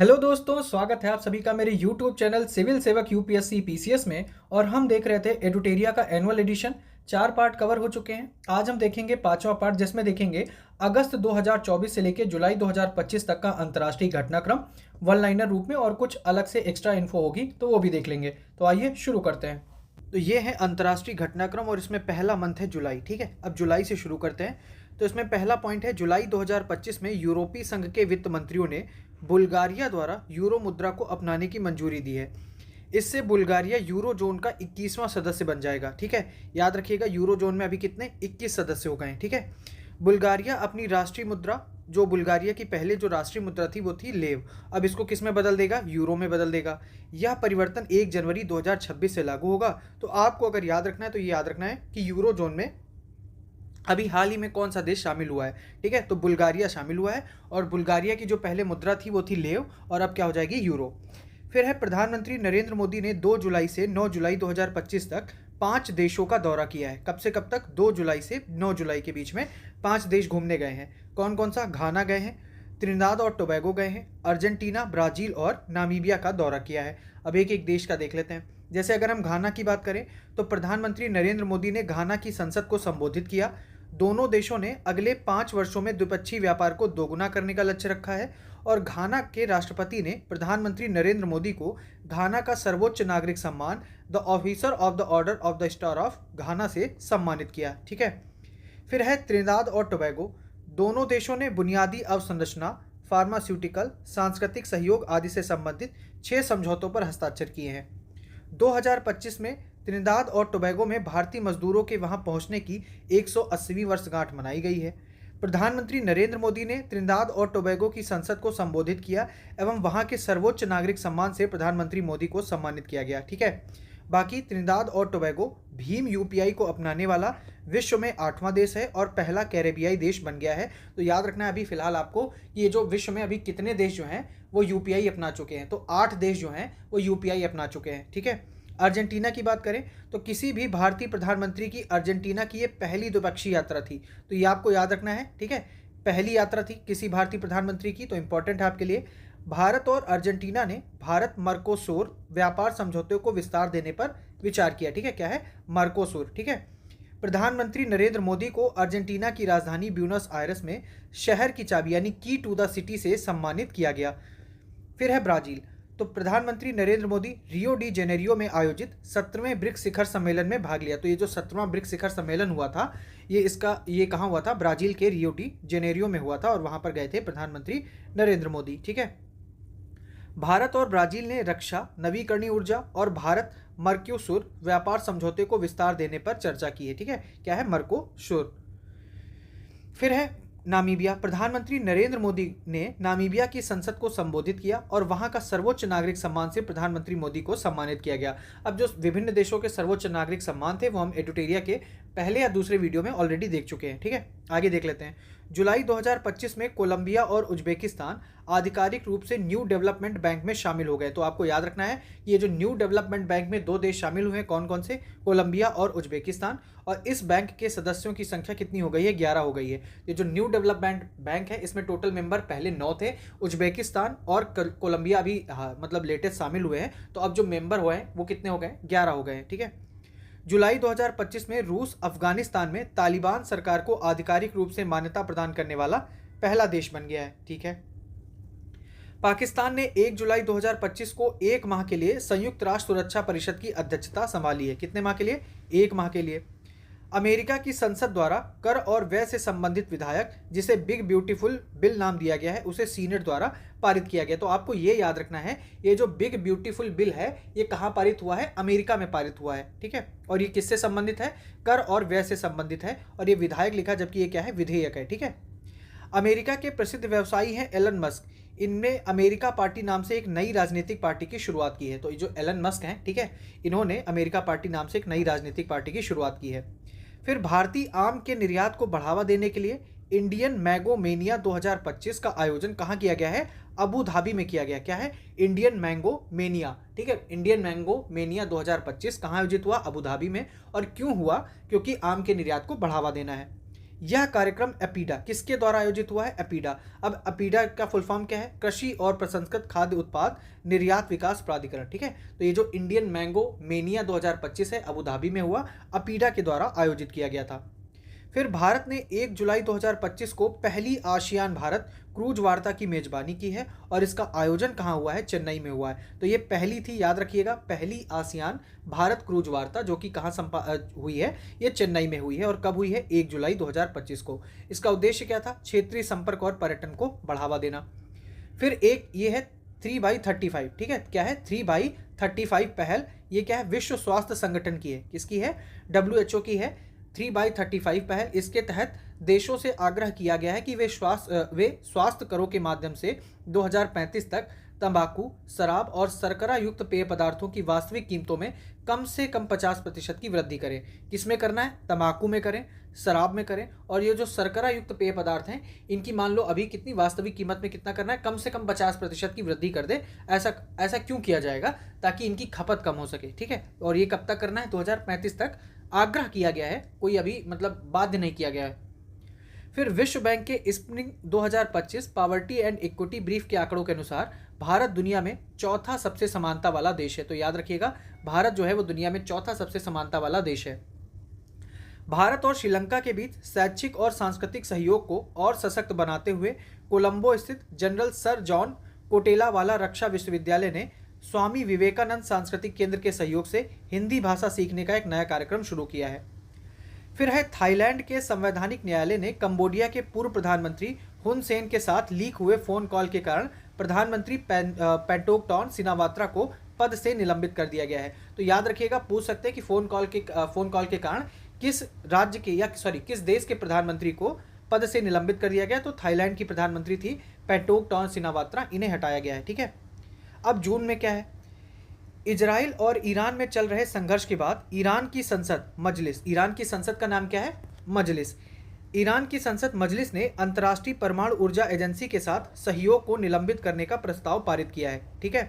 Hello दोस्तों, स्वागत है आप सभी का मेरे YouTube चैनल सिविल सेवक यूपीएससी पीसीएस में। और हम देख रहे थे एडुटेरिया का एनुअल एडिशन। 4 पार्ट कवर हो चुके हैं। आज हम देखेंगे 5वां पार्ट, जिसमें देखेंगे अगस्त 2024 से लेकर जुलाई 2025 तक का अंतर्राष्ट्रीय घटनाक्रम वन लाइनर रूप में, और कुछ अलग से एक्स्ट्रा इन्फो होगी तो वो भी देख लेंगे। तो आइए शुरू करते हैं। तो ये है अंतर्राष्ट्रीय घटनाक्रम और इसमें पहला मंथ है जुलाई। ठीक है, अब जुलाई से शुरू करते हैं। तो इसमें पहला पॉइंट है, जुलाई 2025 में यूरोपीय संघ के वित्त मंत्रियों ने बुल्गारिया द्वारा यूरो मुद्रा को अपनाने की मंजूरी दी है। इससे बुल्गारिया यूरो जोन का 21वां सदस्य बन जाएगा। ठीक है, याद रखिएगा यूरो जोन में अभी कितने 21 सदस्य हो गए हैं। ठीक है, बुल्गारिया अपनी राष्ट्रीय मुद्रा, जो बुल्गारिया की पहले जो राष्ट्रीय मुद्रा थी वो थी लेव, अब इसको किस में बदल देगा, यूरो में बदल देगा। यह परिवर्तन 1 जनवरी 2026 से लागू होगा। तो आपको अगर याद रखना है तो ये याद रखना है कि यूरो जोन में अभी हाल ही में कौन सा देश शामिल हुआ है। ठीक है, तो बुल्गारिया शामिल हुआ है, और बुल्गारिया की जो पहले मुद्रा थी वो थी लेव, और अब क्या हो जाएगी, यूरो। फिर है, प्रधानमंत्री नरेंद्र मोदी ने 2 जुलाई से 9 जुलाई 2025 तक 5 देशों का दौरा किया है। कब से कब तक, 2 जुलाई से 9 जुलाई के बीच में 5 देश घूमने गए हैं। कौन कौन सा, घाना गए हैं, त्रिनिदाद और टोबैगो गए हैं, अर्जेंटीना, ब्राज़ील और नामीबिया का दौरा किया है। अब एक एक देश का देख लेते हैं। जैसे अगर हम घाना की बात करें तो प्रधानमंत्री नरेंद्र मोदी ने घाना की संसद को संबोधित किया। दोनों देशों ने अगले 5 वर्षों में द्विपक्षीय व्यापार को दोगुना करने का लक्ष्य रखा है, और घाना के राष्ट्रपति ने प्रधानमंत्री नरेंद्र मोदी को घाना का सर्वोच्च नागरिक सम्मान the officer of the order of the star of घाना से सम्मानित किया। ठीक है, फिर है त्रिनिदाद और टोबैगो। दोनों देशों ने बुनियादी अवसंरचना, फार्मास्यूटिकल, सांस्कृतिक सहयोग आदि से संबंधित 6 समझौतों पर हस्ताक्षर किए हैं। 2025 में त्रिनिदाद और टोबैगो में भारतीय मजदूरों के वहां पहुंचने की 180वीं वर्षगांठ मनाई गई है। प्रधानमंत्री नरेंद्र मोदी ने त्रिनिदाद और टोबैगो की संसद को संबोधित किया एवं वहां के सर्वोच्च नागरिक सम्मान से प्रधानमंत्री मोदी को सम्मानित किया गया। ठीक है, बाकी त्रिनिदाद और टोबैगो भीम यूपीआई को अपनाने वाला विश्व में 8वां देश है और पहला कैरेबियाई देश बन गया है। तो याद रखना है अभी फिलहाल आपको कि ये जो विश्व में अभी कितने देश जो हैं वो यूपीआई अपना चुके हैं। तो 8 देश जो हैं वो यूपीआई अपना चुके हैं। ठीक है, अर्जेंटीना की बात करें तो किसी भी भारतीय प्रधानमंत्री की अर्जेंटीना की ये पहली द्विपक्षीय यात्रा थी। तो ये आपको याद रखना है। ठीक है, पहली यात्रा थी किसी भारतीय प्रधानमंत्री की, तो इंपॉर्टेंट है आपके लिए। भारत और अर्जेंटीना ने भारत मर्कोसुर व्यापार समझौते को विस्तार देने पर विचार किया। ठीक है, क्या है, मर्कोसुर। ठीक है, प्रधानमंत्री नरेंद्र मोदी को अर्जेंटीना की राजधानी ब्यूनस आयर्स में शहर की चाबी यानी की टू द सिटी से सम्मानित किया गया। फिर है ब्राजील। तो प्रधानमंत्री Narendra Modi Rio de Janeiro में आयोजित 17वें ब्रिक्स शिखर सम्मेलन में भाग लिया। तो ये जो 17वां ब्रिक्स शिखर सम्मेलन हुआ था ये कहाँ हुआ था, ब्राजील के रियो डी जेनेरियो में हुआ था, और वहां पर गए थे प्रधानमंत्री नरेंद्र मोदी। ठीक है, भारत और ब्राजील ने रक्षा, नवीकरणीय ऊर्जा और भारत मर्क्योसुर व्यापार समझौते को विस्तार देने पर चर्चा की है। ठीक है, क्या है, मर्कोसुर। फिर है नामीबिया। प्रधानमंत्री नरेंद्र मोदी ने नामीबिया की संसद को संबोधित किया और वहां का सर्वोच्च नागरिक सम्मान से प्रधानमंत्री मोदी को सम्मानित किया गया। अब जो विभिन्न देशों के सर्वोच्च नागरिक सम्मान थे वो हम एडुटेरिया के पहले या दूसरे वीडियो में ऑलरेडी देख चुके हैं। ठीक है, आगे देख लेते हैं। जुलाई 2025 में कोलंबिया और उज्बेकिस्तान आधिकारिक रूप से न्यू डेवलपमेंट बैंक में शामिल हो गए। तो आपको याद रखना है कि ये जो न्यू डेवलपमेंट बैंक में 2 देश शामिल हुए हैं, कौन कौन से, कोलंबिया और उज्बेकिस्तान। और इस बैंक के सदस्यों की संख्या कितनी हो गई है, 11 हो गई है। ये जो न्यू डेवलपमेंट बैंक है इसमें टोटल मेंबर पहले 9 थे। उज्बेकिस्तान और कोलंबिया अभी मतलब लेटेस्ट शामिल हुए हैं, तो अब जो मेंबर हुए हैं वो कितने हो गए, 11 हो गए हैं। ठीक है, जुलाई 2025 में रूस अफगानिस्तान में तालिबान सरकार को आधिकारिक रूप से मान्यता प्रदान करने वाला पहला देश बन गया है। ठीक है, पाकिस्तान ने 1 जुलाई 2025 को 1 माह के लिए संयुक्त राष्ट्र सुरक्षा परिषद की अध्यक्षता संभाली है। कितने माह के लिए, 1 माह के लिए। अमेरिका की संसद द्वारा कर और व्यय से संबंधित विधायक, जिसे बिग ब्यूटीफुल बिल नाम दिया गया है, उसे सीनेट द्वारा पारित किया गया। तो आपको ये याद रखना है, ये जो बिग ब्यूटीफुल बिल है ये कहाँ पारित हुआ है, अमेरिका में पारित हुआ है। ठीक है, और ये किससे संबंधित है, कर और व्यय से संबंधित है, और ये विधायक लिखा जबकि ये क्या है, विधेयक है। ठीक है, अमेरिका के प्रसिद्ध व्यवसायी हैं एलन मस्क। इनने अमेरिका पार्टी नाम से एक नई राजनीतिक पार्टी की शुरुआत की है। तो ये जो एलन मस्क हैं, ठीक है, इन्होंने अमेरिका पार्टी नाम से एक नई राजनीतिक पार्टी की शुरुआत की है। फिर भारतीय आम के निर्यात को बढ़ावा देने के लिए इंडियन मैंगो मेनिया 2025 का आयोजन कहाँ किया गया है, अबू धाबी में किया गया। क्या है, इंडियन मैंगो मेनिया। ठीक है, इंडियन मैंगो मेनिया 2025 कहाँ आयोजित हुआ, अबू धाबी में। और क्यों हुआ, क्योंकि आम के निर्यात को बढ़ावा देना है। यह कार्यक्रम एपीडा किसके द्वारा आयोजित हुआ है? एपीडा। अब एपीडा का फुल फॉर्म क्या है? कृषि और प्रसंस्कृत खाद्य उत्पाद निर्यात विकास प्राधिकरण। ठीक है, तो ये जो इंडियन मैंगो मेनिया 2025 है, अबू धाबी में हुआ, एपीडा के द्वारा आयोजित किया गया था। फिर भारत ने 1 जुलाई 2025 को पहली आसियान भारत क्रूज वार्ता की मेजबानी की है और इसका आयोजन कहाँ हुआ है? चेन्नई में हुआ है। तो ये पहली थी, याद रखिएगा, पहली आसियान भारत क्रूज वार्ता जो कि कहाँ हुई है? ये चेन्नई में हुई है। और कब हुई है? 1 जुलाई 2025 को। इसका उद्देश्य क्या था? क्षेत्रीय संपर्क और पर्यटन को बढ़ावा देना। फिर एक ये है 3x35। ठीक है, क्या है? 3x35 पहल। ये क्या है? विश्व स्वास्थ्य संगठन की है। किसकी है? WHO की है। 3x35 पहल, इसके तहत देशों से आग्रह किया गया है कि वे स्वास्थ्य करों के माध्यम से 2035 तक तंबाकू, शराब और शर्करा युक्त पेय पदार्थों की वास्तविक कीमतों में कम से कम 50% की वृद्धि करें। किसमें करना है? तंबाकू में करें, शराब में करें, और ये जो शर्करा युक्त पेय पदार्थ हैं इनकी मान लो अभी कितनी वास्तविक कीमत में कितना करना है? कम से कम 50% की वृद्धि कर दे। ऐसा क्यों किया जाएगा? ताकि इनकी खपत कम हो सके। ठीक है, और ये कब तक करना है? 2035 तक आग्रह किया गया है, कोई अभी मतलब बाध्य नहीं किया गया है। फिर विश्व बैंक के spring 2025 poverty and equity brief के आंकड़ों के अनुसार भारत दुनिया में चौथा सबसे समानता वाला देश है। तो याद रखिएगा, भारत जो है वो दुनिया में चौथा सबसे समानता वाला देश है। भारत और श्रीलंका के बीच शैक्षिक और सांस्कृतिक सहयोग को और सशक्त बनाते हुए कोलंबो स्थित जनरल सर जॉन कोटेलावाला रक्षा विश्वविद्यालय ने स्वामी विवेकानंद सांस्कृतिक केंद्र के सहयोग से हिंदी भाषा सीखने का एक नया कार्यक्रम शुरू किया है। फिर है थाईलैंड के संवैधानिक न्यायालय ने कंबोडिया के पूर्व प्रधानमंत्री हुन सेन के साथ लीक हुए फोन कॉल के कारण प्रधानमंत्री पेंटोकटॉन सिनावात्रा को पद से निलंबित कर दिया गया है। तो याद रखिएगा, पूछ सकते हैं कि फोन कॉल के कारण किस राज्य के किस देश के प्रधानमंत्री को पद से निलंबित कर दिया गया? तो थाईलैंड की प्रधानमंत्री थी पेंटोकटॉन सिनावात्रा, इन्हें हटाया गया है। ठीक है, अब जून में क्या है? इजराइल और ईरान में चल रहे संघर्ष के बाद ईरान की संसद का नाम क्या है? मजलिस। ईरान की संसद मजलिस ने अंतर्राष्ट्रीय परमाणु ऊर्जा एजेंसी के साथ सहयोग को निलंबित करने का प्रस्ताव पारित किया है। ठीक है,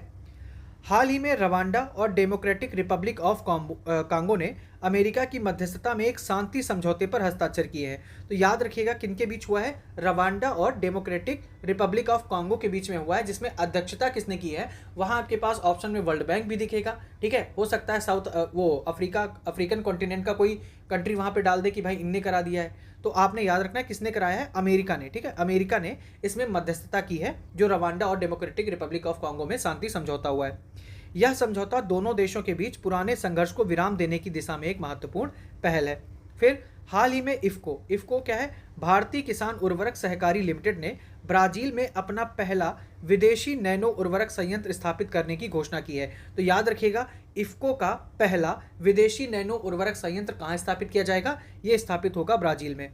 हाल ही में रवांडा और डेमोक्रेटिक रिपब्लिक ऑफ कांगो ने अमेरिका की मध्यस्थता में एक शांति समझौते पर हस्ताक्षर किए हैं। तो याद रखिएगा, किनके बीच हुआ है? रवांडा और डेमोक्रेटिक रिपब्लिक ऑफ कांगो के बीच में हुआ है, जिसमें अध्यक्षता किसने की है? वहां आपके पास ऑप्शन में वर्ल्ड बैंक भी दिखेगा। ठीक है, हो सकता है अफ्रीकन कॉन्टिनेंट का कोई कंट्री वहां पे डाल दे कि भाई इनने करा दिया है। तो आपने याद रखना है किसने कराया है? अमेरिका ने। ठीक है, अमेरिका ने इसमें मध्यस्थता की है, जो रवांडा और डेमोक्रेटिक रिपब्लिक ऑफ कांगो में शांति समझौता हुआ है। यह समझौता दोनों देशों के बीच पुराने संघर्ष को विराम देने की दिशा में एक महत्वपूर्ण पहल है। फिर हाल ही में इफ्को क्या है? भारतीय किसान उर्वरक सहकारी लिमिटेड ने ब्राजील में अपना पहला विदेशी नैनो उर्वरक संयंत्र स्थापित करने की घोषणा की है। तो याद रखिएगा, इफ्को का पहला विदेशी नैनो उर्वरक संयंत्र कहाँ स्थापित किया जाएगा? ये स्थापित होगा ब्राजील में।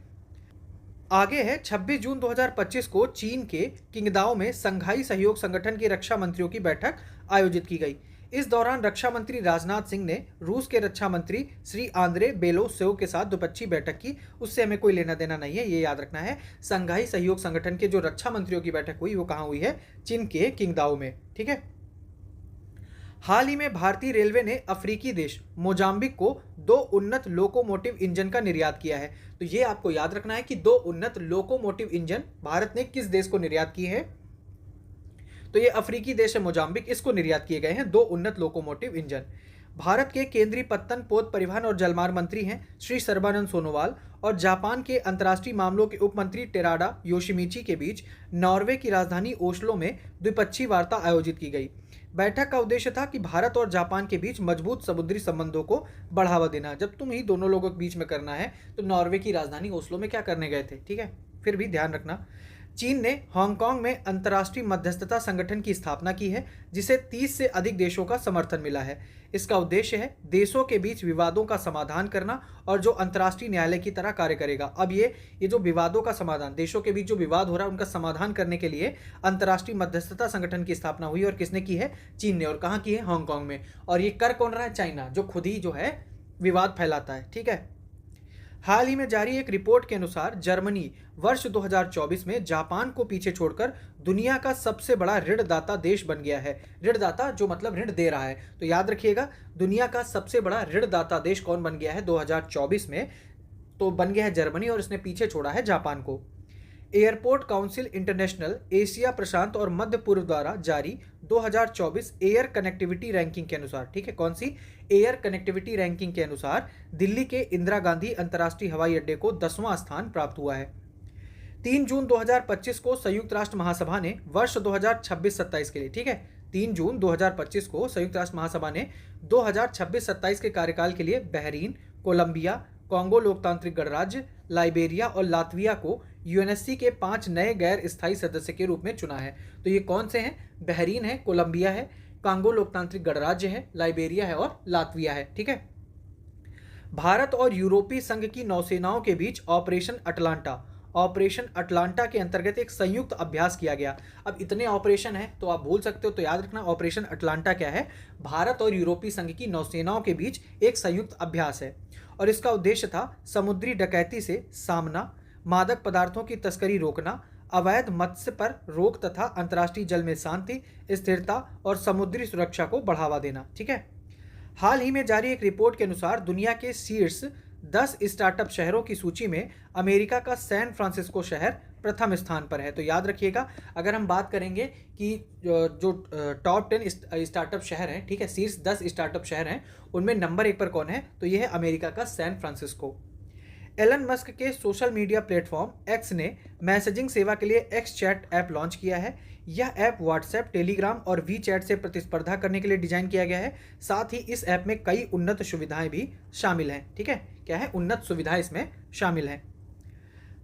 आगे है 26 जून 2025 को चीन के किंगदाओ में संघाई सहयोग संगठन के रक्षा मंत्रियों की बैठक आयोजित की गई। इस दौरान रक्षा मंत्री राजनाथ सिंह ने रूस के रक्षा मंत्री श्री आंद्रे बेलोसेव के साथ द्विपक्षीय बैठक की। उससे हमें कोई लेना देना नहीं है, ये याद रखना है। संघाई सहयोग संगठन के जो रक्षा मंत्रियों की बैठक हुई वो कहाँ हुई है? चीन के किंगदाओ में। ठीक है, हाल ही में भारतीय रेलवे ने अफ्रीकी देश मोजाम्बिक को 2 उन्नत लोकोमोटिव इंजन का निर्यात किया है। तो ये आपको याद रखना है कि 2 उन्नत लोकोमोटिव इंजन भारत ने किस देश को निर्यात किए हैं? तो ये अफ्रीकी देश है मोजाम्बिक, इसको निर्यात किए गए हैं 2 उन्नत लोकोमोटिव इंजन। भारत के केंद्रीय पत्तन, पोत परिवहन और जलमार्ग मंत्री हैं श्री सर्बानंद सोनोवाल और जापान के अंतर्राष्ट्रीय मामलों के उप मंत्री टेराडा योशिमिची के बीच नॉर्वे की राजधानी ओस्लो में द्विपक्षीय वार्ता आयोजित की गई। बैठक का उद्देश्य था कि भारत और जापान के बीच मजबूत समुद्री संबंधों को बढ़ावा देना। जब तुम ही दोनों लोगों के बीच में करना है तो नॉर्वे की राजधानी ओस्लो में क्या करने गए थे? ठीक है, फिर भी ध्यान रखना। चीन ने हांगकांग में अंतर्राष्ट्रीय मध्यस्थता संगठन की स्थापना की है, जिसे 30 से अधिक देशों का समर्थन मिला है। इसका उद्देश्य है देशों के बीच विवादों का समाधान करना और जो अंतर्राष्ट्रीय न्यायालय की तरह कार्य करेगा। अब ये जो विवादों का समाधान, देशों के बीच जो विवाद हो रहा है उनका समाधान करने के लिए अंतर्राष्ट्रीय मध्यस्थता संगठन की स्थापना हुई। और किसने की है? चीन ने। और कहाँ की है? हांगकांग में। और ये कर कौन रहा है? चाइना, जो खुद ही जो है विवाद फैलाता है। ठीक है, हाल ही में जारी एक रिपोर्ट के अनुसार जर्मनी वर्ष 2024 में जापान को पीछे छोड़कर दुनिया का सबसे बड़ा ऋणदाता देश बन गया है। ऋणदाता जो मतलब ऋण दे रहा है। तो याद रखिएगा, दुनिया का सबसे बड़ा ऋणदाता देश कौन बन गया है 2024 में? तो बन गया है जर्मनी और इसने पीछे छोड़ा है जापान को। एयरपोर्ट काउंसिल इंटरनेशनल एशिया प्रशांत और मध्य पूर्व द्वारा जारी 2024 एयर कनेक्टिविटी रैंकिंग के अनुसार, ठीक है, कौन सी? एयर कनेक्टिविटी रैंकिंग के अनुसार दिल्ली के इंदिरा गांधी अंतर्राष्ट्रीय हवाई अड्डे को 10वां स्थान प्राप्त हुआ है। 3 जून 2025 को संयुक्त राष्ट्र महासभा ने वर्ष 2026-27 के लिए, ठीक है, 3 जून 2025 को संयुक्त राष्ट्र महासभा ने 2026-27 के कार्यकाल के लिए बहरीन, कोलंबिया, कांगो लोकतांत्रिक गणराज्य, लाइबेरिया और लातविया को यूएनएससी के 5 नए गैर स्थायी सदस्य के रूप में चुना है। तो ये कौन से हैं? बहरीन है, कोलंबिया है, कांगो लोकतांत्रिक गणराज्य है, लाइबेरिया है और लातविया है, ठीक है। भारत और यूरोपीय संघ की नौसेनाओं के बीच ऑपरेशन अटलांटा के अंतर्गत एक संयुक्त अभ्यास किया गया। अब इतने ऑपरेशन हैं तो आप भूल सकते हो, तो याद रखना ऑपरेशन अटलांटा क्या है? भारत और यूरोपीय संघ की नौसेनाओं के बीच एक संयुक्त अभ्यास है और इसका उद्देश्य था समुद्री डकैती से सामना, मादक पदार्थों की तस्करी रोकना, अवैध मत्स्य पर रोक तथा अंतर्राष्ट्रीय जल में शांति, स्थिरता और समुद्री सुरक्षा को बढ़ावा देना, ठीक है। हाल ही में जारी एक रिपोर्ट के अनुसार दुनिया के शीर्ष 10 स्टार्टअप शहरों की सूची में अमेरिका का सैन फ्रांसिस्को शहर प्रथम स्थान पर है। तो याद रखिएगा, अगर हम बात करेंगे कि जो टॉप 10 स्टार्टअप शहर हैं, ठीक है, शीर्ष 10 स्टार्टअप शहर हैं, उनमें नंबर 1 पर कौन है? तो यह है अमेरिका का सैन फ्रांसिस्को। एलन मस्क के सोशल मीडिया प्लेटफॉर्म एक्स ने मैसेजिंग सेवा के लिए एक्स चैट ऐप लॉन्च किया है। यह ऐप व्हाट्सएप, टेलीग्राम और वी चैट से प्रतिस्पर्धा करने के लिए डिजाइन किया गया है। साथ ही इस ऐप में कई उन्नत सुविधाएं भी शामिल हैं, ठीक है। क्या है? उन्नत सुविधाएं इसमें शामिल हैं।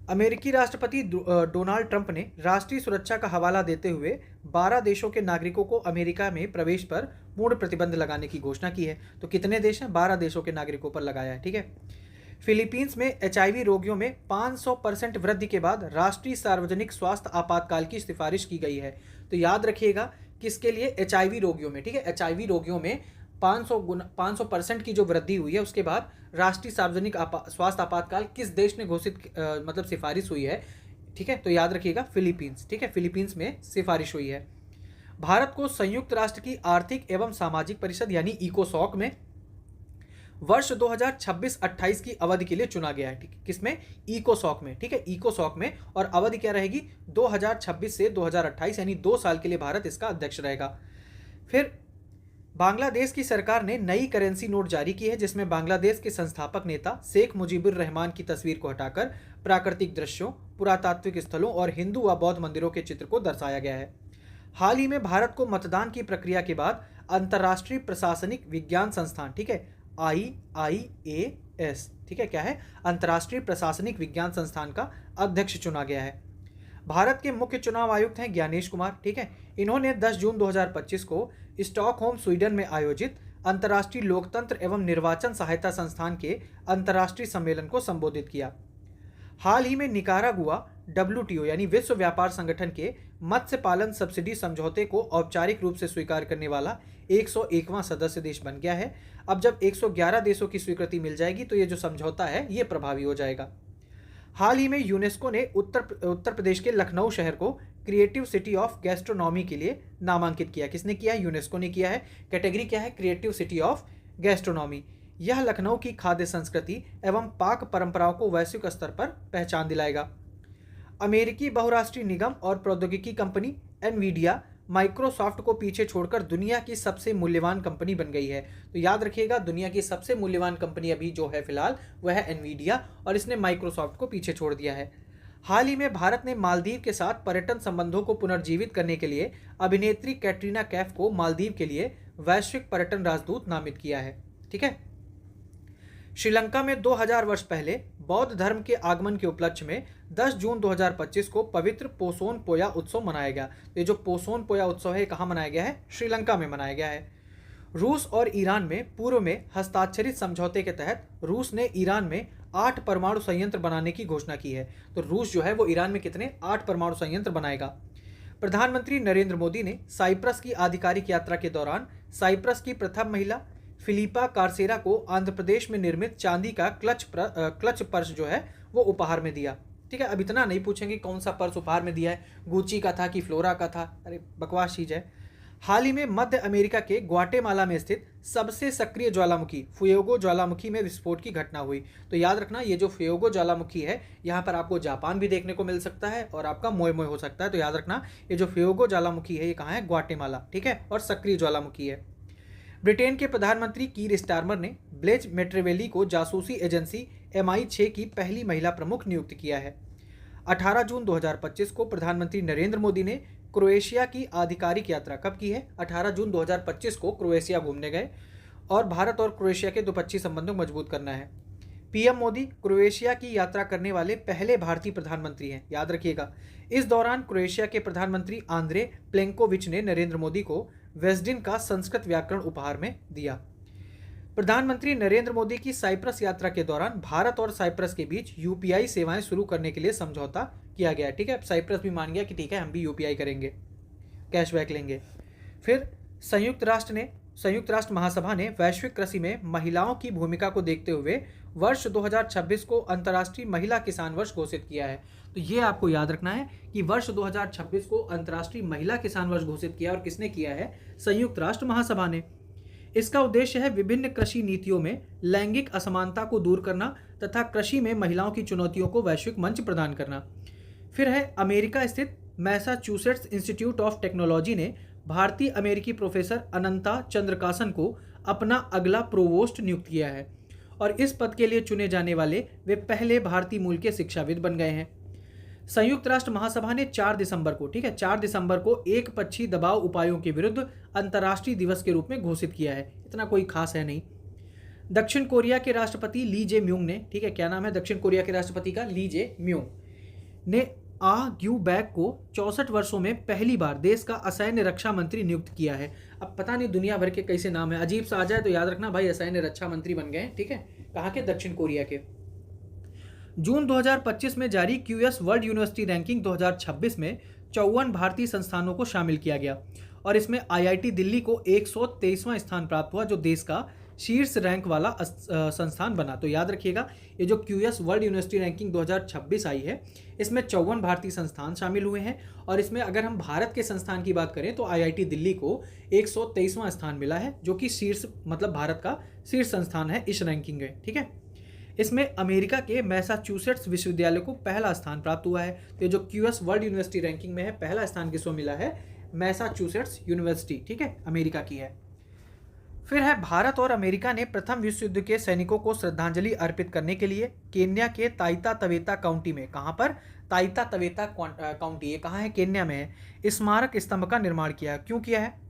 अमेरिकी राष्ट्रपति डोनाल्ड ट्रंप ने राष्ट्रीय सुरक्षा का हवाला देते हुए 12 देशों के नागरिकों को अमेरिका में प्रवेश पर पूर्ण प्रतिबंध लगाने की घोषणा की है। तो कितने देश हैं? 12 देशों के नागरिकों पर लगाया है, ठीक है। फिलीपींस में एचआईवी रोगियों में 500% वृद्धि के बाद राष्ट्रीय सार्वजनिक स्वास्थ्य आपातकाल की सिफारिश की गई है। तो याद रखिएगा किसके लिए? एचआईवी रोगियों में, ठीक है। एचआईवी रोगियों में 500% की जो वृद्धि हुई है, उसके बाद राष्ट्रीय सार्वजनिक स्वास्थ्य आपातकाल किस देश ने घोषित मतलब सिफारिश हुई है, ठीक है। तो याद रखिएगा फिलीपींस, ठीक है, फिलीपींस में सिफारिश हुई है। भारत को संयुक्त राष्ट्र की आर्थिक एवं सामाजिक परिषद यानी इकोसॉक में वर्ष 2026-28 की अवधि के लिए चुना गया है, ठीक है। किसमें? इकोसॉक में, ठीक है, इकोसॉक में। और अवधि क्या रहेगी? 2026 से 2028, यानी 2 साल के लिए भारत इसका अध्यक्ष रहेगा। फिर बांग्लादेश की सरकार ने नई करेंसी नोट जारी की है, जिसमें बांग्लादेश के संस्थापक नेता शेख मुजीबुर रहमान की तस्वीर को हटाकर प्राकृतिक दृश्यों, पुरातात्विक स्थलों और हिंदू व बौद्ध मंदिरों के चित्र को दर्शाया गया है। हाल ही में भारत को मतदान की प्रक्रिया के बाद अंतर्राष्ट्रीय प्रशासनिक विज्ञान संस्थान, ठीक है, IIAS, ठीक है, क्या है? अंतर्राष्ट्रीय प्रशासनिक विज्ञान संस्थान का अध्यक्ष चुना गया है। भारत के मुख्य चुनाव आयुक्त हैं ज्ञानेश कुमार, ठीक है। इन्होंने 10 जून 2025 को स्टॉकहोम, स्वीडन में आयोजित अंतर्राष्ट्रीय लोकतंत्र एवं निर्वाचन सहायता संस्थान के अंतर्राष्ट्रीय सम्मेलन को संबोधित किया। हाल ही में निकारागुआ WTO यानी विश्व व्यापार संगठन के मत्स्य पालन सब्सिडी समझौते को औपचारिक रूप से स्वीकार करने वाला 101वां सदस्य देश बन गया है। अब जब 111 देशों की स्वीकृति मिल जाएगी तो ये जो समझौता है ये प्रभावी हो जाएगा। हाल ही में यूनेस्को ने उत्तर प्रदेश के लखनऊ शहर को क्रिएटिव सिटी ऑफ गैस्ट्रोनॉमी के लिए नामांकित किया। किसने किया है? यूनेस्को ने किया है। कैटेगरी क्या है? Creative city of gastronomy. यह लखनऊ की खाद्य संस्कृति एवं पाक परंपराओं को वैश्विक स्तर पर पहचान दिलाएगा। अमेरिकी बहुराष्ट्रीय निगम और प्रौद्योगिकी कंपनी एनवीडिया माइक्रोसॉफ्ट को पीछे छोड़कर दुनिया की सबसे मूल्यवान कंपनी बन गई है। तो याद रखिएगा, दुनिया की सबसे मूल्यवान कंपनी अभी जो है फिलहाल वह है एनवीडिया, और इसने माइक्रोसॉफ्ट को पीछे छोड़ दिया है। हाल ही में भारत ने मालदीव के साथ पर्यटन संबंधों को पुनर्जीवित करने के लिए अभिनेत्री कैटरीना कैफ को मालदीव के लिए वैश्विक पर्यटन राजदूत नामित किया है, ठीक है। श्रीलंका में 2000 वर्ष पहले बौद्ध धर्म के आगमन के उपलक्ष्य में 10 जून 2025 को पवित्र पोसोन पोया उत्सव मनाया गया। तो ये जो पोसोन पोया उत्सव है कहाँ मनाया गया है? श्रीलंका में मनाया गया है। रूस और ईरान में पूर्व में हस्ताक्षरित समझौते के तहत रूस ने ईरान में 8 परमाणु संयंत्र बनाने की घोषणा की है। तो रूस जो है वो ईरान में कितने? 8 परमाणु संयंत्र बनाएगा। प्रधानमंत्री नरेंद्र मोदी ने साइप्रस की आधिकारिक यात्रा के दौरान साइप्रस की प्रथम महिला फिलिपा कार्सेरा को आंध्र प्रदेश में निर्मित चांदी का क्लच पर्स जो है वो उपहार में दिया, ठीक है। अब इतना नहीं पूछेंगे कौन सा पर्स उपहार में दिया है, गुची का था कि फ्लोरा का था, अरे बकवास चीज है। हाल ही में मध्य अमेरिका के ग्वाटेमाला में स्थित सबसे सक्रिय ज्वालामुखी फुयोगो ज्वालामुखी में विस्फोट की घटना हुई। तो याद रखना, ये जो फुयोगो ज्वालामुखी है, यहाँ पर आपको जापान भी देखने को मिल सकता है और आपका मोए मोए हो सकता है। तो याद रखना, ये जो फुयोगो ज्वालामुखी है ये कहाँ है? ग्वाटेमाला, ठीक है, और सक्रिय ज्वालामुखी है। ब्रिटेन के प्रधानमंत्री कीर स्टारमर ने ब्लेज मेट्रेवेली को जासूसी एजेंसी MI6 की पहली महिला प्रमुख नियुक्त किया है। 18 जून 2025 को प्रधानमंत्री नरेंद्र मोदी ने क्रोएशिया की आधिकारिक यात्रा कब की है? 18 जून 2025 को क्रोएशिया घूमने गए और भारत और क्रोएशिया के द्विपक्षीय संबंधों को मजबूत करना है। पीएम मोदी क्रोएशिया की यात्रा करने वाले पहले भारतीय प्रधानमंत्री हैं, याद रखिएगा। इस दौरान क्रोएशिया के प्रधानमंत्री आंद्रे प्लेंकोविच ने नरेंद्र मोदी को वेस्डिन का संस्कृत व्याकरण उपहार में दिया। प्रधानमंत्री नरेंद्र मोदी की साइप्रस यात्रा के दौरान भारत और साइप्रस के बीच यूपीआई सेवाएं शुरू करने के लिए समझौता किया गया, ठीक है। साइप्रस भी मान गया कि ठीक है, हम भी यूपीआई करेंगे, कैशबैक लेंगे। फिर संयुक्त राष्ट्र महासभा ने वैश्विक कृषि में महिलाओं की भूमिका को देखते हुए वर्ष 2026 को अंतर्राष्ट्रीय महिला किसान वर्ष घोषित किया है। तो ये आपको याद रखना है कि वर्ष 2026 को अंतर्राष्ट्रीय महिला किसान वर्ष घोषित किया, और किसने किया है? संयुक्त राष्ट्र महासभा ने। इसका उद्देश्य है विभिन्न कृषि नीतियों में लैंगिक असमानता को दूर करना तथा कृषि में महिलाओं की चुनौतियों को वैश्विक मंच प्रदान करना। फिर है अमेरिका स्थित मैसाचुसेट्स इंस्टीट्यूट ऑफ टेक्नोलॉजी ने भारतीय अमेरिकी प्रोफेसर अनंता चंद्रकासन को अपना अगला प्रोवोस्ट नियुक्त किया है, और इस पद के लिए चुने जाने वाले वे पहले भारतीय मूल के शिक्षाविद बन गए हैं। संयुक्त राष्ट्र महासभा ने 4 दिसंबर को, ठीक है, 4 दिसंबर को एकपक्षीय दबाव उपायों के विरुद्ध अंतर्राष्ट्रीय दिवस के रूप में घोषित किया है। इतना कोई खास है नहीं। दक्षिण कोरिया के राष्ट्रपति ली जे म्यूंग ने, ठीक है, क्या नाम है दक्षिण कोरिया के राष्ट्रपति का? ली जे म्यूंग ने ग्यू बैक को 64 वर्षों में पहली बार देश का असैन्य रक्षा मंत्री नियुक्त किया है। अब पता नहीं दुनिया भर के कैसे नाम है, अजीब सा आ जाए तो याद रखना भाई असैन्य रक्षा मंत्री बन गए, ठीक है। कहाँ के? दक्षिण कोरिया के। जून 2025 में जारी QS वर्ल्ड यूनिवर्सिटी रैंकिंग 2026 में 54 भारतीय संस्थानों को शामिल किया गया, और इसमें IIT दिल्ली को 123वां स्थान प्राप्त हुआ, जो देश का शीर्ष रैंक वाला संस्थान बना। तो याद रखिएगा, ये जो QS वर्ल्ड यूनिवर्सिटी रैंकिंग 2026 आई है, इसमें 54 भारतीय संस्थान शामिल हुए हैं, और इसमें अगर हम भारत के संस्थान की बात करें तो IIT दिल्ली को 123वां स्थान मिला है, जो कि शीर्ष मतलब भारत का शीर्ष संस्थान है इस रैंकिंग में, ठीक है। इसमें अमेरिका के मैसाचुसेट्स विश्वविद्यालय को पहला स्थान प्राप्त हुआ है। तो जो QS वर्ल्ड यूनिवर्सिटी रैंकिंग में है, पहला स्थान किसको मिला है? मैसाचुसेट्स यूनिवर्सिटी, ठीक है, अमेरिका की है। फिर है भारत और अमेरिका ने प्रथम विश्व युद्ध के सैनिकों को श्रद्धांजलि अर्पित करने के लिए केन्या के ताइता तवेता काउंटी में, कहाँ पर? ताइता तवेता काउंटी, ये कहाँ है? केन्या में है। स्मारक स्तंभ का निर्माण किया। क्यों किया है?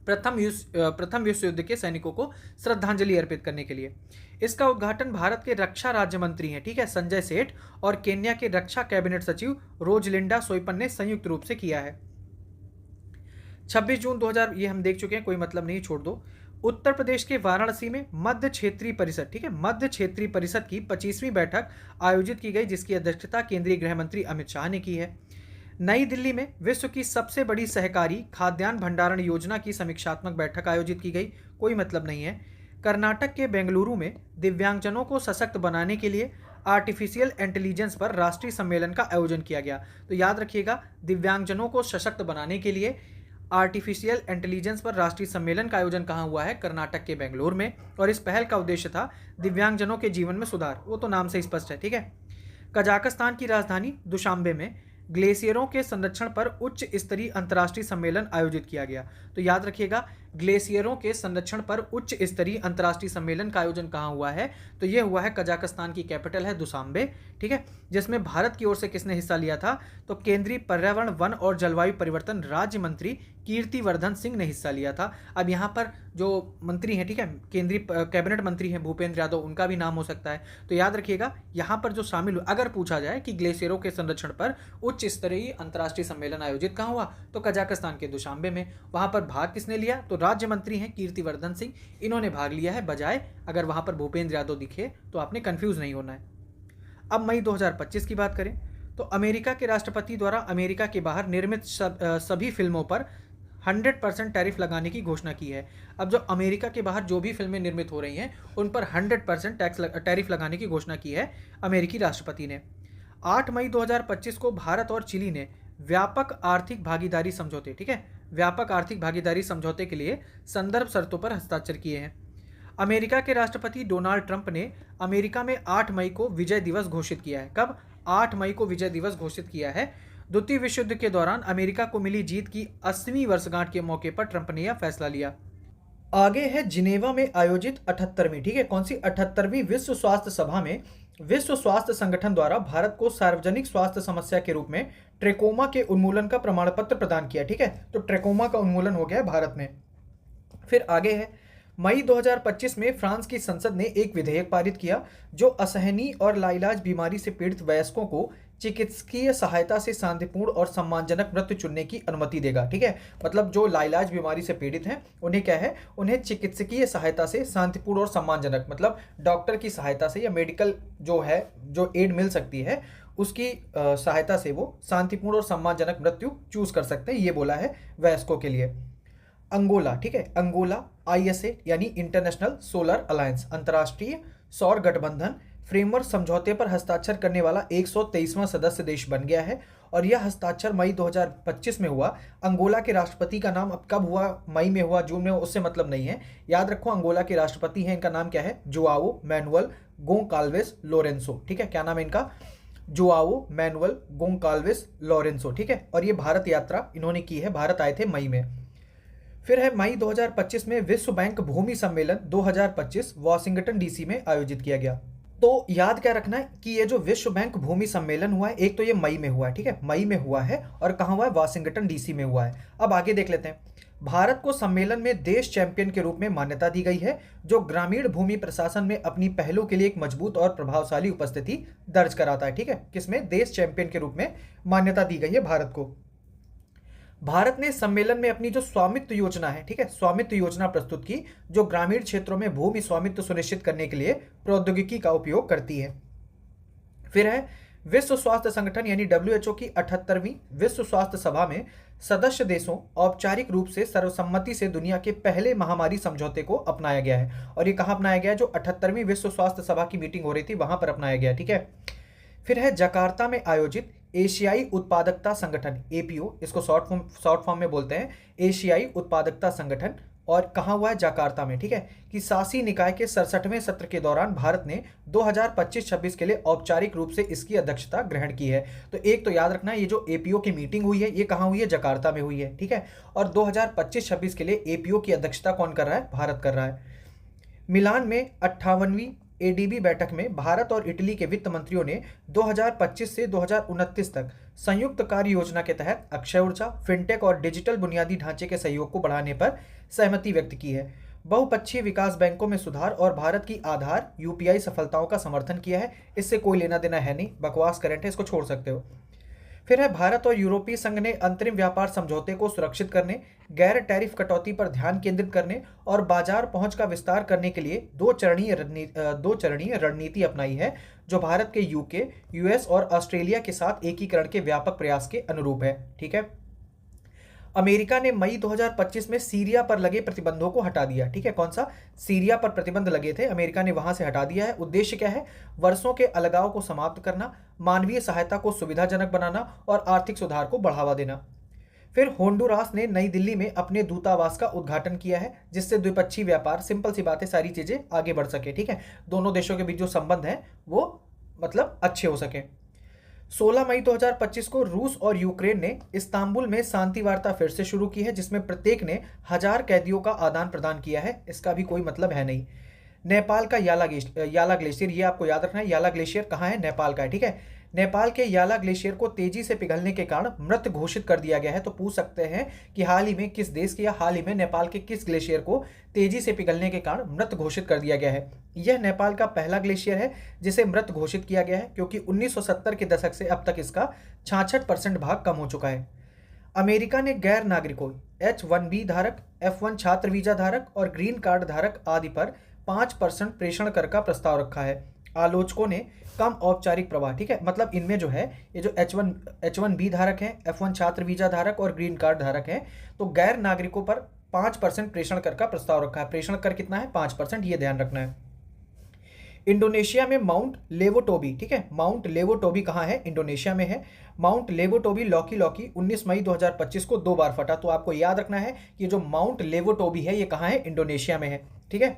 प्रथम विश्व युद्ध के सैनिकों को श्रद्धांजलि अर्पित करने के लिए। इसका उद्घाटन भारत के रक्षा राज्य मंत्री हैं, ठीक है, संजय सेठ, और केन्या के रक्षा कैबिनेट सचिव रोजलिंडा सोइपन ने संयुक्त रूप से किया है। 26 जून 2000, ये हम देख चुके हैं, कोई मतलब नहीं, छोड़ दो। उत्तर प्रदेश के वाराणसी में मध्य क्षेत्रीय परिषद, ठीक है, मध्य क्षेत्रीय परिषद की 25वीं बैठक आयोजित की गई, जिसकी अध्यक्षता केंद्रीय गृह मंत्री अमित शाह ने की है। नई दिल्ली में विश्व की सबसे बड़ी सहकारी खाद्यान्न भंडारण योजना की समीक्षात्मक बैठक आयोजित की गई, कोई मतलब नहीं है। कर्नाटक के बेंगलुरु में दिव्यांगजनों को सशक्त बनाने के लिए आर्टिफिशियल इंटेलिजेंस पर राष्ट्रीय सम्मेलन का आयोजन किया गया। तो याद रखिएगा, दिव्यांगजनों को सशक्त बनाने के लिए आर्टिफिशियल इंटेलिजेंस पर राष्ट्रीय सम्मेलन का आयोजन कहाँ हुआ है? कर्नाटक के बेंगलुरु में, और इस पहल का उद्देश्य था दिव्यांगजनों के जीवन में सुधार। वो तो नाम से स्पष्ट है, ठीक है। कजाकिस्तान की राजधानी दुशांबे में ग्लेशियरों के संरक्षण पर उच्च स्तरीय अंतर्राष्ट्रीय सम्मेलन आयोजित किया गया। तो याद रखिएगा, ग्लेशियरों के संरक्षण पर उच्च स्तरीय अंतर्राष्ट्रीय सम्मेलन का आयोजन कहाँ हुआ है? तो ये हुआ है कजाकिस्तान की कैपिटल है दुशांबे, ठीक है, जिसमें भारत की ओर से किसने हिस्सा लिया था? तो केंद्रीय पर्यावरण, वन और जलवायु परिवर्तन राज्य मंत्री कीर्तिवर्धन सिंह ने हिस्सा लिया था। अब यहाँ पर जो मंत्री हैं, ठीक है, केंद्रीय कैबिनेट मंत्री हैं भूपेंद्र यादव, उनका भी नाम हो सकता है। तो याद रखिएगा, यहाँ पर जो शामिल, अगर पूछा जाए कि ग्लेशियरों के संरक्षण पर उच्च स्तरीय अंतर्राष्ट्रीय सम्मेलन आयोजित कहाँ हुआ, तो कजाकिस्तान के दुशांबे में। वहाँ पर भाग किसने लिया? तो राज्य मंत्री हैं कीर्तिवर्धन सिंह, इन्होंने भाग लिया है, बजाय अगर वहाँ पर भूपेंद्र यादव दिखे तो आपने कंफ्यूज नहीं होना है। अब मई 2025 की बात करें तो अमेरिका के राष्ट्रपति द्वारा अमेरिका के बाहर निर्मित सभी फिल्मों पर 100% टैरिफ लगाने की घोषणा की है। अब जो अमेरिका के बाहर जो भी फिल्में निर्मित हो रही हैं उन पर 100% टैरिफ लगाने की घोषणा की है अमेरिकी राष्ट्रपति ने। 8 मई 2025 को भारत और चिली ने व्यापक आर्थिक भागीदारी समझौते, ठीक है, व्यापक आर्थिक भागीदारी समझौते के लिए संदर्भ शर्तों पर हस्ताक्षर किए हैं। अमेरिका के राष्ट्रपति डोनाल्ड ट्रंप ने अमेरिका में 8 मई को विजय दिवस घोषित किया है। कब? 8 मई को विजय दिवस घोषित किया है। द्वितीय विश्व युद्ध के दौरान अमेरिका को मिली जीत की 80वीं वर्षगांठ के मौके पर ट्रंप ने यह फैसला लिया। आगे है जिनेवा में आयोजित 78वीं, ठीक है, कौन सी? 78वीं विश्व स्वास्थ्य सभा में विश्व स्वास्थ्य संगठन द्वारा भारत को सार्वजनिक स्वास्थ्य समस्या के रूप में ट्रेकोमा के उन्मूलन का प्रमाण पत्र प्रदान किया। ठीक है, तो ट्रेकोमा का उन्मूलन हो गया है भारत में। फिर आगे है मई 2025 में फ्रांस की संसद ने एक विधेयक पारित किया जो असहनीय और लाइलाज बीमारी से पीड़ित वयस्कों को चिकित्सकीय सहायता से शांतिपूर्ण और सम्मानजनक मृत्यु चुनने की अनुमति देगा। ठीक है, मतलब जो लाइलाज बीमारी से पीड़ित हैं उन्हें क्या है, उन्हें चिकित्सकीय सहायता से शांतिपूर्ण और सम्मानजनक, मतलब डॉक्टर की सहायता से या मेडिकल जो है, जो एड मिल सकती है उसकी सहायता से वो शांतिपूर्ण और सम्मानजनक मृत्यु चूज कर सकते हैं, ये बोला है वयस्कों के लिए। अंगोला, ठीक है, अंगोला ISA यानी इंटरनेशनल सोलर अलायंस, अंतर्राष्ट्रीय सौर गठबंधन फ्रेमवर्क समझौते पर हस्ताक्षर करने वाला 123वां सदस्य देश बन गया है और यह हस्ताक्षर मई 2025 में हुआ। अंगोला के राष्ट्रपति का नाम अब कब हुआ, मई में हुआ, जून में हुआ, उससे मतलब नहीं है। याद रखो अंगोला के राष्ट्रपति हैं, इनका नाम क्या है? Joao Manuel Goncalves Lourenco. ठीक है, क्या नाम है इनका? Joao Manuel Goncalves Lourenco. ठीक है, और ये भारत यात्रा इन्होंने की है, भारत आए थे मई में। फिर है मई 2025 में विश्व बैंक भूमि सम्मेलन 2025 वाशिंगटन DC में आयोजित किया गया। तो याद क्या रखना है कि ये जो विश्व बैंक भूमि सम्मेलन हुआ है, एक तो ये मई में हुआ है, ठीक है, मई में हुआ है, और कहाँ हुआ है? वाशिंगटन DC में हुआ है। अब आगे देख लेते हैं। भारत को सम्मेलन में देश चैंपियन के रूप में मान्यता दी गई है जो ग्रामीण भूमि प्रशासन में अपनी पहलों के लिए एक मजबूत और प्रभावशाली उपस्थिति दर्ज कराता है। ठीक है, किसमें? देश चैंपियन के रूप में मान्यता दी गई है भारत को। भारत ने सम्मेलन में अपनी जो स्वामित्व योजना है, ठीक है, स्वामित्व योजना प्रस्तुत की जो ग्रामीण क्षेत्रों में भूमि स्वामित्व सुनिश्चित करने के लिए प्रौद्योगिकी का उपयोग करती है। फिर है विश्व स्वास्थ्य संगठन यानी WHO की 78वीं विश्व स्वास्थ्य सभा में सदस्य देशों औपचारिक रूप से सर्वसम्मति से दुनिया के पहले महामारी समझौते को अपनाया गया है। और ये कहाँ अपनाया गया है? जो 78वीं विश्व स्वास्थ्य सभा की मीटिंग हो रही थी वहां पर अपनाया गया। ठीक है, फिर है जकार्ता में आयोजित एशियाई उत्पादकता संगठन APO, इसको शॉर्ट फॉर्म में बोलते हैं, एशियाई उत्पादकता संगठन, और कहाँ हुआ है? जकार्ता में। ठीक है, कि शासी निकाय के 67वें सत्र के दौरान भारत ने 2025-26 के लिए औपचारिक रूप से इसकी अध्यक्षता ग्रहण की है। तो एक तो याद रखना है, ये जो APO की मीटिंग हुई है ये कहाँ हुई है? जकार्ता में हुई है। ठीक है, और 2025-26 के लिए APO की अध्यक्षता कौन कर रहा है? भारत कर रहा है। मिलान में 58वीं ADB बैठक में भारत और इटली के वित्त मंत्रियों ने 2025 से 2029 तक संयुक्त कार्य योजना के तहत अक्षय ऊर्जा, फिनटेक और डिजिटल बुनियादी ढांचे के सहयोग को बढ़ाने पर सहमति व्यक्त की है। बहुपक्षीय विकास बैंकों में सुधार और भारत की आधार UPI सफलताओं का समर्थन किया है। इससे कोई लेना देना है नहीं, बकवास करंट है, इसको छोड़ सकते हो। फिर है भारत और यूरोपीय संघ ने अंतरिम व्यापार समझौते को सुरक्षित करने, गैर टैरिफ कटौती पर ध्यान केंद्रित करने और बाजार पहुंच का विस्तार करने के लिए दो चरणीय रणनीति अपनाई है जो भारत के UK, US और ऑस्ट्रेलिया के साथ एकीकरण के व्यापक प्रयास के अनुरूप है। ठीक है, अमेरिका ने मई 2025 में सीरिया पर लगे प्रतिबंधों को हटा दिया। ठीक है, कौन सा? सीरिया पर प्रतिबंध लगे थे, अमेरिका ने वहां से हटा दिया है। उद्देश्य क्या है? वर्षों के अलगाव को समाप्त करना, मानवीय सहायता को सुविधाजनक बनाना और आर्थिक सुधार को बढ़ावा देना। फिर होंडुरास ने नई दिल्ली में अपने दूतावास का उद्घाटन किया है जिससे द्विपक्षीय व्यापार, सिंपल सी बातें, सारी चीजें आगे बढ़ सके। ठीक है, दोनों देशों के बीच जो संबंध है वो मतलब अच्छे हो सके। 16 मई 2025 को रूस और यूक्रेन ने इस्तांबुल में शांति वार्ता फिर से शुरू की है जिसमें प्रत्येक ने 1000 कैदियों का आदान प्रदान किया है। इसका भी कोई मतलब है नहीं। नेपाल का याला ग्लेशियर, ये आपको याद रखना है, याला ग्लेशियर कहाँ है? नेपाल का है। ठीक है, नेपाल के याला ग्लेशियर को तेजी से पिघलने के कारण मृत घोषित कर दिया गया है। तो पूछ सकते हैं कि हाल ही में किस देश के या हाल ही में नेपाल के किस ग्लेशियर को तेजी से पिघलने के कारण मृत घोषित कर दिया गया है? यह नेपाल का पहला ग्लेशियर है जिसे मृत घोषित किया गया है क्योंकि 1970 के दशक से अब तक इसका 66% भाग कम हो चुका है। अमेरिका ने गैर नागरिकों H-1B धारक, F-1 छात्र वीजा धारक और ग्रीन कार्ड धारक आदि पर 5% प्रेषण कर का प्रस्ताव रखा है। आलोचकों ने कम औपचारिक प्रवाह, ठीक है, मतलब इनमें जो है ये जो H-1B धारक हैं, F-1 छात्र वीजा धारक और ग्रीन कार्ड धारक हैं, तो गैर नागरिकों पर 5% प्रेषण कर का प्रस्ताव रखा है। प्रेषण कर कितना है? 5%, ये ध्यान रखना है। इंडोनेशिया में माउंट लेवोटोबी, ठीक है, माउंट लेवोटोबी कहाँ है? इंडोनेशिया में है। माउंट लेवोटोबी लौकी लौकी 19 मई 2025 को 2 बार फटा। तो आपको याद रखना है कि जो माउंट लेवोटोबी है ये कहाँ है? इंडोनेशिया में है, ठीक है।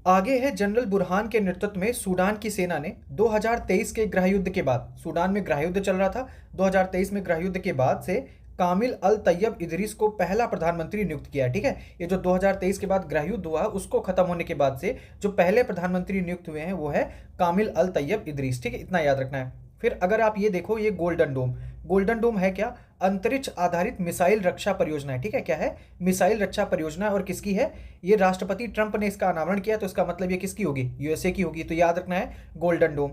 आगे है जनरल बुरहान के नेतृत्व में सूडान की सेना ने 2023 के गृह युद्ध के बाद, सूडान में गृह युद्ध चल रहा था, 2023 में गृह युद्ध के बाद से कामिल अल तैयब इदरीस को पहला प्रधानमंत्री नियुक्त किया है, ठीक है। ये जो 2023 के बाद गृह युद्ध हुआ उसको खत्म होने के बाद से जो पहले प्रधानमंत्री नियुक्त हुए हैं वो है कामिल अल तैयब इदरीस, ठीक है, इतना याद रखना है। फिर अगर आप ये देखो, ये गोल्डन डोम, गोल्डन डोम है क्या? अंतरिक्ष आधारित मिसाइल रक्षा परियोजना है, ठीक है। क्या है? मिसाइल रक्षा परियोजना। और किसकी है? ये राष्ट्रपति ट्रंप ने इसका अनावरण किया, तो इसका मतलब ये किसकी होगी? यूएसए की होगी। तो याद रखना है गोल्डन डोम।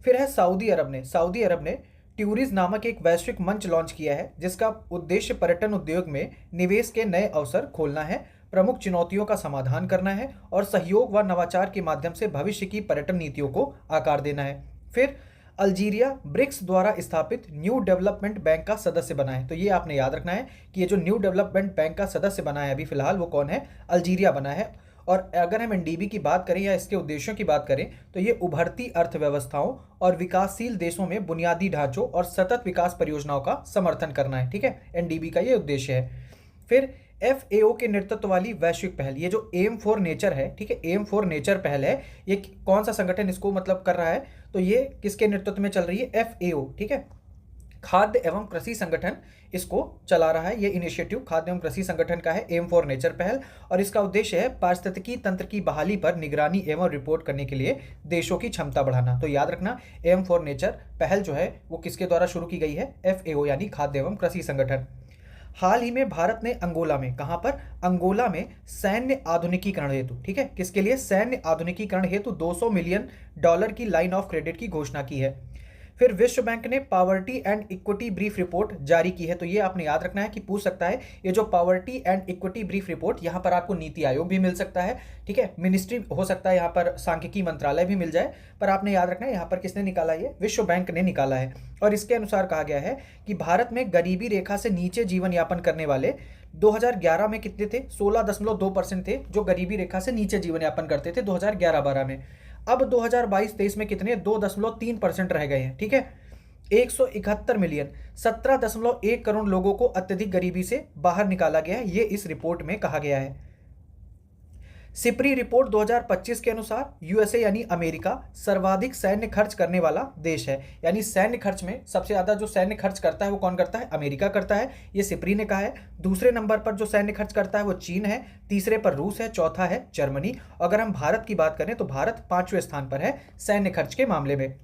फिर है सऊदी अरब ने, सऊदी अरब ने ट्यूरिज नामक एक वैश्विक मंच लॉन्च किया है जिसका उद्देश्य पर्यटन उद्योग में निवेश के नए अवसर खोलना है, प्रमुख चुनौतियों का समाधान करना है और सहयोग व नवाचार के माध्यम से भविष्य की पर्यटन नीतियों को आकार देना है। फिर अल्जीरिया ब्रिक्स द्वारा स्थापित न्यू डेवलपमेंट बैंक का सदस्य बना है। तो ये आपने याद रखना है कि ये जो न्यू डेवलपमेंट बैंक का सदस्य बना है अभी फिलहाल, वो कौन है? अल्जीरिया बना है। और अगर हम एनडीबी की बात करें या इसके उद्देश्यों की बात करें तो ये उभरती अर्थव्यवस्थाओं और विकासशील देशों में बुनियादी ढांचों और सतत विकास परियोजनाओं का समर्थन करना है, ठीक है। एनडीबी का ये उद्देश्य है। फिर एफएओ के नेतृत्व वाली वैश्विक पहल, ये जो एम फॉर नेचर है, ठीक है, एम फॉर नेचर पहल है, ये कौन सा संगठन इसको मतलब कर रहा है? तो ये किसके नेतृत्व में चल रही है? एफएओ, ठीक है, खाद्य एवं कृषि संगठन इसको चला रहा है। ये इनिशिएटिव खाद्य एवं कृषि संगठन का है, एम फॉर नेचर पहल, और इसका उद्देश्य है पारिस्थितिकी तंत्र की बहाली पर निगरानी एवं रिपोर्ट करने के लिए देशों की क्षमता बढ़ाना। तो याद रखना, एम फॉर नेचर पहल जो है वो किसके द्वारा शुरू की गई है? एफएओ यानी खाद्य एवं कृषि संगठन। हाल ही में भारत ने अंगोला में, कहां पर? अंगोला में सैन्य आधुनिकीकरण हेतु, ठीक है, किसके लिए? सैन्य आधुनिकीकरण हेतु $200 मिलियन की लाइन ऑफ क्रेडिट की घोषणा की है। फिर विश्व बैंक ने poverty and equity brief report जारी की है। तो ये आपने याद रखना है कि पूछ सकता है ये जो poverty and equity brief report, यहाँ पर आपको नीति आयोग भी मिल सकता है, ठीक है, मिनिस्ट्री हो सकता है, यहाँ पर सांख्यिकी मंत्रालय भी मिल जाए, पर आपने याद रखना है यहाँ पर किसने निकाला? ये विश्व बैंक ने निकाला है। और इसके अनुसार कहा गया है कि भारत में गरीबी रेखा से नीचे जीवन यापन करने वाले 2011 में कितने थे? 16.2% थे जो गरीबी रेखा से नीचे जीवन यापन करते थे 2011-12 में। अब 2022-23 में कितने? 2.3% रह गए हैं, ठीक है। 171 मिलियन 17.1 करोड़ लोगों को अत्यधिक गरीबी से बाहर निकाला गया है, ये इस रिपोर्ट में कहा गया है। सिपरी रिपोर्ट 2025 के अनुसार यूएसए यानी अमेरिका सर्वाधिक सैन्य खर्च करने वाला देश है। यानी सैन्य खर्च में सबसे ज्यादा जो सैन्य खर्च करता है वो कौन करता है? अमेरिका करता है, ये सिपरी ने कहा है। दूसरे नंबर पर जो सैन्य खर्च करता है वो चीन है, तीसरे पर रूस है, चौथा है जर्मनी। अगर हम भारत की बात करें तो भारत 5वें स्थान पर है सैन्य खर्च के मामले में।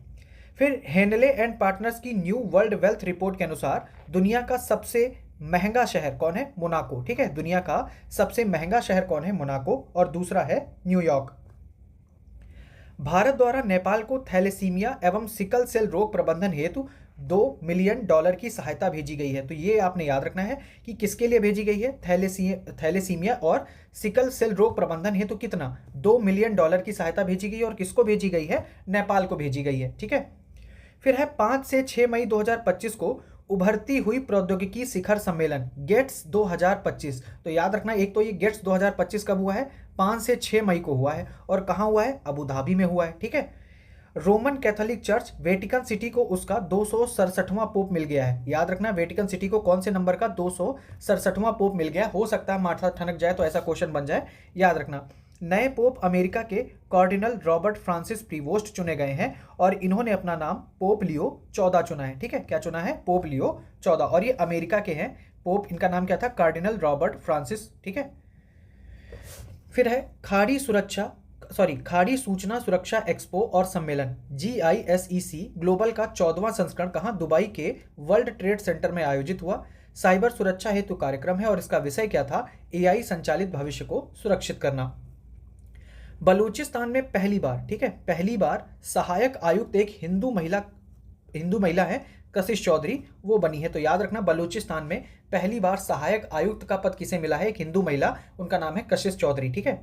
फिर हेनले एंड पार्टनर्स की न्यू वर्ल्ड वेल्थ रिपोर्ट के अनुसार दुनिया का सबसे महंगा शहर कौन है? मोनाको, ठीक है, दुनिया का सबसे महंगा शहर कौन है? मोनाको। और दूसरा है न्यूयॉर्क। भारत द्वारा नेपाल को थैलेसीमिया एवं सिकल सेल रोग प्रबंधन हेतु $2 मिलियन की सहायता भेजी गई है। तो ये आपने याद रखना है कि किसके लिए भेजी गई है? थैलेसीमिया और सिकल सेल रोग प्रबंधन हेतु कितना? $2 मिलियन की सहायता भेजी गई है। और किसको भेजी गई है? नेपाल को भेजी गई है, ठीक है। फिर है 5 से 6 मई 2025 को उभरती हुई प्रौद्योगिकी शिखर सम्मेलन गेट्स 2025। तो याद रखना, एक तो ये गेट्स 2025 कब हुआ है? 5 से 6 मई को हुआ है। और कहाँ हुआ है? अबू धाबी में हुआ है, ठीक है। Roman Catholic church Vatican city को उसका 267वां पोप मिल गया है। याद रखना, वेटिकन सिटी को कौन से नंबर का? 267वां पोप मिल गया। हो सकता है माथा ठनक जाए तो ऐसा क्वेश्चन बन जाए, याद रखना। नए पोप अमेरिका के कार्डिनल रॉबर्ट फ्रांसिस प्रीवोस्ट चुने गए हैं और इन्होंने अपना नाम पोप लियो 14 चुना है, ठीक है। क्या चुना है? Pope Leo 14। और ये अमेरिका के हैं पोप, इनका नाम क्या था? कार्डिनल रॉबर्ट फ्रांसिस, ठीक है। फिर है खाड़ी सूचना सुरक्षा एक्सपो और सम्मेलन GISEC ग्लोबल का 14वां संस्करण कहाँ? दुबई के वर्ल्ड ट्रेड सेंटर में आयोजित हुआ। साइबर सुरक्षा हेतु कार्यक्रम है और इसका विषय क्या था? AI संचालित भविष्य को सुरक्षित करना। बलूचिस्तान में पहली बार, ठीक है, पहली बार सहायक आयुक्त एक हिंदू महिला है, कशिश चौधरी, वो बनी है। तो याद रखना, बलूचिस्तान में पहली बार सहायक आयुक्त का पद किसे मिला है? एक हिंदू महिला, उनका नाम है कशिश चौधरी, ठीक है।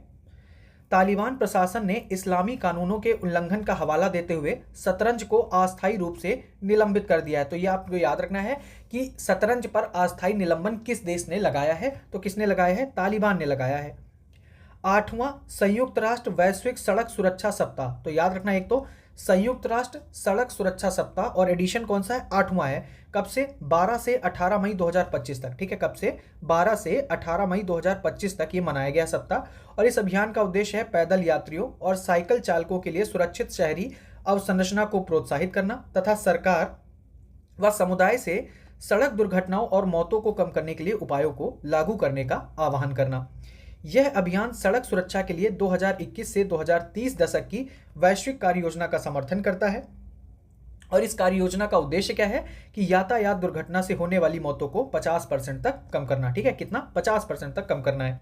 तालिबान प्रशासन ने इस्लामी कानूनों के उल्लंघन का हवाला देते हुए शतरंज को अस्थायी रूप से निलंबित कर दिया है। तो ये आपको याद रखना है कि शतरंज पर अस्थायी निलंबन किस देश ने लगाया है? तो किसने लगाया है? तालिबान ने लगाया है। 8वां संयुक्त राष्ट्र वैश्विक सड़क सुरक्षा सप्ताह, तो याद रखना एक तो संयुक्त राष्ट्र सड़क सुरक्षा सप्ताह और एडिशन कौन सा है, 8वां है। कब से, 12 से 18 मई 2025 तक, ठीक है, कब से, 12 से 18 मई 2025 तक ये मनाया गया सप्ताह। और इस अभियान का उद्देश्य है पैदल यात्रियों और साइकिल चालकों के लिए सुरक्षित शहरी अवसंरचना को प्रोत्साहित करना तथा सरकार व समुदाय से सड़क दुर्घटनाओं और मौतों को कम करने के लिए उपायों को लागू करने का आह्वान करना। यह अभियान सड़क सुरक्षा के लिए 2021 से 2030 दशक की वैश्विक कार्य योजना का समर्थन करता है। और इस कार्य योजना का उद्देश्य क्या है कि यातायात दुर्घटना से होने वाली मौतों को 50% तक कम करना, ठीक है, कितना, 50% तक कम करना है।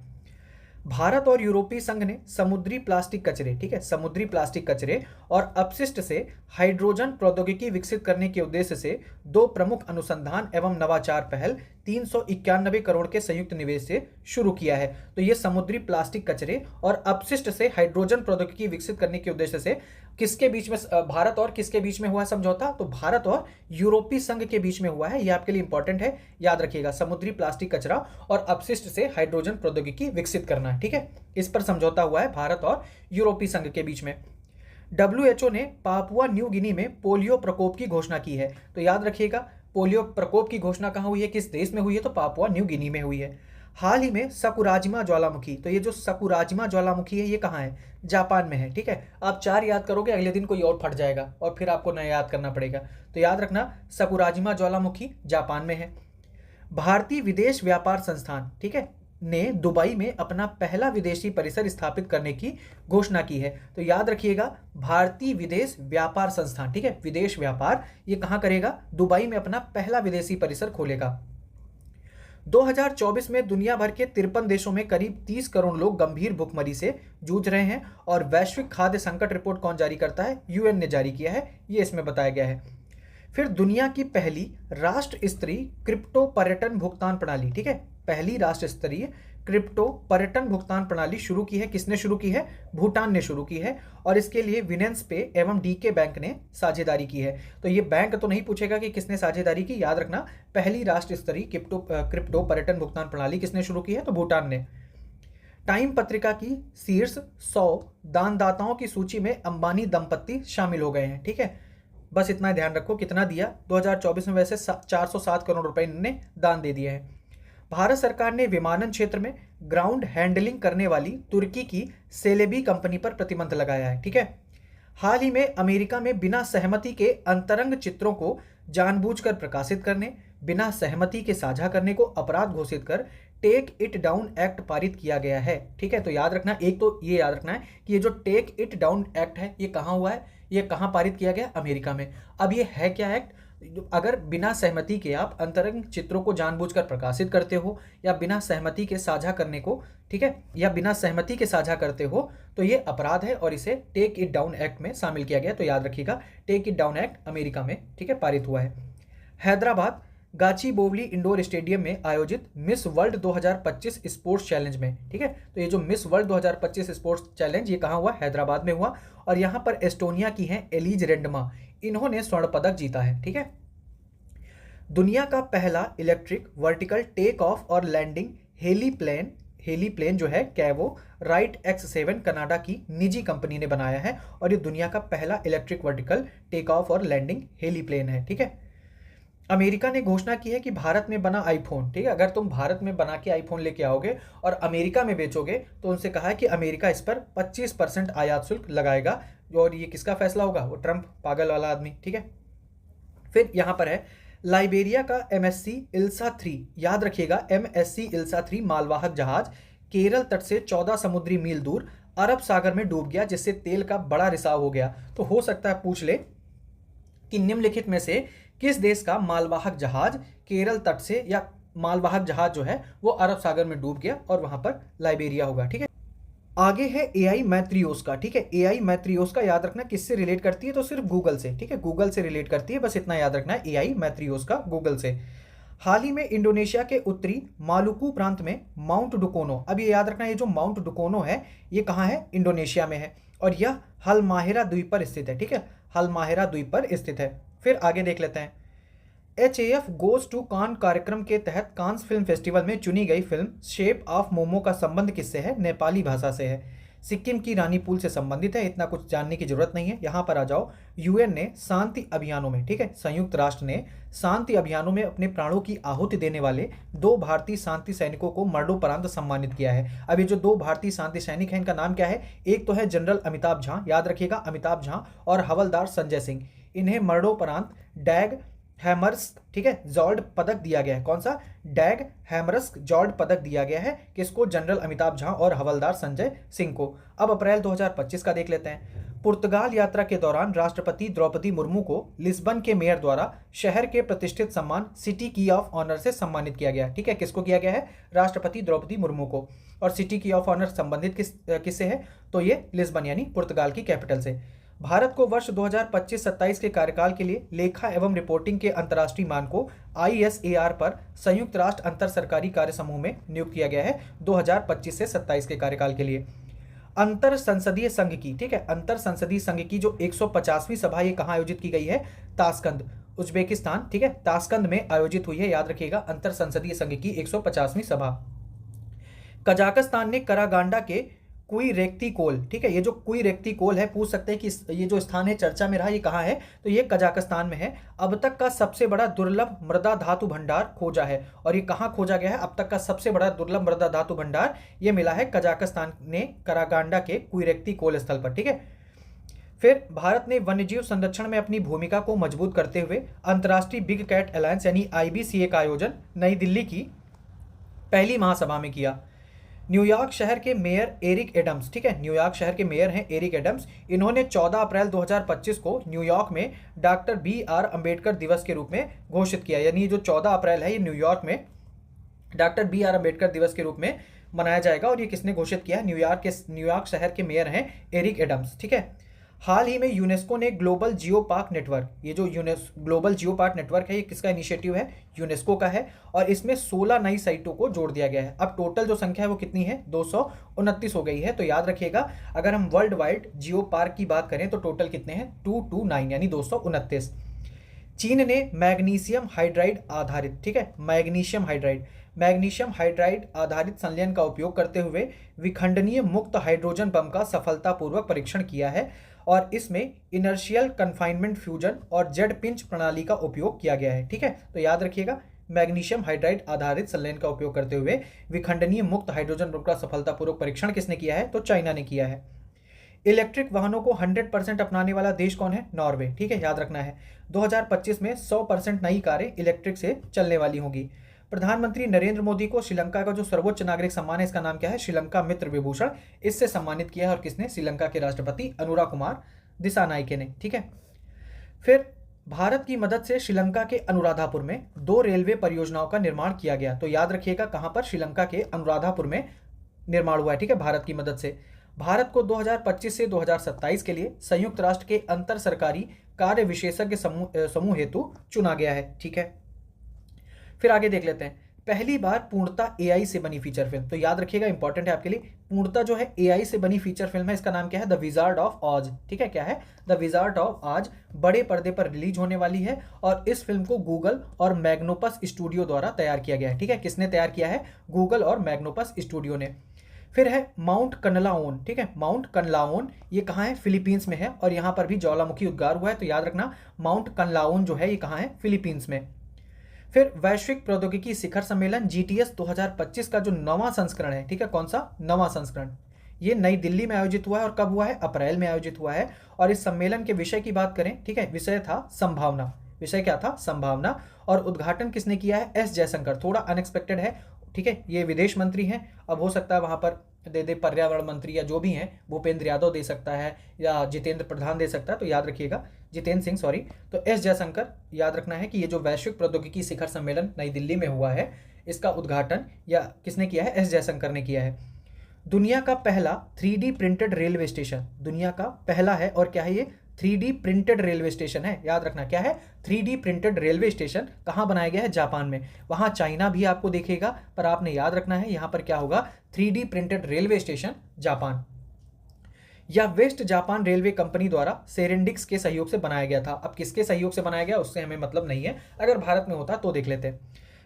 भारत और यूरोपीय संघ ने समुद्री प्लास्टिक कचरे, ठीक है, समुद्री प्लास्टिक कचरे और अपशिष्ट से हाइड्रोजन प्रौद्योगिकी विकसित करने के उद्देश्य से 2 प्रमुख अनुसंधान एवं नवाचार पहल 391 करोड़ के संयुक्त निवेश से शुरू किया है। तो ये समुद्री प्लास्टिक कचरे और अपशिष्ट से हाइड्रोजन प्रौद्योगिकी विकसित करने के उद्देश्य से किसके बीच में, भारत और किसके बीच में हुआ है समझौता, तो भारत और यूरोपीय संघ के बीच में हुआ है। ये आपके लिए इंपॉर्टेंट है, याद रखिएगा, समुद्री प्लास्टिक कचरा और अपशिष्ट से हाइड्रोजन प्रौद्योगिकी विकसित करना है, ठीक है, इस पर समझौता हुआ है भारत और यूरोपीय संघ के बीच में। WHO ने पापुआ न्यू गिनी में पोलियो प्रकोप की घोषणा की है। तो याद रखिएगा, पोलियो प्रकोप की घोषणा कहाँ हुई है, किस देश में हुई है, तो पापुआ न्यू गिनी में हुई है। हाल ही में सकुराजिमा ज्वालामुखी, तो ये जो सकुराजिमा ज्वालामुखी है ये कहाँ है, जापान में है, ठीक है। आप 4 याद करोगे, अगले दिन कोई और फट जाएगा और फिर आपको नया याद करना पड़ेगा। तो याद रखना, सकुराजिमा ज्वालामुखी जापान में है। भारतीय विदेश व्यापार संस्थान, ठीक है, ने दुबई में अपना पहला विदेशी परिसर स्थापित करने की घोषणा की है। तो याद रखिएगा, भारतीय विदेश व्यापार संस्थान, ठीक है, विदेश व्यापार, ये कहाँ करेगा, दुबई में अपना पहला विदेशी परिसर खोलेगा। 2024 में दुनिया भर के 53 देशों में करीब 30 करोड़ लोग गंभीर भूखमरी से जूझ रहे हैं। और वैश्विक खाद्य संकट रिपोर्ट कौन जारी करता है, UN ने जारी किया है, ये इसमें बताया गया है। फिर दुनिया की पहली राष्ट्र स्तरीय क्रिप्टो पर्यटन भुगतान प्रणाली, ठीक है, पहली राष्ट्र स्तरीय क्रिप्टो पर्यटन भुगतान प्रणाली शुरू की है, किसने शुरू की है, भूटान ने शुरू की है। और इसके लिए विनेंस पे एवं DK बैंक ने साझेदारी की है। तो ये बैंक तो नहीं पूछेगा कि किसने साझेदारी की, याद रखना, पहली राष्ट्र स्तरीय क्रिप्टो पर्यटन भुगतान प्रणाली किसने शुरू की है, तो भूटान ने। टाइम पत्रिका की शीर्ष 100 दानदाताओं की सूची में अंबानी दंपत्ति शामिल हो गए हैं, ठीक है, बस इतना ध्यान रखो। कितना दिया, 2024 में वैसे 407 करोड़ रुपए इन्होंने दान दे दिए हैं। भारत सरकार ने विमानन क्षेत्र में ग्राउंड हैंडलिंग करने वाली तुर्की की सेलेबी कंपनी पर प्रतिबंध लगाया है, ठीक है। हाल ही में अमेरिका में बिना सहमति के अंतरंग चित्रों को जानबूझकर प्रकाशित करने, बिना सहमति के साझा करने को अपराध घोषित कर टेक इट डाउन एक्ट पारित किया गया है, ठीक है। तो याद रखना, एक तो ये याद रखना है कि ये जो टेक इट डाउन एक्ट है ये कहाँ हुआ है, ये कहाँ पारित किया गया, अमेरिका में। अब ये है क्या एक्ट, अगर बिना सहमति के आप अंतरंग चित्रों को जानबूझकर प्रकाशित करते हो या बिना सहमति के साझा करने को, ठीक है, या बिना सहमति के साझा करते हो तो ये अपराध है और इसे टेक इट डाउन एक्ट में शामिल किया गया। तो याद रखिएगा, take it down act America में, ठीक है, पारित हुआ है। हैदराबाद गाचीबोवली इंडोर स्टेडियम में आयोजित मिस वर्ल्ड 2025 स्पोर्ट्स चैलेंज में, ठीक है, तो ये जो मिस वर्ल्ड 2025 स्पोर्ट्स चैलेंज ये कहाँ हुआ, हैदराबाद में हुआ। और यहाँ पर एस्टोनिया की हैं एलिज रेंडमा, इन्होंने स्वर्ण पदक जीता है, ठीक है। दुनिया का पहला इलेक्ट्रिक वर्टिकल टेक ऑफ और लैंडिंग हेली प्लेन जो है कैवो राइट X7 कनाडा की निजी कंपनी ने बनाया है। और ये दुनिया का पहला इलेक्ट्रिक वर्टिकल टेक ऑफ और लैंडिंग हेली प्लेन है, ठीक है। अमेरिका ने घोषणा की है कि भारत में बना आईफोन, ठीक है, अगर तुम भारत में बना के आईफोन लेके आओगे और अमेरिका में बेचोगे तो उनसे कहा है कि अमेरिका इस पर 25% आयात शुल्क लगाएगा। और ये किसका फैसला होगा, वो ट्रंप, पागल वाला आदमी, ठीक है। फिर यहाँ पर है लाइबेरिया का MSC इल्सा 3, याद रखिएगा, MSC इल्सा 3 मालवाहक जहाज केरल तट से 14 समुद्री मील दूर अरब सागर में डूब गया, जिससे तेल का बड़ा रिसाव हो गया। तो हो सकता है पूछ ले कि निम्नलिखित में से किस देश का मालवाहक जहाज केरल तट से, या मालवाहक जहाज जो है वो अरब सागर में डूब गया और वहां पर लाइबेरिया होगा, ठीक है। आगे है AI मैत्रियोस्का, ठीक है, AI मैत्रियोस्का याद रखना किससे रिलेट करती है, तो सिर्फ गूगल से, ठीक है, गूगल से रिलेट करती है, बस इतना याद रखना है, AI मैत्रियोस्का गूगल से। हाल ही में इंडोनेशिया के उत्तरी मालुकू प्रांत में माउंट डुकोनो, अब ये याद रखना, ये जो माउंट डुकोनो है ये कहाँ है, इंडोनेशिया में है और यह हलमाहेरा द्वीप पर स्थित है, ठीक है, हलमाहेरा द्वीप पर स्थित है। फिर आगे देख लेते हैं, HAF गोज टू कान कार्यक्रम के तहत कांस फिल्म फेस्टिवल में चुनी गई फिल्म शेप ऑफ मोमो का संबंध किससे है? नेपाली भाषा से है। सिक्किम की रानी पुल से संबंधित है, इतना कुछ जानने की जरूरत नहीं है। यहाँ पर आ जाओ, यूएन ने शांति अभियानों में, ठीक है, संयुक्त राष्ट्र ने शांति अभियानों में अपने प्राणों की आहुति देने वाले 2 भारतीय शांति सैनिकों को मरणोपरांत सम्मानित किया है। अब ये जो 2 भारतीय शांति सैनिक हैं, इनका नाम क्या है? एक तो है जनरल अमिताभ झा, याद रखिएगा, अमिताभ झा, और हवलदार संजय सिंह। इन्हें मरणोपरांत डैग हैमर्स, ठीक है, जॉर्ड पदक दिया गया है। कौन सा? डैग हैमर्स जॉर्ड पदक दिया गया है। किसको? जनरल अमिताभ झा और हवलदार संजय सिंह को। अब अप्रैल 2025 का देख लेते हैं। पुर्तगाल यात्रा के दौरान राष्ट्रपति द्रौपदी मुर्मू को लिस्बन के मेयर द्वारा शहर के प्रतिष्ठित सम्मान सिटी की ऑफ ऑनर से सम्मानित किया गया। ठीक है, किसको किया गया है? राष्ट्रपति द्रौपदी मुर्मू को। और सिटी की ऑफ ऑनर संबंधित किससे है? तो ये लिस्बन यानी पुर्तगाल की कैपिटल से। भारत को वर्ष 2025-27 के कार्यकाल के लिए लेखा एवं रिपोर्टिंग के अंतर्राष्ट्रीय मानकों ISAR पर संयुक्त राष्ट्र अंतर सरकारी कार्य समूह में नियुक्त किया गया है 2025 से 27 के कार्यकाल के लिए। अंतर संसदीय संघ की, ठीक है, अंतर संसदीय संघ की जो 150वीं सभा ये कहाँ आयोजित की गई है? ताशकंद, उज्बेकिस्तान, ठीक है, ताशकंद में आयोजित हुई है, याद रखिएगा, अंतर संसदीय संघ की 150वीं सभा। कजाकिस्तान ने करागांडा के कुई रेक्ती कोल, ठीक है, ये जो कुई रेक्ती कोल है, पूछ सकते हैं कि ये जो स्थान है चर्चा में रहा, ये कहाँ है? तो ये कजाकिस्तान में है। अब तक का सबसे बड़ा दुर्लभ मृदा धातु भंडार खोजा है, और ये कहाँ खोजा गया है? अब तक का सबसे बड़ा दुर्लभ मृदा धातु भंडार ये मिला है कजाकिस्तान ने करागांडा के कुई रेक्ती कोल स्थल पर। ठीक है, फिर भारत ने वन्यजीव संरक्षण में अपनी भूमिका को मजबूत करते हुए अंतर्राष्ट्रीय बिग कैट अलायंस यानी IBCA का आयोजन नई दिल्ली की पहली महासभा में किया। न्यूयॉर्क शहर के मेयर एरिक एडम्स, ठीक है, न्यूयॉर्क शहर के मेयर हैं एरिक एडम्स, इन्होंने 14 अप्रैल 2025 को न्यूयॉर्क में डॉक्टर BR अम्बेडकर दिवस के रूप में घोषित किया। यानी जो 14 अप्रैल है ये न्यूयॉर्क में डॉक्टर BR अम्बेडकर दिवस के रूप में मनाया जाएगा। और ये किसने घोषित किया है? न्यूयॉर्क शहर के मेयर हैं एरिक एडम्स। ठीक है, हाल ही में यूनेस्को ने ग्लोबल जियो पार्क नेटवर्क, ये जो ग्लोबल जियो पार्क नेटवर्क है, ये किसका इनिशिएटिव है? यूनेस्को का है, और इसमें 16 नई साइटों को जोड़ दिया गया है। अब टोटल जो संख्या है वो कितनी है? 229 हो गई है। तो याद रखिएगा, अगर हम वर्ल्ड वाइड जियो पार्क की बात करें तो टोटल कितने हैं? 229 यानी 229। चीन ने मैग्नीशियम हाइड्राइड आधारित, ठीक है, मैग्नीशियम हाइड्राइड आधारित संलयन का उपयोग करते हुए विखंडनीय मुक्त हाइड्रोजन बम का सफलतापूर्वक परीक्षण किया है, और इसमें इनर्शियल कन्फाइनमेंट फ्यूजन और जेड पिंच प्रणाली का उपयोग किया गया है। ठीक है, तो याद रखिएगा, मैग्नीशियम हाइड्राइड आधारित संलयन का उपयोग करते हुए विखंडनीय मुक्त हाइड्रोजन बम का सफलतापूर्वक परीक्षण किसने किया है? तो चाइना ने किया है। इलेक्ट्रिक वाहनों को 100% अपनाने वाला देश कौन है? नॉर्वे। ठीक है, याद रखना है, 2025 में 100% नई कारें इलेक्ट्रिक से चलने वाली होंगी। प्रधानमंत्री नरेंद्र मोदी को श्रीलंका का जो सर्वोच्च नागरिक सम्मान है, इसका नाम क्या है? श्रीलंका मित्र विभूषण, इससे सम्मानित किया है। और किसने? श्रीलंका के राष्ट्रपति अनुराकुमार दिसानायके ने। ठीक है, फिर भारत की मदद से श्रीलंका के अनुराधापुर में 2 रेलवे परियोजनाओं का निर्माण किया गया। तो याद रखिएगा, कहां पर? श्रीलंका के अनुराधापुर में निर्माण हुआ है। ठीक है, भारत की मदद से। भारत को 2025 से 2027 के लिए संयुक्त राष्ट्र के अंतर सरकारी कार्य विशेषज्ञ समूह हेतु चुना गया है। ठीक है, फिर आगे देख लेते हैं। पहली बार पूर्णतः AI से बनी फीचर फिल्म, तो याद रखिएगा, इंपॉर्टेंट है आपके लिए, पूर्णतः जो है AI से बनी फीचर फिल्म है, इसका नाम क्या है? The wizard of Oz. ठीक है, क्या है? द विजार्ड ऑफ ऑज बड़े पर्दे पर रिलीज होने वाली है, और इस फिल्म को गूगल और मैग्नोपस स्टूडियो द्वारा तैयार किया गया है। ठीक है, किसने तैयार किया है? गूगल और मैग्नोपस स्टूडियो ने। फिर है माउंट कनलाओन। ठीक है, माउंट कनलाओन ये कहाँ है? फिलीपींस में है, और यहाँ पर भी ज्वालामुखी उद्गार हुआ है, तो याद रखना, माउंट कनलाओन जो है ये कहाँ है? फिलीपींस में। फिर वैश्विक प्रौद्योगिकी शिखर सम्मेलन GTS 2025 का जो 9वां संस्करण है, ठीक है, कौन सा? 9वां संस्करण, ये नई दिल्ली में आयोजित हुआ है। और कब हुआ है? अप्रैल में आयोजित हुआ है। और इस सम्मेलन के विषय की बात करें, ठीक है, विषय था संभावना। विषय क्या था? संभावना। और उद्घाटन किसने किया है? S जयशंकर। थोड़ा अनएक्सपेक्टेड है, ठीक है, ये विदेश मंत्री हैं, अब हो सकता है वहां पर दे पर्यावरण मंत्री या जो भी हैं, भूपेंद्र यादव दे सकता है, या जितेंद्र प्रधान दे सकता है, तो याद रखिएगा, जितेंद्र सिंह, सॉरी। तो S जयशंकर, याद रखना है कि ये जो वैश्विक प्रौद्योगिकी शिखर सम्मेलन नई दिल्ली में हुआ है, इसका उद्घाटन या किसने किया है? S जयशंकर ने किया है। दुनिया का पहला 3D प्रिंटेड रेलवे स्टेशन, दुनिया का पहला है, और क्या है ये? 3D प्रिंटेड रेलवे स्टेशन है। याद रखना, क्या है? 3D प्रिंटेड रेलवे स्टेशन कहाँ बनाया गया है? जापान में। वहाँ चाइना भी आपको देखेगा, पर आपने याद रखना है यहाँ पर क्या होगा? 3D printed railway station Japan. या वेस्ट जापान रेलवे कंपनी द्वारा सेरेंडिक्स के सहयोग से बनाया गया था। अब किसके सहयोग से बनाया गया उससे हमें मतलब नहीं है, अगर भारत में होता तो देख लेते।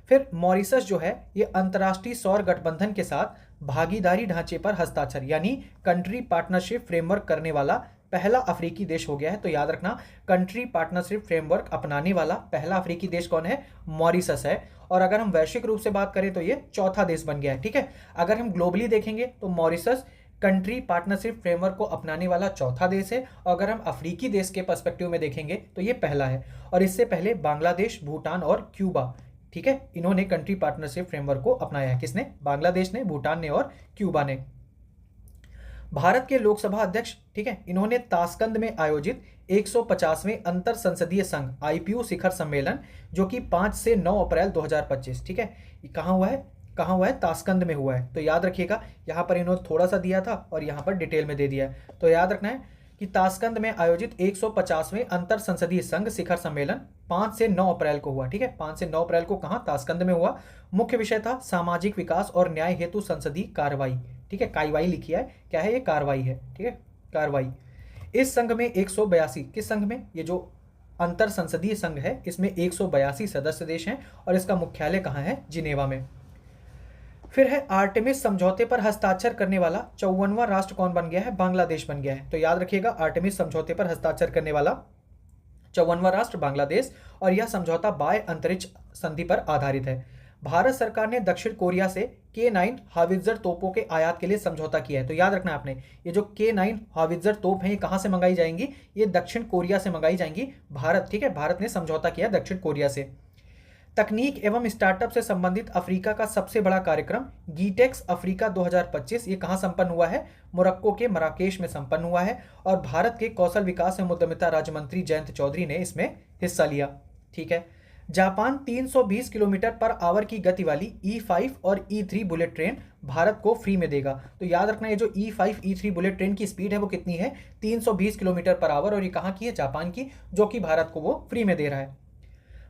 फिर मॉरिशस जो है ये अंतर्राष्ट्रीय सौर गठबंधन के साथ भागीदारी ढांचे पर हस्ताक्षर यानी कंट्री पार्टनरशिप फ्रेमवर्क करने वाला पहला अफ्रीकी देश हो गया है। तो याद रखना, कंट्री पार्टनरशिप फ्रेमवर्क अपनाने वाला पहला अफ्रीकी देश कौन है? मॉरिशस है। और अगर हम वैश्विक रूप से बात करें तो ये चौथा देश बन गया है। ठीक है, अगर हम ग्लोबली देखेंगे तो मॉरिशस कंट्री पार्टनरशिप फ्रेमवर्क को अपनाने वाला चौथा देश है, और अगर हम अफ्रीकी देश के पर्सपेक्टिव में देखेंगे तो ये पहला है। और इससे पहले बांग्लादेश, भूटान और क्यूबा, ठीक है, इन्होंने कंट्री पार्टनरशिप फ्रेमवर्क को अपनाया है। किसने? बांग्लादेश ने, भूटान ने और क्यूबा ने। भारत के लोकसभा अध्यक्ष, ठीक है, इन्होंने ताशकंद में आयोजित 150वें अंतर संसदीय संघ आईपीयू शिखर सम्मेलन, जो कि 5 से 9 अप्रैल 2025, ठीक है, ये कहाँ हुआ है? कहाँ हुआ है? ताशकंद में हुआ है। तो याद रखिएगा, यहाँ पर इन्होंने थोड़ा सा दिया था और यहाँ पर डिटेल में दे दिया है। तो याद रखना है कि ताशकंद में आयोजित 150वें अंतर संसदीय संघ शिखर सम्मेलन 5 से 9 अप्रैल को हुआ। ठीक है, 5 से 9 अप्रैल को कहाँ? ताशकंद में हुआ। मुख्य विषय था सामाजिक विकास और न्याय हेतु संसदीय कार्रवाई। ठीक है, कार्रवाई लिखी है, क्या है? ये कार्रवाई है। ठीक है, कार्रवाई। इस संघ में 182, किस संघ में? ये जो अंतर संसदीय संघ है इसमें 182 सदस्य देश हैं और इसका मुख्यालय कहाँ है? जिनेवा में। फिर है आर्टेमिस समझौते पर हस्ताक्षर करने वाला 54वां राष्ट्र कौन बन गया है? बांग्लादेश बन गया है। तो याद रखिएगा, आर्टेमिस समझौते पर हस्ताक्षर करने वाला 54वां राष्ट्र बांग्लादेश, और यह समझौता बाह्य अंतरिक्ष संधि पर आधारित है। भारत सरकार ने दक्षिण कोरिया से K9 हावित्जर तोपों के आयात के लिए समझौता किया है। तो याद रखना आपने, ये जो K9 हावित्जर तोप हैं ये कहाँ से मंगाई जाएंगी? ये दक्षिण कोरिया से मंगाई जाएंगी। भारत, ठीक है, भारत ने समझौता किया दक्षिण कोरिया से। तकनीक एवं स्टार्टअप से संबंधित अफ्रीका का सबसे बड़ा कार्यक्रम गीटेक्स अफ्रीका 2025, ये कहाँ संपन्न हुआ है? मोरक्को के मराकेश में संपन्न हुआ है, और भारत के कौशल विकास एवं उद्यमिता राज्य मंत्री जयंत चौधरी ने इसमें हिस्सा लिया। ठीक है, जापान 320 किलोमीटर पर आवर की गति वाली E5 और E3 बुलेट ट्रेन भारत को फ्री में देगा। तो याद रखना, ये जो E5 E3 बुलेट ट्रेन की स्पीड है वो कितनी है? 320 किलोमीटर पर आवर, और ये कहाँ की है? जापान की, जो कि भारत को वो फ्री में दे रहा है।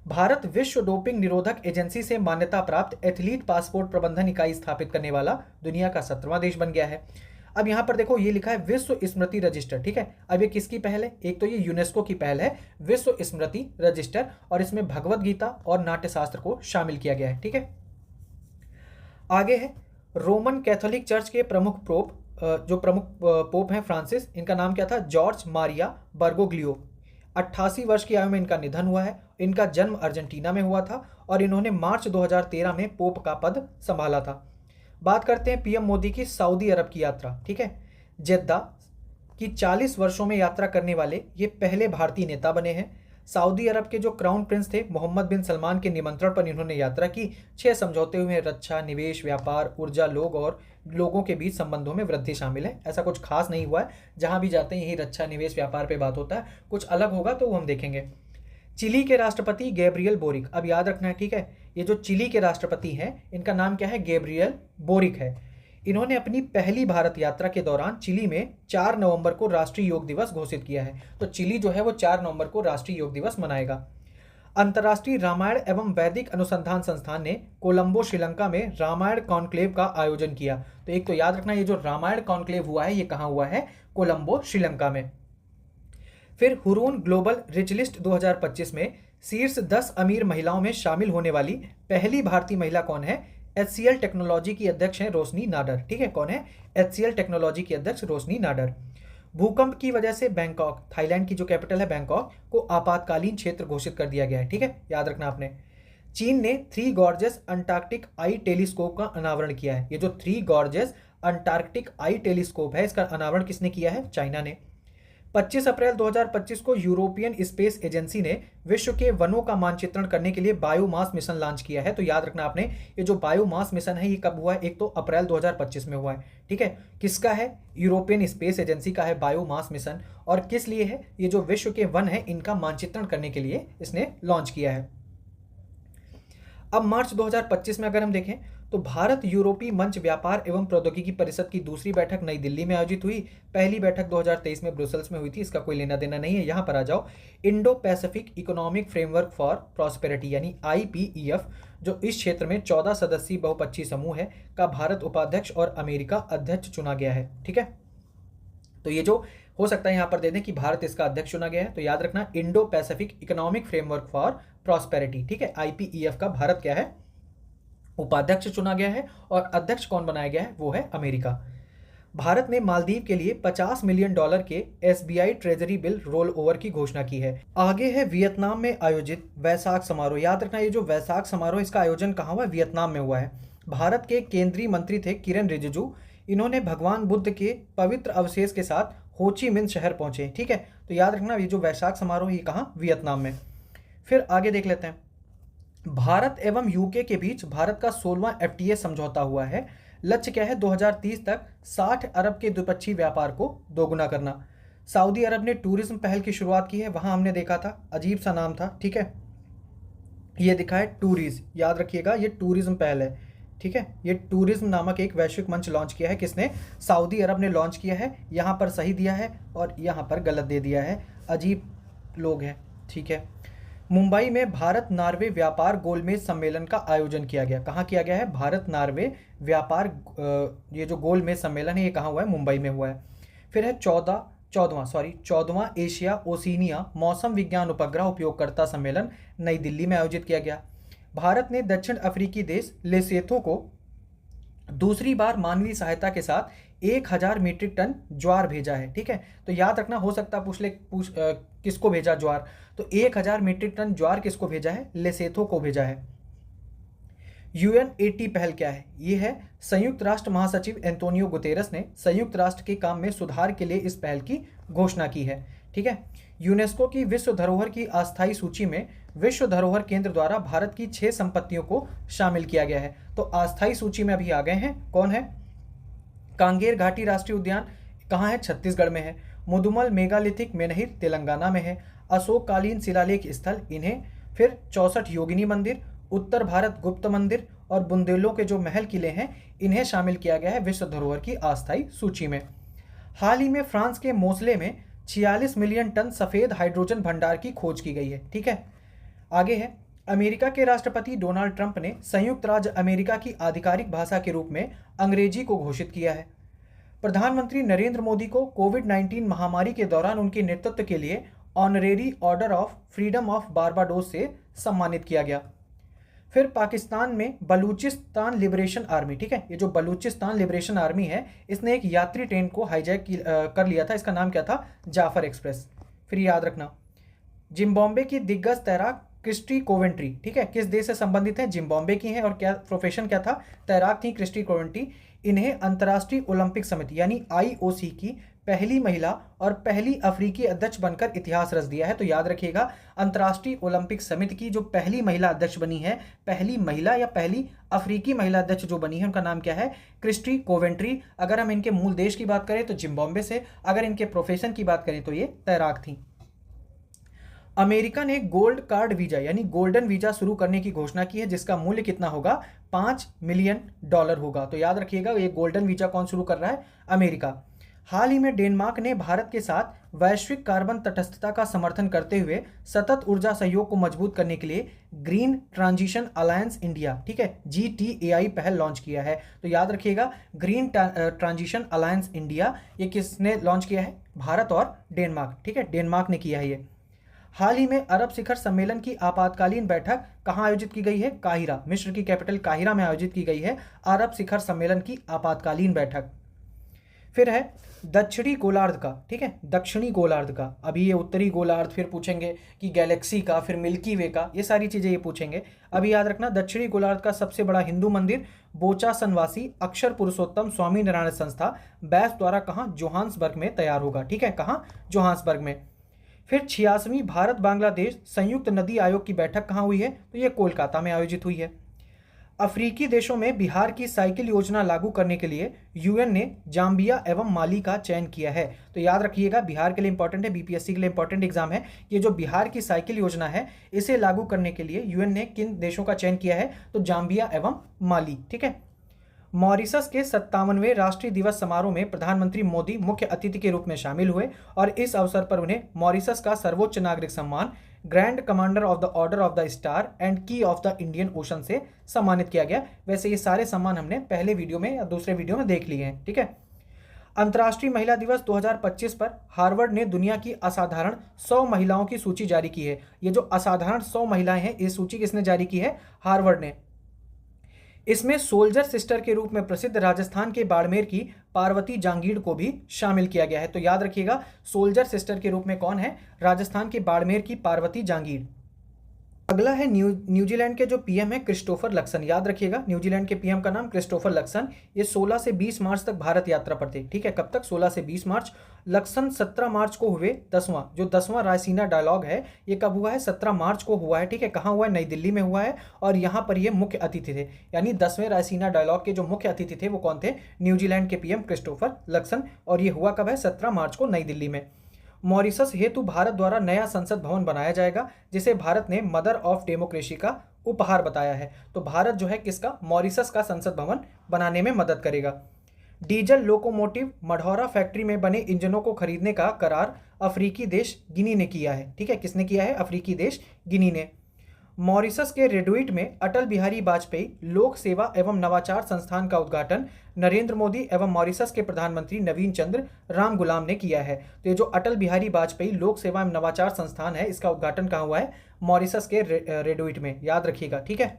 भारत विश्व डोपिंग निरोधक एजेंसी से मान्यता प्राप्त एथलीट पासपोर्ट प्रबंधन इकाई स्थापित करने वाला दुनिया का 17वां देश बन गया है। अब यहाँ पर देखो, ये लिखा है विश्व स्मृति रजिस्टर। ठीक है, अब ये किसकी पहल है? एक तो ये यूनेस्को की पहल है, विश्व स्मृति रजिस्टर, और इसमें भगवत गीता और नाट्यशास्त्र को शामिल किया गया है। ठीक है, आगे है रोमन कैथोलिक चर्च के प्रमुख पोप, जो प्रमुख पोप हैं फ्रांसिस, इनका नाम क्या था? George Maria Bergoglio. 88 वर्ष की आयु में इनका निधन हुआ है। इनका जन्म अर्जेंटीना में हुआ था और इन्होंने मार्च 2013 में पोप का पद संभाला था। बात करते हैं पीएम मोदी की सऊदी अरब की यात्रा। ठीक है, जेद्दा की 40 वर्षों में यात्रा करने वाले ये पहले भारतीय नेता बने हैं। सऊदी अरब के जो क्राउन प्रिंस थे मोहम्मद बिन सलमान के निमंत्रण पर इन्होंने यात्रा की। 6 समझौते हुए हैं, रक्षा, निवेश, व्यापार, ऊर्जा, लोगों के बीच संबंधों में वृद्धि शामिल है। ऐसा कुछ खास नहीं हुआ है, जहां भी जाते हैं यही रक्षा, निवेश, व्यापार पे बात होता है। कुछ अलग होगा तो वो हम देखेंगे। चिली के राष्ट्रपति गैब्रियल बोरिक, अब याद रखना है, ठीक है, ये जो चिली के राष्ट्रपति हैं इनका नाम क्या है? गैब्रियल बोरिक है। इन्होंने अपनी पहली भारत यात्रा के दौरान चिली में 4 नवंबर को राष्ट्रीय योग दिवस घोषित किया है। तो चिली जो है वो 4 नवंबर को राष्ट्रीय योग दिवस मनाएगा। अंतर्राष्ट्रीय रामायण एवं वैदिक अनुसंधान संस्थान ने कोलंबो, श्रीलंका में रामायण कॉन्क्लेव का आयोजन किया। तो एक तो याद रखना, ये जो रामायण कॉन्क्लेव हुआ है ये कहाँ हुआ है? कोलंबो, श्रीलंका में। फिर हुरून ग्लोबल रिच लिस्ट 2025 में शीर्ष 10 अमीर महिलाओं में शामिल होने वाली पहली भारतीय महिला कौन है? HCL टेक्नोलॉजी की अध्यक्ष हैं रोशनी नाडर। ठीक है, कौन है? HCL टेक्नोलॉजी की अध्यक्ष रोशनी नाडर। भूकंप की वजह से बैंकॉक, थाईलैंड की जो कैपिटल है बैंकॉक, को आपातकालीन क्षेत्र घोषित कर दिया गया है। ठीक है, याद रखना आपने। चीन ने 3 गॉर्जियस अंटार्कटिक आई टेलीस्कोप का अनावरण किया है। ये जो 3 गॉर्जियस अंटार्कटिक आई टेलीस्कोप है इसका अनावरण किसने किया है? चाइना ने। 25 अप्रैल 2025 को यूरोपियन स्पेस एजेंसी ने विश्व के वनों का मानचित्रण करने के लिए बायोमास मिशन लॉन्च किया है। तो याद रखना आपने, ये जो बायोमास मिशन है ये कब हुआ है? एक तो अप्रैल 2025 में हुआ है। ठीक है, किसका है? यूरोपियन स्पेस एजेंसी का है बायोमास मिशन। और किस लिए है? ये जो विश्व के वन है इनका मानचित्रण करने के लिए इसने लॉन्च किया है। अब मार्च 2025 में अगर हम देखें तो भारत यूरोपीय मंच व्यापार एवं प्रौद्योगिकी परिषद की दूसरी बैठक नई दिल्ली में आयोजित हुई। पहली बैठक 2023 में ब्रुसेल्स में हुई थी, इसका कोई लेना देना नहीं है। यहाँ पर आ जाओ। Indo Pacific economic framework for prosperity यानी IPEF, जो इस क्षेत्र में 14 सदस्यीय बहुपक्षीय समूह है, का भारत उपाध्यक्ष और अमेरिका अध्यक्ष चुना गया है। ठीक है, तो ये जो हो सकता है यहाँ पर दे दें कि भारत इसका अध्यक्ष चुना गया है, तो याद रखना Indo Pacific economic framework for prosperity, ठीक है, IPEF का भारत क्या है, उपाध्यक्ष चुना गया है। और अध्यक्ष कौन बनाया गया है, वो है अमेरिका। भारत ने मालदीव के लिए $50 मिलियन के SBI treasury bill roll over की घोषणा की है। आगे है वियतनाम में आयोजित वैसाख समारोह। याद रखना ये जो वैसाख समारोह, इसका आयोजन कहाँ हुआ है, वियतनाम में हुआ है। भारत के केंद्रीय मंत्री थे किरण रिजिजू। इन्होंने भगवान बुद्ध के पवित्र अवशेष के साथ हो ची मिन्ह शहर पहुंचे, ठीक है। तो याद रखना ये जो वैसाख समारोह, ये कहाँ, वियतनाम में। फिर आगे देख लेते हैं, भारत एवं यूके के बीच भारत का 16वां FTA समझौता हुआ है। लक्ष्य क्या है, 2030 तक 60 अरब के द्विपक्षीय व्यापार को दोगुना करना। सऊदी अरब ने टूरिज्म पहल की शुरुआत की है, वहां हमने देखा था, अजीब सा नाम था, ठीक है, ये दिखा है टूरिज्म, याद रखिएगा ये टूरिज्म पहल है, ठीक है। ये टूरिज्म नामक एक वैश्विक मंच लॉन्च किया है, किसने, सऊदी अरब ने लॉन्च किया है। यहाँ पर सही दिया है और यहाँ पर गलत दे दिया है, अजीब लोग हैं, ठीक है। मुंबई में भारत नार्वे व्यापार गोलमेज सम्मेलन का आयोजन किया गया। कहाँ किया गया है, भारत नार्वे व्यापार ये जो गोलमेज सम्मेलन है, ये कहाँ हुआ है, मुंबई में हुआ है। फिर है 14वां एशिया ओशिनिया मौसम विज्ञान उपग्रह उपयोगकर्ता सम्मेलन नई दिल्ली में आयोजित किया गया। भारत ने दक्षिण अफ्रीकी देश लेसोथो को दूसरी बार मानवीय सहायता के साथ 1000 मीट्रिक टन ज्वार भेजा है, ठीक है। तो याद रखना, हो सकता किसको भेजा ज्वार, तो 1000 मीट्रिक टन ज्वार किसको भेजा है, लेसोथो को भेजा है। UNAT पहल क्या है, ये है संयुक्त राष्ट्र महासचिव एंटोनियो गुतेरस ने संयुक्त राष्ट्र के काम में सुधार के लिए इस पहल की घोषणा की है, ठीक है। यूनेस्को की विश्व धरोहर की अस्थायी सूची में विश्व धरोहर केंद्र द्वारा भारत की 6 संपत्तियों को शामिल किया गया है। तो अस्थायी सूची में अभी आ गए हैं, कौन है, कांगेर घाटी राष्ट्रीय उद्यान कहाँ है, छत्तीसगढ़ में है। मुदुमल मेगालिथिक मेनहिर तेलंगाना में है। अशोककालीन शिलालेख स्थल इन्हें, फिर 64 योगिनी मंदिर, उत्तर भारत गुप्त मंदिर और बुंदेलों के जो महल किले हैं, इन्हें शामिल किया गया है विश्व धरोहर की अस्थायी सूची में। हाल ही में फ्रांस के मोसले में 46 मिलियन टन सफेद हाइड्रोजन भंडार की खोज की गई है, ठीक है। आगे है, अमेरिका के राष्ट्रपति डोनाल्ड ट्रंप ने संयुक्त राज्य अमेरिका की आधिकारिक भाषा के रूप में अंग्रेजी को घोषित किया है। प्रधानमंत्री नरेंद्र मोदी को कोविड-19 महामारी के दौरान उनके नेतृत्व के लिए honorary order of freedom of Barbados से सम्मानित किया गया। फिर पाकिस्तान में बलूचिस्तान लिबरेशन आर्मी, ठीक है, ये जो बलूचिस्तान लिबरेशन आर्मी है, इसने एक यात्री ट्रेन को हाईजैक कर लिया था, इसका नाम क्या था, जाफर एक्सप्रेस। फिर याद रखना, जिम्बाब्वे की दिग्गज तैराक क्रिस्टी कोवेंट्री, ठीक है, किस देश से संबंधित है, जिम्बाब्वे की है, और क्या प्रोफेशन क्या था, तैराक थी क्रिस्टी कोवेंट्री। इन्हें अंतर्राष्ट्रीय ओलंपिक समिति यानी IOC की पहली महिला और पहली अफ्रीकी अध्यक्ष बनकर इतिहास रच दिया है। तो याद रखिएगा, अंतर्राष्ट्रीय ओलंपिक समिति की जो पहली महिला अध्यक्ष बनी है, पहली महिला या पहली अफ्रीकी महिला अध्यक्ष जो बनी है, उनका नाम क्या है, क्रिस्टी कोवेंट्री। अगर हम इनके मूल देश की बात करें तो जिम्बाब्वे से, अगर इनके प्रोफेशन की बात करें तो ये तैराक थी। अमेरिका ने गोल्ड कार्ड वीजा यानी गोल्डन वीजा शुरू करने की घोषणा की है, जिसका मूल्य कितना होगा, $5 मिलियन होगा। तो याद रखिएगा, ये गोल्डन वीजा कौन शुरू कर रहा है, अमेरिका। हाल ही में डेनमार्क ने भारत के साथ वैश्विक कार्बन तटस्थता का समर्थन करते हुए सतत ऊर्जा सहयोग को मजबूत करने के लिए ग्रीन ट्रांजिशन अलायंस इंडिया, ठीक है, GTAI पहल लॉन्च किया है। तो याद रखिएगा, ग्रीन ट्रांजिशन अलायंस इंडिया, ये किसने लॉन्च किया है, भारत और डेनमार्क, ठीक है, डेनमार्क ने किया है ये। हाल ही में अरब शिखर सम्मेलन की आपातकालीन बैठक कहाँ आयोजित की गई है, काहिरा, मिस्र की कैपिटल काहिरा में आयोजित की गई है अरब शिखर सम्मेलन की आपातकालीन बैठक। फिर है दक्षिणी गोलार्ध का, ठीक है, दक्षिणी गोलार्ध का, अभी ये उत्तरी गोलार्ध फिर पूछेंगे कि गैलेक्सी का, फिर मिल्की वे का, ये सारी चीजें ये पूछेंगे। अभी याद रखना, दक्षिणी गोलार्ध का सबसे बड़ा हिंदू मंदिर बोचासनवासी अक्षर पुरुषोत्तम स्वामी नारायण संस्था बैस द्वारा कहाँ, जोहान्सबर्ग में तैयार होगा, ठीक है, कहाँ, जोहान्सबर्ग में। फिर 86वीं भारत बांग्लादेश संयुक्त नदी आयोग की बैठक कहाँ हुई है, तो ये कोलकाता में आयोजित हुई है। अफ्रीकी देशों में बिहार की साइकिल योजना लागू करने के लिए UN ने जाम्बिया एवं माली का चयन किया है। तो याद रखिएगा, बिहार के लिए इंपॉर्टेंट है, BPSC के लिए इंपॉर्टेंट एग्जाम है। ये जो बिहार की साइकिल योजना है, इसे लागू करने के लिए UN ने किन देशों का चयन किया है, तो जाम्बिया एवं माली, ठीक है। मॉरिशस के 57वें राष्ट्रीय दिवस समारोह में प्रधानमंत्री मोदी मुख्य अतिथि के रूप में शामिल हुए और इस अवसर पर उन्हें मॉरिशस का सर्वोच्च नागरिक सम्मान grand commander of the order of the star and की ऑफ द इंडियन ओशन से सम्मानित किया गया। वैसे ये सारे सम्मान हमने पहले वीडियो में या दूसरे वीडियो में देख लिए हैं, ठीक है। अंतर्राष्ट्रीय महिला दिवस 2025 पर हार्वर्ड ने दुनिया की असाधारण 100 महिलाओं की सूची जारी की है। ये जो असाधारण 100 महिलाएं हैं, ये सूची किसने जारी की है? हार्वर्ड ने। इसमें सोल्जर सिस्टर के रूप में प्रसिद्ध राजस्थान के बाड़मेर की पार्वती जांगीड़ को भी शामिल किया गया है। तो याद रखिएगा, सोल्जर सिस्टर के रूप में कौन है? राजस्थान के बाड़मेर की पार्वती जांगीड़। अगला है न्यूजीलैंड के जो पीएम है क्रिस्टोफर लक्सन। याद रखिएगा, न्यूजीलैंड के पीएम का नाम क्रिस्टोफर लक्सन। ये 16 से 20 मार्च तक भारत यात्रा पर थे। ठीक है, कब तक? 16 से 20 मार्च। लक्सन 17 मार्च को हुए 10वां रायसीना डायलॉग है, ये कब हुआ है? 17 मार्च को हुआ है। ठीक है, कहाँ हुआ है? नई दिल्ली में हुआ है। और यहाँ पर ये मुख्य अतिथि थे, यानी 10वें रायसीना डायलॉग के जो मुख्य अतिथि थे वो कौन थे? न्यूजीलैंड के पीएम क्रिस्टोफर लक्सन। और ये हुआ कब है? 17 मार्च को नई दिल्ली में। मॉरिशस हेतु भारत द्वारा नया संसद भवन बनाया जाएगा, जिसे भारत ने मदर ऑफ डेमोक्रेसी का उपहार बताया है। तो भारत जो है किसका? मॉरिशस का संसद भवन बनाने में मदद करेगा। डीजल लोकोमोटिव मढ़ौरा फैक्ट्री में बने इंजनों को खरीदने का करार अफ्रीकी देश गिनी ने किया है। ठीक है, किसने किया है? अफ्रीकी देश गिनी ने। मॉरिशस के रेडुइट में अटल बिहारी वाजपेयी लोक सेवा एवं नवाचार संस्थान का उद्घाटन नरेंद्र मोदी एवं मॉरिशस के प्रधानमंत्री नवीन चंद्र राम गुलाम ने किया है। तो ये जो अटल बिहारी वाजपेयी लोक सेवा एवं नवाचार संस्थान है, इसका उद्घाटन कहाँ हुआ है? मॉरिशस के रेडुइट में। याद रखिएगा, ठीक है।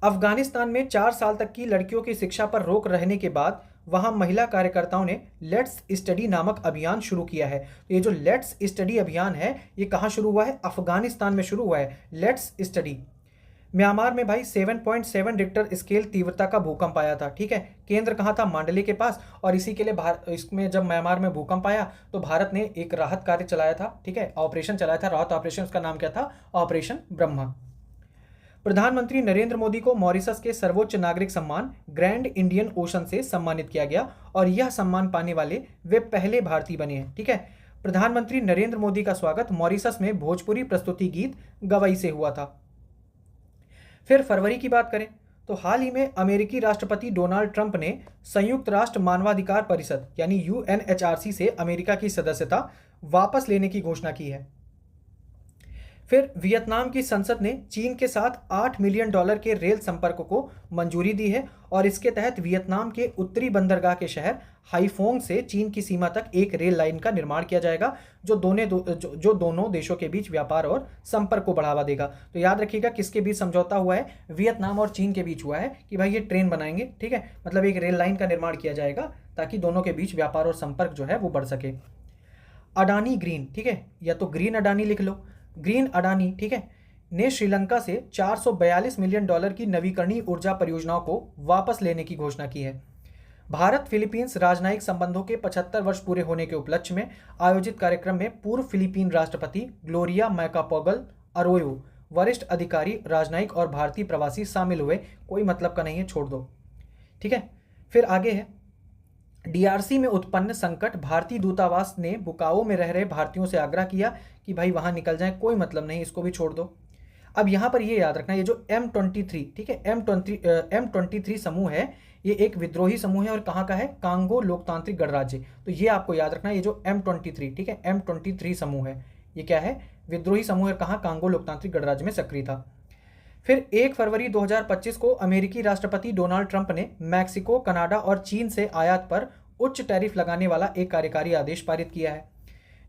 अफगानिस्तान में 4 साल तक की लड़कियों की शिक्षा पर रोक रहने के बाद वहां महिला कार्यकर्ताओं ने लेट्स स्टडी नामक अभियान शुरू किया है। तो ये जो लेट्स स्टडी अभियान है, ये कहां शुरू हुआ है? अफगानिस्तान में शुरू हुआ है लेट्स स्टडी। म्यांमार में भाई 7.7 रिक्टर स्केल तीव्रता का भूकंप आया था। ठीक है, केंद्र कहाँ था? मांडले के पास। और इसी के लिए इसमें जब म्यांमार में भूकंप आया तो भारत ने एक राहत कार्य चलाया था। ठीक है, ऑपरेशन चलाया था, राहत ऑपरेशन। उसका नाम क्या था? ऑपरेशन ब्रह्मा। प्रधानमंत्री नरेंद्र मोदी को मॉरिशस के सर्वोच्च नागरिक सम्मान ग्रैंड इंडियन ओशन से सम्मानित किया गया और यह सम्मान पाने वाले वे पहले भारतीय बने हैं। ठीक है, प्रधानमंत्री नरेंद्र मोदी का स्वागत मॉरिशस में भोजपुरी प्रस्तुति गीत गवई से हुआ था। फिर फरवरी की बात करें तो हाल ही में अमेरिकी राष्ट्रपति डोनाल्ड ट्रंप ने संयुक्त राष्ट्र मानवाधिकार परिषद यानी UNHRC से अमेरिका की सदस्यता वापस लेने की घोषणा की है। फिर वियतनाम की संसद ने चीन के साथ $8 मिलियन के रेल संपर्क को मंजूरी दी है और इसके तहत वियतनाम के उत्तरी बंदरगाह के शहर हाईफोंग से चीन की सीमा तक एक रेल लाइन का निर्माण किया जाएगा, जो दोनों देशों के बीच व्यापार और संपर्क को बढ़ावा देगा। तो याद रखिएगा, किसके बीच समझौता हुआ है? वियतनाम और चीन के बीच हुआ है कि भाई ये ट्रेन बनाएंगे। ठीक है, मतलब एक रेल लाइन का निर्माण किया जाएगा ताकि दोनों के बीच व्यापार और संपर्क जो है वो बढ़ सके। अडानी ग्रीन, ठीक है, या तो ग्रीन अडानी लिख लो, ग्रीन अडानी, ठीक है, ने श्रीलंका से $442 मिलियन की नवीकरणीय ऊर्जा परियोजनाओं को वापस लेने की घोषणा की है। भारत फिलीपींस राजनयिक संबंधों के 75 वर्ष पूरे होने के उपलक्ष्य में आयोजित कार्यक्रम में पूर्व फिलीपीन राष्ट्रपति ग्लोरिया मैकापोगल अरोयो, वरिष्ठ अधिकारी, राजनयिक और भारतीय प्रवासी शामिल हुए। कोई मतलब का नहीं है, छोड़ दो। ठीक है, फिर आगे है DRC में उत्पन्न संकट, भारतीय दूतावास ने बुकाओ में रह रहे भारतीयों से आग्रह किया कि भाई वहां निकल जाएं। कोई मतलब नहीं, इसको भी छोड़ दो। अब यहां पर ये याद रखना, ये जो M23, ठीक है, M23 समूह है, ये एक विद्रोही समूह है और कहाँ का है? कांगो लोकतांत्रिक गणराज्य। तो ये आपको याद रखना, ये जो M23, ठीक है, M23 समूह है, ये क्या है? विद्रोही समूह है। कहाँ? कांगो लोकतांत्रिक गणराज्य में सक्रिय था। फिर 1 फरवरी 2025 को अमेरिकी राष्ट्रपति डोनाल्ड ट्रंप ने मैक्सिको, कनाडा और चीन से आयात पर उच्च टैरिफ लगाने वाला एक कार्यकारी आदेश पारित किया है।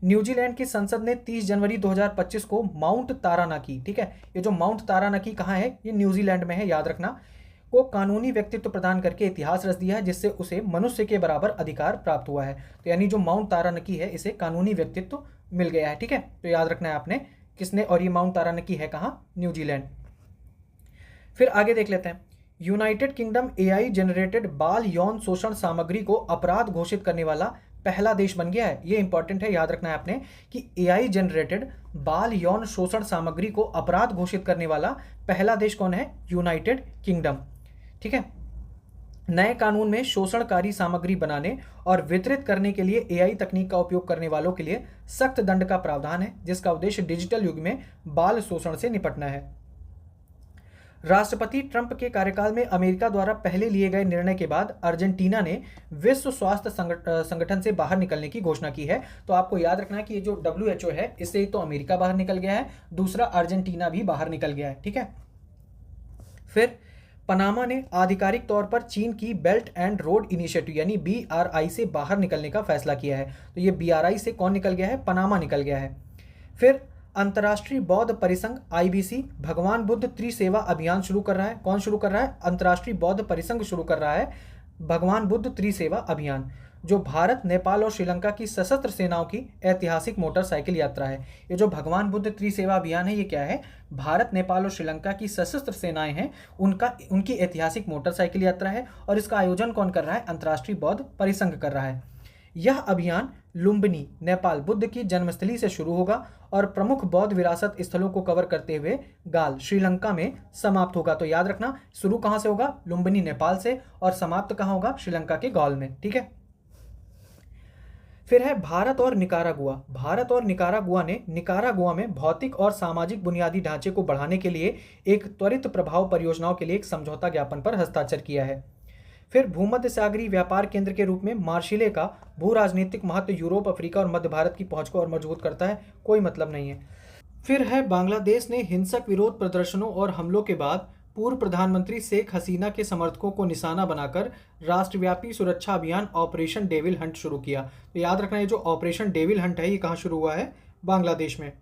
न्यूजीलैंड की संसद ने 30 जनवरी 2025 को माउंट तारानाकी, ठीक है, ये जो माउंट तारानाकी कहाँ है? ये न्यूजीलैंड में है, याद रखना, को कानूनी व्यक्तित्व प्रदान करके इतिहास रच दिया है, जिससे उसे मनुष्य के बराबर अधिकार प्राप्त हुआ है। तो यानी जो माउंट तारानाकी है, इसे कानूनी व्यक्तित्व मिल गया है। ठीक है, तो याद रखना है आपने किसने, और ये माउंट तारानाकी है कहाँ? न्यूजीलैंड। फिर आगे देख लेते हैं। यूनाइटेड किंगडम AI जनरेटेड बाल यौन शोषण सामग्री को अपराध घोषित करने वाला पहला देश बन गया है। ये इंपॉर्टेंट है, याद रखना है आपने कि AI जनरेटेड बाल यौन शोषण सामग्री को अपराध घोषित करने वाला पहला देश कौन है? United kingdom. ठीक है, नए कानून में शोषणकारी सामग्री बनाने और वितरित करने के लिए AI तकनीक का उपयोग करने वालों के लिए सख्त दंड का प्रावधान है, जिसका उद्देश्य डिजिटल युग में बाल शोषण से निपटना है। राष्ट्रपति ट्रंप के कार्यकाल में अमेरिका द्वारा पहले लिए गए निर्णय के बाद अर्जेंटीना ने विश्व स्वास्थ्य संगठन से बाहर निकलने की घोषणा की है। तो आपको याद रखना है कि ये जो WHO है, इससे तो अमेरिका बाहर निकल गया है, दूसरा अर्जेंटीना भी बाहर निकल गया है। ठीक है, फिर पनामा ने आधिकारिक तौर पर चीन की बेल्ट एंड रोड इनिशिएटिव यानी BRI से बाहर निकलने का फैसला किया है। तो ये BRI से कौन निकल गया है? पनामा निकल गया है। फिर अंतर्राष्ट्रीय बौद्ध परिसंघ IBC भगवान बुद्ध त्रिसेवा अभियान शुरू कर रहा है। कौन शुरू कर रहा है? अंतर्राष्ट्रीय बौद्ध परिसंघ शुरू कर रहा है भगवान बुद्ध त्रिसेवा अभियान, जो भारत, नेपाल और श्रीलंका की सशस्त्र सेनाओं की ऐतिहासिक मोटरसाइकिल यात्रा है। ये जो भगवान बुद्ध त्रिसेवा अभियान है, ये क्या है? भारत, नेपाल और श्रीलंका की सशस्त्र सेनाएं हैं, उनकी ऐतिहासिक मोटरसाइकिल यात्रा है। और इसका आयोजन कौन कर रहा है? अंतर्राष्ट्रीय बौद्ध परिसंघ कर रहा है। यह अभियान लुम्बिनी, नेपाल, बुद्ध की जन्मस्थली से शुरू होगा और प्रमुख बौद्ध विरासत स्थलों को कवर करते हुए गाल, श्रीलंका में समाप्त होगा। तो याद रखना, शुरू कहां से होगा? लुम्बिनी, नेपाल से, और समाप्त कहां होगा? श्रीलंका के गाल में। ठीक है। फिर है भारत और निकारागुआ। भारत और निकारागुआ ने निकारागुआ में भौतिक और सामाजिक बुनियादी ढांचे को बढ़ाने के लिए एक त्वरित प्रभाव परियोजनाओं के लिए एक समझौता ज्ञापन पर हस्ताक्षर किया है। फिर भूमध्य सागरीय व्यापार केंद्र के रूप में मार्शिले का भू राजनीतिक महत्व यूरोप, अफ्रीका और मध्य भारत की पहुंच को और मजबूत करता है। कोई मतलब नहीं है। फिर है बांग्लादेश ने हिंसक विरोध प्रदर्शनों और हमलों के बाद पूर्व प्रधानमंत्री शेख हसीना के समर्थकों को निशाना बनाकर राष्ट्रव्यापी सुरक्षा अभियान ऑपरेशन डेविल हंट शुरू किया। तो याद रखना, ये जो ऑपरेशन डेविल हंट है, ये कहाँ शुरू हुआ है? बांग्लादेश में।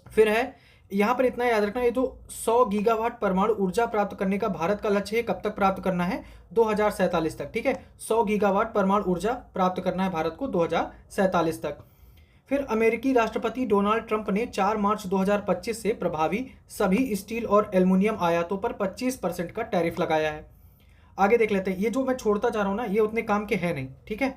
फिर है यहाँ पर इतना याद रखना, ये जो 100 गीगावाट परमाणु ऊर्जा प्राप्त करने का भारत का लक्ष्य है, कब तक प्राप्त करना है? 2047 तक। ठीक है, 100 गीगावाट परमाणु ऊर्जा प्राप्त करना है भारत को 2047 तक। फिर अमेरिकी राष्ट्रपति डोनाल्ड ट्रंप ने 4 मार्च 2025 से प्रभावी सभी स्टील और एल्युमिनियम आयातों पर 25% का टैरिफ लगाया है। आगे देख लेते हैं। ये जो मैं छोड़ता जा रहा हूँ ना, ये उतने काम के है नहीं। ठीक है।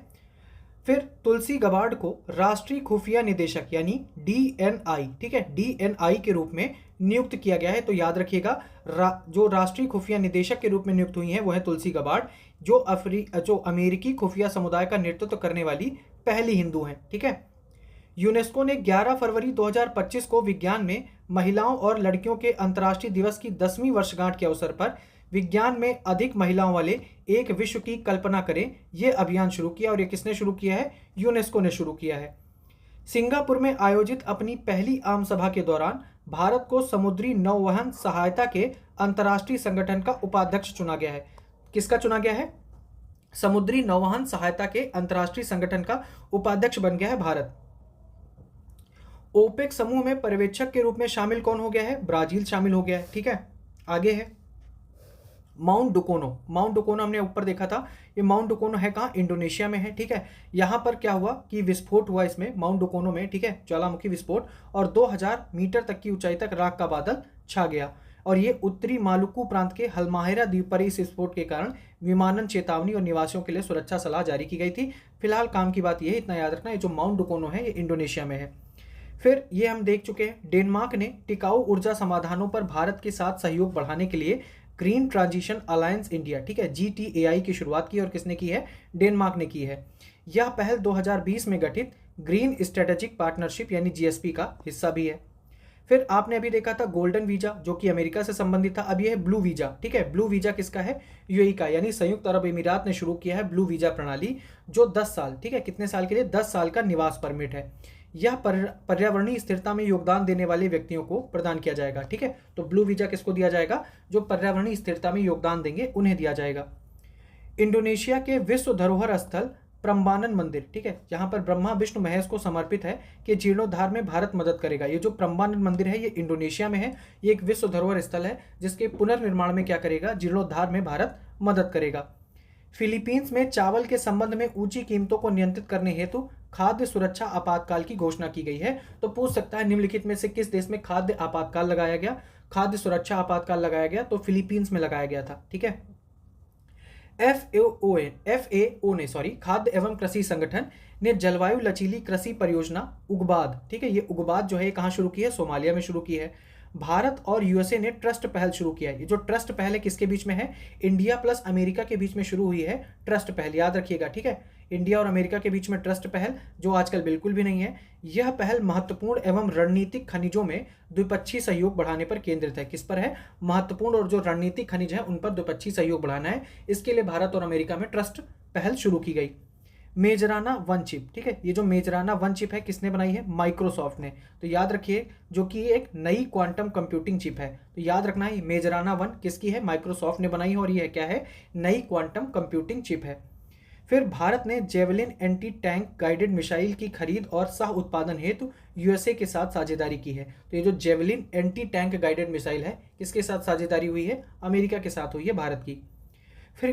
फिर तुलसी गबार्ड को राष्ट्रीय खुफिया निदेशक यानी DNI, ठीक है, DNI के रूप में नियुक्त किया गया है। तो याद रखिएगा, जो राष्ट्रीय खुफिया निदेशक के रूप में नियुक्त हुई हैं वो है तुलसी गबार्ड, जो अमेरिकी खुफिया समुदाय का नेतृत्व करने वाली पहली हिंदू हैं। ठीक है। यूनेस्को ने 11 फरवरी 2025 को विज्ञान में महिलाओं और लड़कियों के अंतर्राष्ट्रीय दिवस की 10वीं वर्षगांठ के अवसर पर विज्ञान में अधिक महिलाओं वाले एक विश्व की कल्पना करें, यह अभियान शुरू किया। और ये किसने शुरू किया है? यूनेस्को ने शुरू किया है। सिंगापुर में आयोजित अपनी पहली आम सभा के दौरान भारत को समुद्री नौवहन सहायता के अंतर्राष्ट्रीय संगठन का उपाध्यक्ष चुना गया है। किसका चुना गया है? समुद्री नौवहन सहायता के अंतर्राष्ट्रीय संगठन का उपाध्यक्ष बन गया है भारत। ओपेक समूह में पर्यवेक्षक के रूप में शामिल कौन हो गया है? ब्राजील शामिल हो गया है। ठीक है। आगे है माउंट डुकोनो। माउंट डुकोनो हमने ऊपर देखा था, ये माउंट डुकोनो है कहाँ? इंडोनेशिया में है। ठीक है। यहाँ पर क्या हुआ कि विस्फोट हुआ इसमें माउंट डुकोनो में। ठीक है, ज्वालामुखी विस्फोट, और 2000 मीटर तक की ऊंचाई तक राख का बादल छा गया। और ये उत्तरी मालुकू प्रांत के हल्माहेरा द्वीप पर इस विस्फोट के कारण विमानन चेतावनी और निवासियों के लिए सुरक्षा सलाह जारी की गई थी। फिलहाल काम की बात यह है, इतना याद रखना, ये जो माउंट डुकोनो है ये इंडोनेशिया में है। फिर ये हम देख चुके हैं, डेनमार्क ने टिकाऊ ऊर्जा समाधानों पर भारत के साथ सहयोग बढ़ाने के लिए ग्रीन ट्रांजिशन अलायंस इंडिया, ठीक है, GTAI की शुरुआत की। और किसने की है? डेनमार्क ने की है। यह पहल 2020 में गठित ग्रीन स्ट्रेटेजिक पार्टनरशिप यानी GSP का हिस्सा भी है। फिर आपने अभी देखा था गोल्डन वीजा, जो कि अमेरिका से संबंधित था। अब यह है ब्लू वीजा। ठीक है, ब्लू वीजा किसका है? UAE का, यानी संयुक्त अरब अमीरात ने शुरू किया है ब्लू वीजा प्रणाली, जो 10 साल, ठीक है, कितने साल के लिए? 10 साल का निवास परमिट है। यह पर्यावरणीय स्थिरता में योगदान देने वाले व्यक्तियों को प्रदान किया जाएगा। ठीक है, तो ब्लू वीजा किसको दिया जाएगा? जो पर्यावरणीय स्थिरता में योगदान देंगे उन्हें दिया जाएगा। इंडोनेशिया के विश्व धरोहर स्थल प्रम्बानन मंदिर, ठीक है, यहाँ पर ब्रह्मा विष्णु महेश को समर्पित है कि जीर्णोद्धार में भारत मदद करेगा। ये जो प्रम्बानन मंदिर है ये इंडोनेशिया में है। ये एक विश्व धरोहर स्थल है जिसके पुनर्निर्माण में क्या करेगा? जीर्णोद्धार में भारत मदद करेगा। फिलीपींस में चावल के संबंध में ऊंची कीमतों को नियंत्रित करने हेतु खाद्य सुरक्षा आपातकाल की घोषणा की गई है। तो पूछ सकता है निम्नलिखित में से किस देश में खाद्य आपातकाल लगाया गया? खाद्य सुरक्षा आपातकाल लगाया गया, तो फिलीपींस में लगाया गया था। ठीक है। FAO ने खाद्य एवं कृषि संगठन ने जलवायु लचीली कृषि परियोजना उगबाद, ठीक है, ये उगबाद जो है कहाँ शुरू की है? सोमालिया में शुरू की है। भारत और USA ने ट्रस्ट पहल शुरू किया है। ये जो ट्रस्ट पहल है किसके बीच में है? इंडिया प्लस अमेरिका के बीच में शुरू हुई है ट्रस्ट पहल, याद रखिएगा। ठीक है, इंडिया और अमेरिका के बीच में ट्रस्ट पहल, जो आजकल बिल्कुल भी नहीं है। यह पहल महत्वपूर्ण एवं रणनीतिक खनिजों में द्विपक्षीय सहयोग बढ़ाने पर केंद्रित है। किस पर है? महत्वपूर्ण और जो रणनीतिक खनिज है उन पर द्विपक्षीय सहयोग बढ़ाना है। इसके लिए भारत और अमेरिका में ट्रस्ट पहल शुरू की गई। मेजराना वन चिप, ठीक है, ये जो मेजराना वन चिप है किसने बनाई है? माइक्रोसॉफ्ट ने। तो याद रखिए, जो कि एक नई क्वांटम कंप्यूटिंग चिप है, तो याद रखना है मेजराना वन किसकी है? माइक्रोसॉफ्ट ने बनाई है, और ये क्या है? नई क्वांटम कंप्यूटिंग चिप है। फिर भारत ने javelin anti tank guided missile की खरीद और सह उत्पादन हेतु यूएसए के साथ साझेदारी की है। तो ये जो javelin anti tank guided missile है किसके साथ साझेदारी हुई है? अमेरिका के साथ हुई है, भारत की। फिर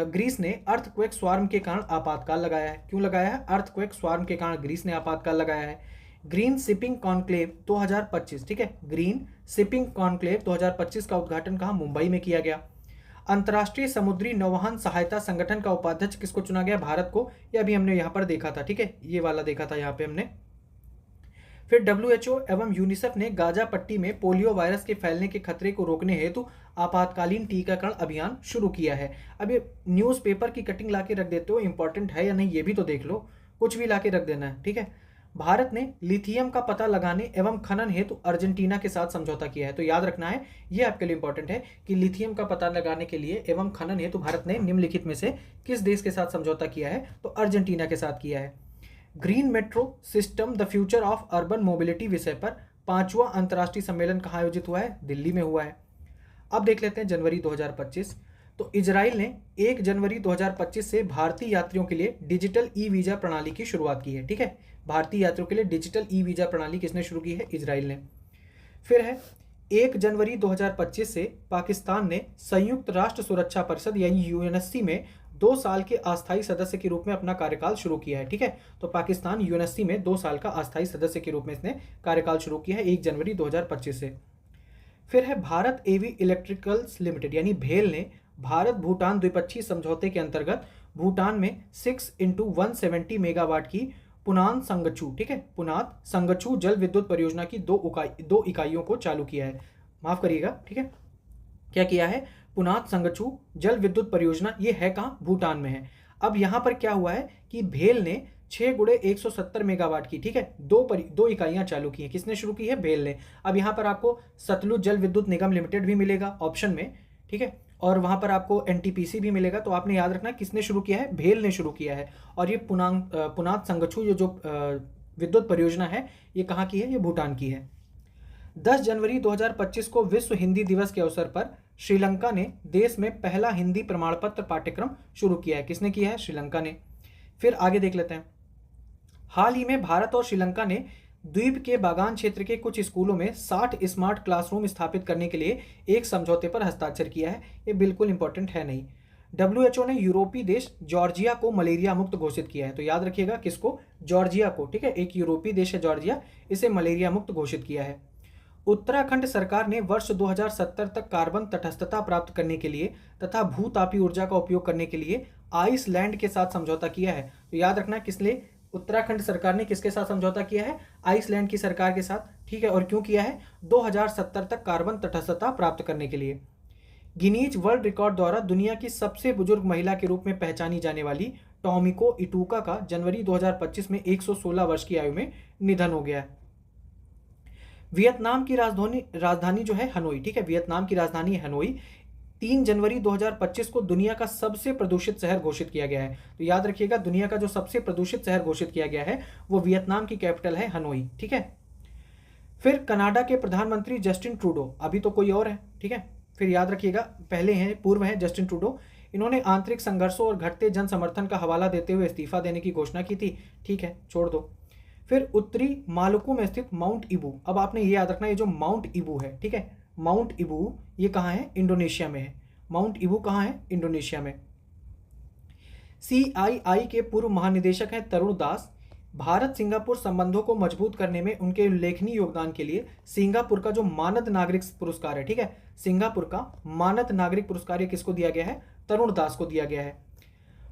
ग्रीस ने अर्थक्वेक स्वार्म के कारण आपातकाल लगाया है। क्यों लगाया है? अर्थक्वेक स्वार्म के कारण ग्रीस ने आपातकाल लगाया है। ग्रीन शिपिंग कॉन्क्लेव 2025, ठीक है, ग्रीन शिपिंग कॉन्क्लेव 2025 का उद्घाटन कहाँ? मुंबई में किया गया। अंतर्राष्ट्रीय समुद्री नौवहन सहायता संगठन का उपाध्यक्ष किसको चुना गया? भारत को। यह भी हमने यहाँ पर देखा था, ठीक है, ये वाला देखा था यहाँ पे हमने। फिर WHO एवं यूनिसेफ ने गाजा पट्टी में पोलियो वायरस के फैलने के खतरे को रोकने हेतु आपातकालीन टीकाकरण अभियान शुरू किया है। अब ये न्यूज़पेपर की कटिंग ला के रख देते हो, इंपॉर्टेंट है या नहीं ये भी तो देख लो, कुछ भी ला के रख देना है, ठीक है। भारत ने लिथियम का पता लगाने एवं खनन हेतु अर्जेंटीना के साथ समझौता किया है। तो याद रखना है, ये आपके लिए इंपॉर्टेंट है कि लिथियम का पता लगाने के लिए एवं खनन हेतु भारत ने निम्नलिखित में से किस देश के साथ समझौता किया है? तो अर्जेंटीना के साथ किया है। Green metro system the future of urban mobility विषय पर 5वां अंतर्राष्ट्रीय सम्मेलन कहाँ आयोजित हुआ है? दिल्ली में हुआ है। अब देख लेते हैं जनवरी 2025। तो इजराइल ने 1 जनवरी 2025 से भारतीय यात्रियों के लिए डिजिटल ई वीज़ा प्रणाली की शुरुआत की है, ठीक है। भारतीय यात्रियों के लिए डिजिटल ई वीज़ा प्रणाली किसने शुरू की है? इजराइल ने। फिर है 1 जनवरी 2025 से पाकिस्तान ने संयुक्त राष्ट्र सुरक्षा परिषद यानी यूएनएससी में 2 साल के अस्थायी सदस्य के रूप में अपना कार्यकाल शुरू किया है, ठीक है। तो पाकिस्तान यूएनएससी में 2 साल का अस्थायी सदस्य के रूप में इसने कार्यकाल शुरू किया है 1 जनवरी 2025 से। फिर है भारत एवी इलेक्ट्रिकल्स लिमिटेड यानी भेल ने भारत भूटान द्विपक्षीय समझौते के अंतर्गत भूटान में 6x170 मेगावाट की पुनान संगचू, ठीक है, पुनात संगचू जल विद्युत परियोजना की 2 इकाइयों को चालू किया है। माफ करिएगा, ठीक है, क्या किया है? पुनात संगचू जल विद्युत परियोजना, ये है कहाँ? भूटान में है। अब यहाँ पर क्या हुआ है कि भेल ने 6x170 मेगावाट की, ठीक है, दो इकाइयां चालू की हैं। किसने शुरू की है? भेल ने। अब यहाँ पर आपको सतलुज जल विद्युत निगम लिमिटेड भी मिलेगा ऑप्शन में, ठीक है, और वहां पर आपको एनटीपीसी भी मिलेगा। तो आपने याद रखना किसने शुरू किया है? भेल ने शुरू किया है। और ये पुनात संगचू जो विद्युत परियोजना है ये कहाँ की है? ये भूटान की है। 10 जनवरी 2025 को विश्व हिंदी दिवस के अवसर पर श्रीलंका ने देश में पहला हिंदी प्रमाण पत्र पाठ्यक्रम शुरू किया है। किसने किया है? श्रीलंका ने। फिर आगे देख लेते हैं। हाल ही में भारत और श्रीलंका ने द्वीप के बागान क्षेत्र के कुछ स्कूलों में 60 स्मार्ट क्लासरूम स्थापित करने के लिए एक समझौते पर हस्ताक्षर किया है। ये बिल्कुल इंपॉर्टेंट है नहीं। WHO ने यूरोपीय देश जॉर्जिया को मलेरिया मुक्त घोषित किया है। तो याद रखिएगा किसको? जॉर्जिया को, ठीक है, एक यूरोपीय देश है जॉर्जिया, इसे मलेरिया मुक्त घोषित किया है। उत्तराखंड सरकार ने वर्ष 2070 तक कार्बन तटस्थता प्राप्त करने के लिए तथा भूतापीय ऊर्जा का उपयोग करने के लिए आइसलैंड के साथ समझौता किया है। तो याद रखना किस लिए उत्तराखंड सरकार ने किसके साथ समझौता किया है? आइसलैंड की सरकार के साथ, ठीक है। और क्यों किया है? 2070 तक कार्बन तटस्थता प्राप्त करने के लिए। गिनीज वर्ल्ड रिकॉर्ड द्वारा दुनिया की सबसे बुजुर्ग महिला के रूप में पहचानी जाने वाली टोमिको इटूका का जनवरी 2025 में 116 वर्ष की आयु में निधन हो गया है। वियतनाम की राजधानी जो है हनोई, ठीक है, वियतनाम की राजधानी हनोई 3 जनवरी 2025 को दुनिया का सबसे प्रदूषित शहर घोषित किया गया है। तो याद रखिएगा दुनिया का जो सबसे प्रदूषित शहर घोषित किया गया है वो वियतनाम की कैपिटल है हनोई, ठीक है। फिर कनाडा के प्रधानमंत्री जस्टिन ट्रूडो, अभी तो कोई और है, ठीक है। फिर याद रखिएगा पहले हैं, पूर्व हैं जस्टिन ट्रूडो। इन्होंने आंतरिक संघर्षों और घटते जन समर्थन का हवाला देते हुए इस्तीफा देने की घोषणा की थी, ठीक है, छोड़ दो। फिर उत्तरी मालुकू में स्थित माउंट इबू, अब आपने ये याद रखना ये जो माउंट इबू है, ठीक है, माउंट इबू ये कहाँ है? इंडोनेशिया में है। माउंट इबू कहाँ है? इंडोनेशिया में। CII के पूर्व महानिदेशक हैं तरुण दास। भारत सिंगापुर संबंधों को मजबूत करने में उनके उल्लेखनीय योगदान के लिए सिंगापुर का जो मानद नागरिक पुरस्कार है, ठीक है, सिंगापुर का मानद नागरिक पुरस्कार ये किसको दिया गया है? तरुण दास को दिया गया है।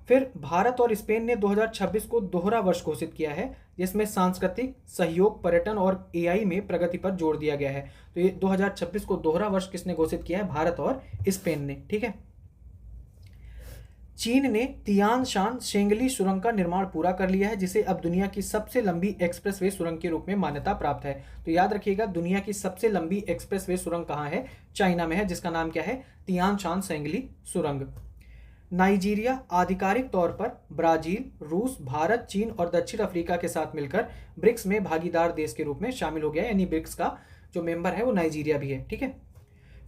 फिर भारत और स्पेन ने 2026 को दोहरा वर्ष घोषित किया है जिसमें सांस्कृतिक सहयोग, पर्यटन और AI में प्रगति पर जोर दिया गया है। तो ये 2026 को दोहरा वर्ष किसने घोषित किया है? भारत और स्पेन ने, ठीक है। चीन ने तियान शान शेंगली सुरंग का निर्माण पूरा कर लिया है जिसे अब दुनिया की सबसे लंबी एक्सप्रेसवे सुरंग के रूप में मान्यता प्राप्त है। तो याद रखिएगा दुनिया की सबसे लंबी एक्सप्रेसवे सुरंग कहाँ है? चाइना में है, जिसका नाम क्या है? तियान शान शेंगली सुरंग। नाइजीरिया आधिकारिक तौर पर ब्राजील, रूस, भारत, चीन और दक्षिण अफ्रीका के साथ मिलकर ब्रिक्स में भागीदार देश के रूप में शामिल हो गया, यानी ब्रिक्स का जो मेंबर है वो नाइजीरिया भी है। ठीक है।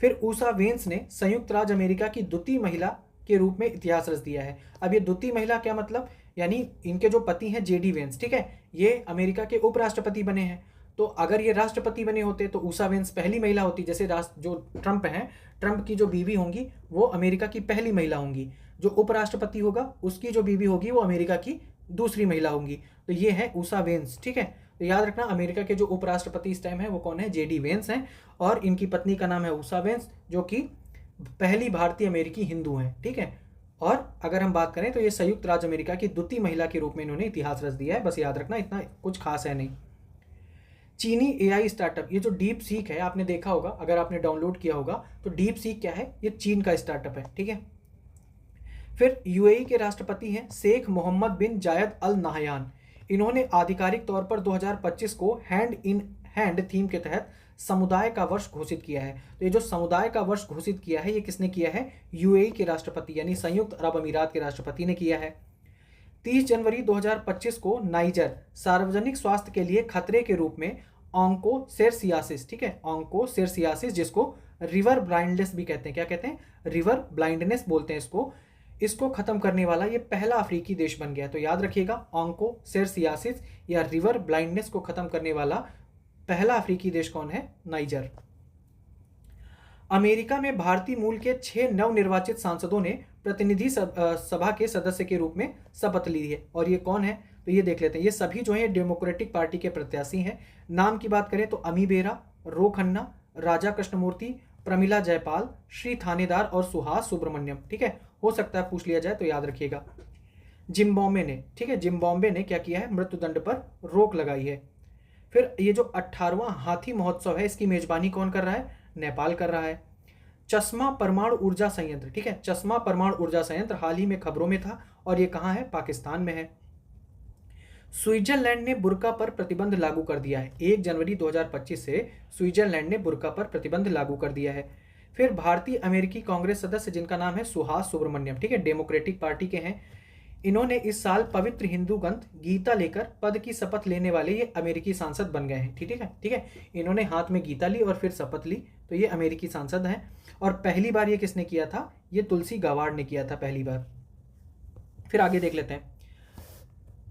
फिर ऊषा वेंस ने संयुक्त राज्य अमेरिका की द्वितीय महिला के रूप में इतिहास रच दिया है। अब ये द्वितीय महिला क्या मतलब, यानी इनके जो पति हैं जेडी वेंस, ठीक है, ये अमेरिका के उपराष्ट्रपति बने हैं। तो अगर ये राष्ट्रपति बने होते तो ऊषा वेंस पहली महिला होती, जैसे जो ट्रंप हैं, ट्रंप की जो बीवी होंगी वो अमेरिका की पहली महिला होंगी, जो उपराष्ट्रपति होगा उसकी जो बीवी होगी वो अमेरिका की दूसरी महिला होंगी। तो ये है ऊषा वेंस। ठीक है, तो याद रखना अमेरिका के जो उपराष्ट्रपति इस टाइम है वो कौन है, जेडी वेंस हैं, और इनकी पत्नी का नाम है ऊषा वेंस, जो कि पहली भारतीय अमेरिकी हिंदू हैं। ठीक है, और अगर हम बात करें तो ये संयुक्त राज्य अमेरिका की द्वितीय महिला के रूप में इन्होंने इतिहास रच दिया है। बस याद रखना, इतना कुछ खास है नहीं। चीनी एआई स्टार्टअप, ये जो डीप सीक है, आपने देखा होगा अगर आपने डाउनलोड किया होगा, तो डीप सीक क्या है, ये चीन का स्टार्टअप है। ठीक है। फिर यूएई के राष्ट्रपति हैं शेख मोहम्मद बिन जायद अल नाहयान। इन्होंने आधिकारिक तौर पर 2025 को हैंड इन हैंड थीम के तहत समुदाय का वर्ष घोषित किया है। तो ये जो समुदाय का वर्ष घोषित किया है, ये किसने किया है, यूएई के राष्ट्रपति यानी संयुक्त अरब अमीरात के राष्ट्रपति ने किया है। 30 जनवरी 2025 को नाइजर सार्वजनिक स्वास्थ्य के लिए खतरे के रूप में ऑन्कोसेरसियासिस, ठीक है, ऑन्कोसेरसियासिस, जिसको रिवर ब्लाइंडनेस भी कहते हैं, क्या कहते हैं, रिवर ब्लाइंडनेस बोलते हैं इसको खत्म करने वाला ये पहला अफ्रीकी देश बन गया। तो याद रखिएगा, ऑन्कोसेरसियासिस या रिवर ब्लाइंडनेस को खत्म करने वाला पहला अफ्रीकी देश कौन है, नाइजर। अमेरिका में भारतीय मूल के 6 नवनिर्वाचित सांसदों ने प्रतिनिधि सभा के सदस्य के रूप में शपथ ली है। और ये कौन है, तो ये देख लेते हैं। ये सभी जो है डेमोक्रेटिक पार्टी के प्रत्याशी हैं। नाम की बात करें तो अमी बेरा, रो खन्ना, राजा कृष्णमूर्ति, प्रमिला जयपाल, श्री थानेदार और सुहास सुब्रमण्यम। ठीक है, हो सकता है पूछ लिया जाए तो याद रखिएगा। जिम्बाब्वे ने, ठीक है, जिम्बाब्वे ने क्या किया है, मृत्युदंड पर रोक लगाई है। फिर ये जो 18वां हाथी महोत्सव है, इसकी मेजबानी कौन कर रहा है, नेपाल कर रहा है। चश्मा परमाणु ऊर्जा संयंत्र, ठीक है, चश्मा परमाणु ऊर्जा संयंत्र हाल ही में खबरों में था, और ये कहाँ है, पाकिस्तान में है। स्विट्जरलैंड ने बुर्का पर प्रतिबंध लागू कर दिया है। 1 जनवरी 2025 से स्विट्जरलैंड ने बुर्का पर प्रतिबंध लागू कर दिया है। फिर भारतीय अमेरिकी कांग्रेस सदस्य जिनका नाम है सुहास सुब्रमण्यम, ठीक है, डेमोक्रेटिक पार्टी के हैं। इन्होंने इस साल पवित्र हिंदू ग्रंथ गीता लेकर पद की शपथ लेने वाले ये अमेरिकी सांसद बन गए हैं। ठीक है, ठीक है, इन्होंने हाथ में गीता ली और फिर शपथ ली, तो ये अमेरिकी सांसद हैं। और पहली बार ये किसने किया था, ये तुलसी गाबार्ड ने किया था पहली बार। फिर आगे देख लेते हैं।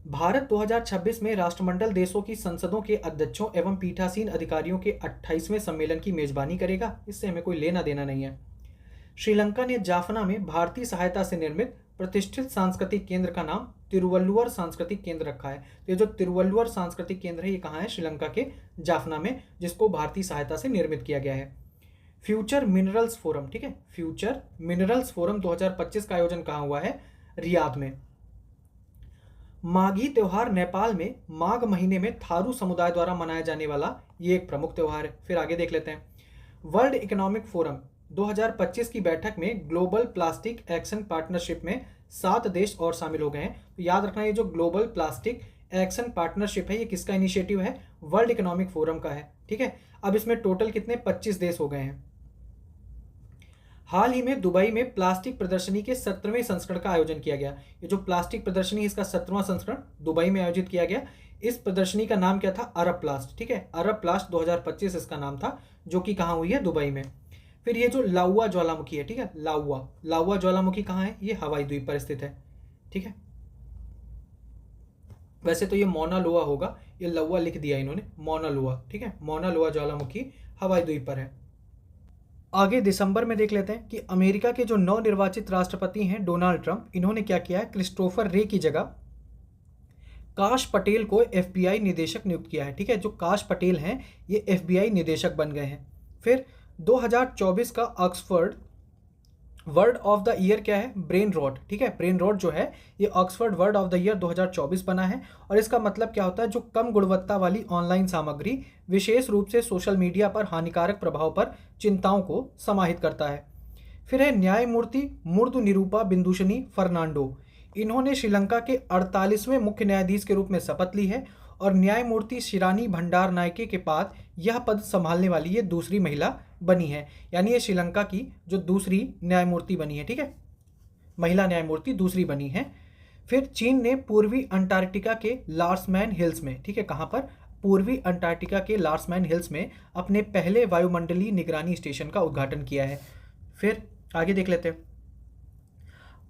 भारत 2026 में राष्ट्रमंडल देशों की संसदों के अध्यक्षों एवं पीठासीन अधिकारियों के 28वें सम्मेलन की मेजबानी करेगा। इससे हमें कोई लेना देना नहीं है। श्रीलंका ने जाफना में भारतीय सहायता से निर्मित प्रतिष्ठित सांस्कृतिक केंद्र का नाम तिरुवल्लुवर सांस्कृतिक केंद्र रखा है। तो ये जो तिरुवल्लुवर सांस्कृतिक केंद्र है, ये कहाँ है, श्रीलंका के जाफना में, जिसको भारतीय सहायता से निर्मित किया गया है। फ्यूचर मिनरल्स फोरम, ठीक है, फ्यूचर मिनरल्स फोरम 2025 का आयोजन कहाँ हुआ है, रियाद में। माघी त्योहार नेपाल में माघ महीने में थारू समुदाय द्वारा मनाया जाने वाला ये एक प्रमुख त्योहार है। फिर आगे देख लेते हैं। वर्ल्ड इकोनॉमिक फोरम 2025 की बैठक में ग्लोबल प्लास्टिक एक्शन पार्टनरशिप में 7 देश और शामिल हो गए हैं। तो याद रखना, ये जो ग्लोबल प्लास्टिक एक्शन पार्टनरशिप है, ये किसका इनिशिएटिव है, वर्ल्ड इकोनॉमिक फोरम का है। ठीक है, अब इसमें टोटल कितने, 25 देश हो गए हैं। हाल ही में दुबई में प्लास्टिक प्रदर्शनी के 17वें संस्करण का आयोजन किया गया। ये जो प्लास्टिक प्रदर्शनी है, इसका 17वां संस्करण दुबई में आयोजित किया गया। इस प्रदर्शनी का नाम क्या था, अरब प्लास्ट, ठीक है, अरब प्लास्ट 2025 इसका नाम था, जो कि कहाँ हुई है, दुबई में। फिर ये जो लाउआ ज्वालामुखी है, ठीक है, लाउआ ज्वालामुखी कहाँ है, ये हवाई द्वीप पर स्थित है। ठीक है, वैसे तो ये मौना लोआ होगा, ये लौआ लिख दिया इन्होंने, मौना लोआ, ठीक है, मौना लोआ ज्वालामुखी हवाई द्वीप पर है। आगे दिसंबर में देख लेते हैं कि अमेरिका के जो नवनिर्वाचित राष्ट्रपति हैं डोनाल्ड ट्रंप, इन्होंने क्या किया है, क्रिस्टोफर रे की जगह काश पटेल को एफबीआई निदेशक नियुक्त किया है। ठीक है, जो काश पटेल हैं ये एफबीआई निदेशक बन गए हैं। फिर 2024 का Oxford word of the year क्या है, ब्रेन रॉट। ठीक है, ब्रेन रॉट जो है ये Oxford word of the year 2024 बना है। और इसका मतलब क्या होता है, जो कम गुणवत्ता वाली ऑनलाइन सामग्री, विशेष रूप से सोशल मीडिया पर हानिकारक प्रभाव पर चिंताओं को समाहित करता है। फिर है न्यायमूर्ति मुर्दु निरूपा बिंदुशनी फर्नांडो। इन्होंने श्रीलंका के 48वें मुख्य न्यायाधीश के रूप में शपथ ली है और न्यायमूर्ति शिरानी भंडार नायके के बाद यह पद संभालने वाली ये दूसरी महिला बनी है, यानी ये श्रीलंका की जो दूसरी न्यायमूर्ति बनी है। ठीक है, महिला न्यायमूर्ति दूसरी बनी हैं। फिर चीन ने पूर्वी अंटार्कटिका के लार्समैन हिल्स में, ठीक है, कहाँ पर, पूर्वी अंटार्कटिका के लार्समैन हिल्स में अपने पहले वायुमंडलीय निगरानी स्टेशन का उद्घाटन किया है। फिर आगे देख लेते हैं।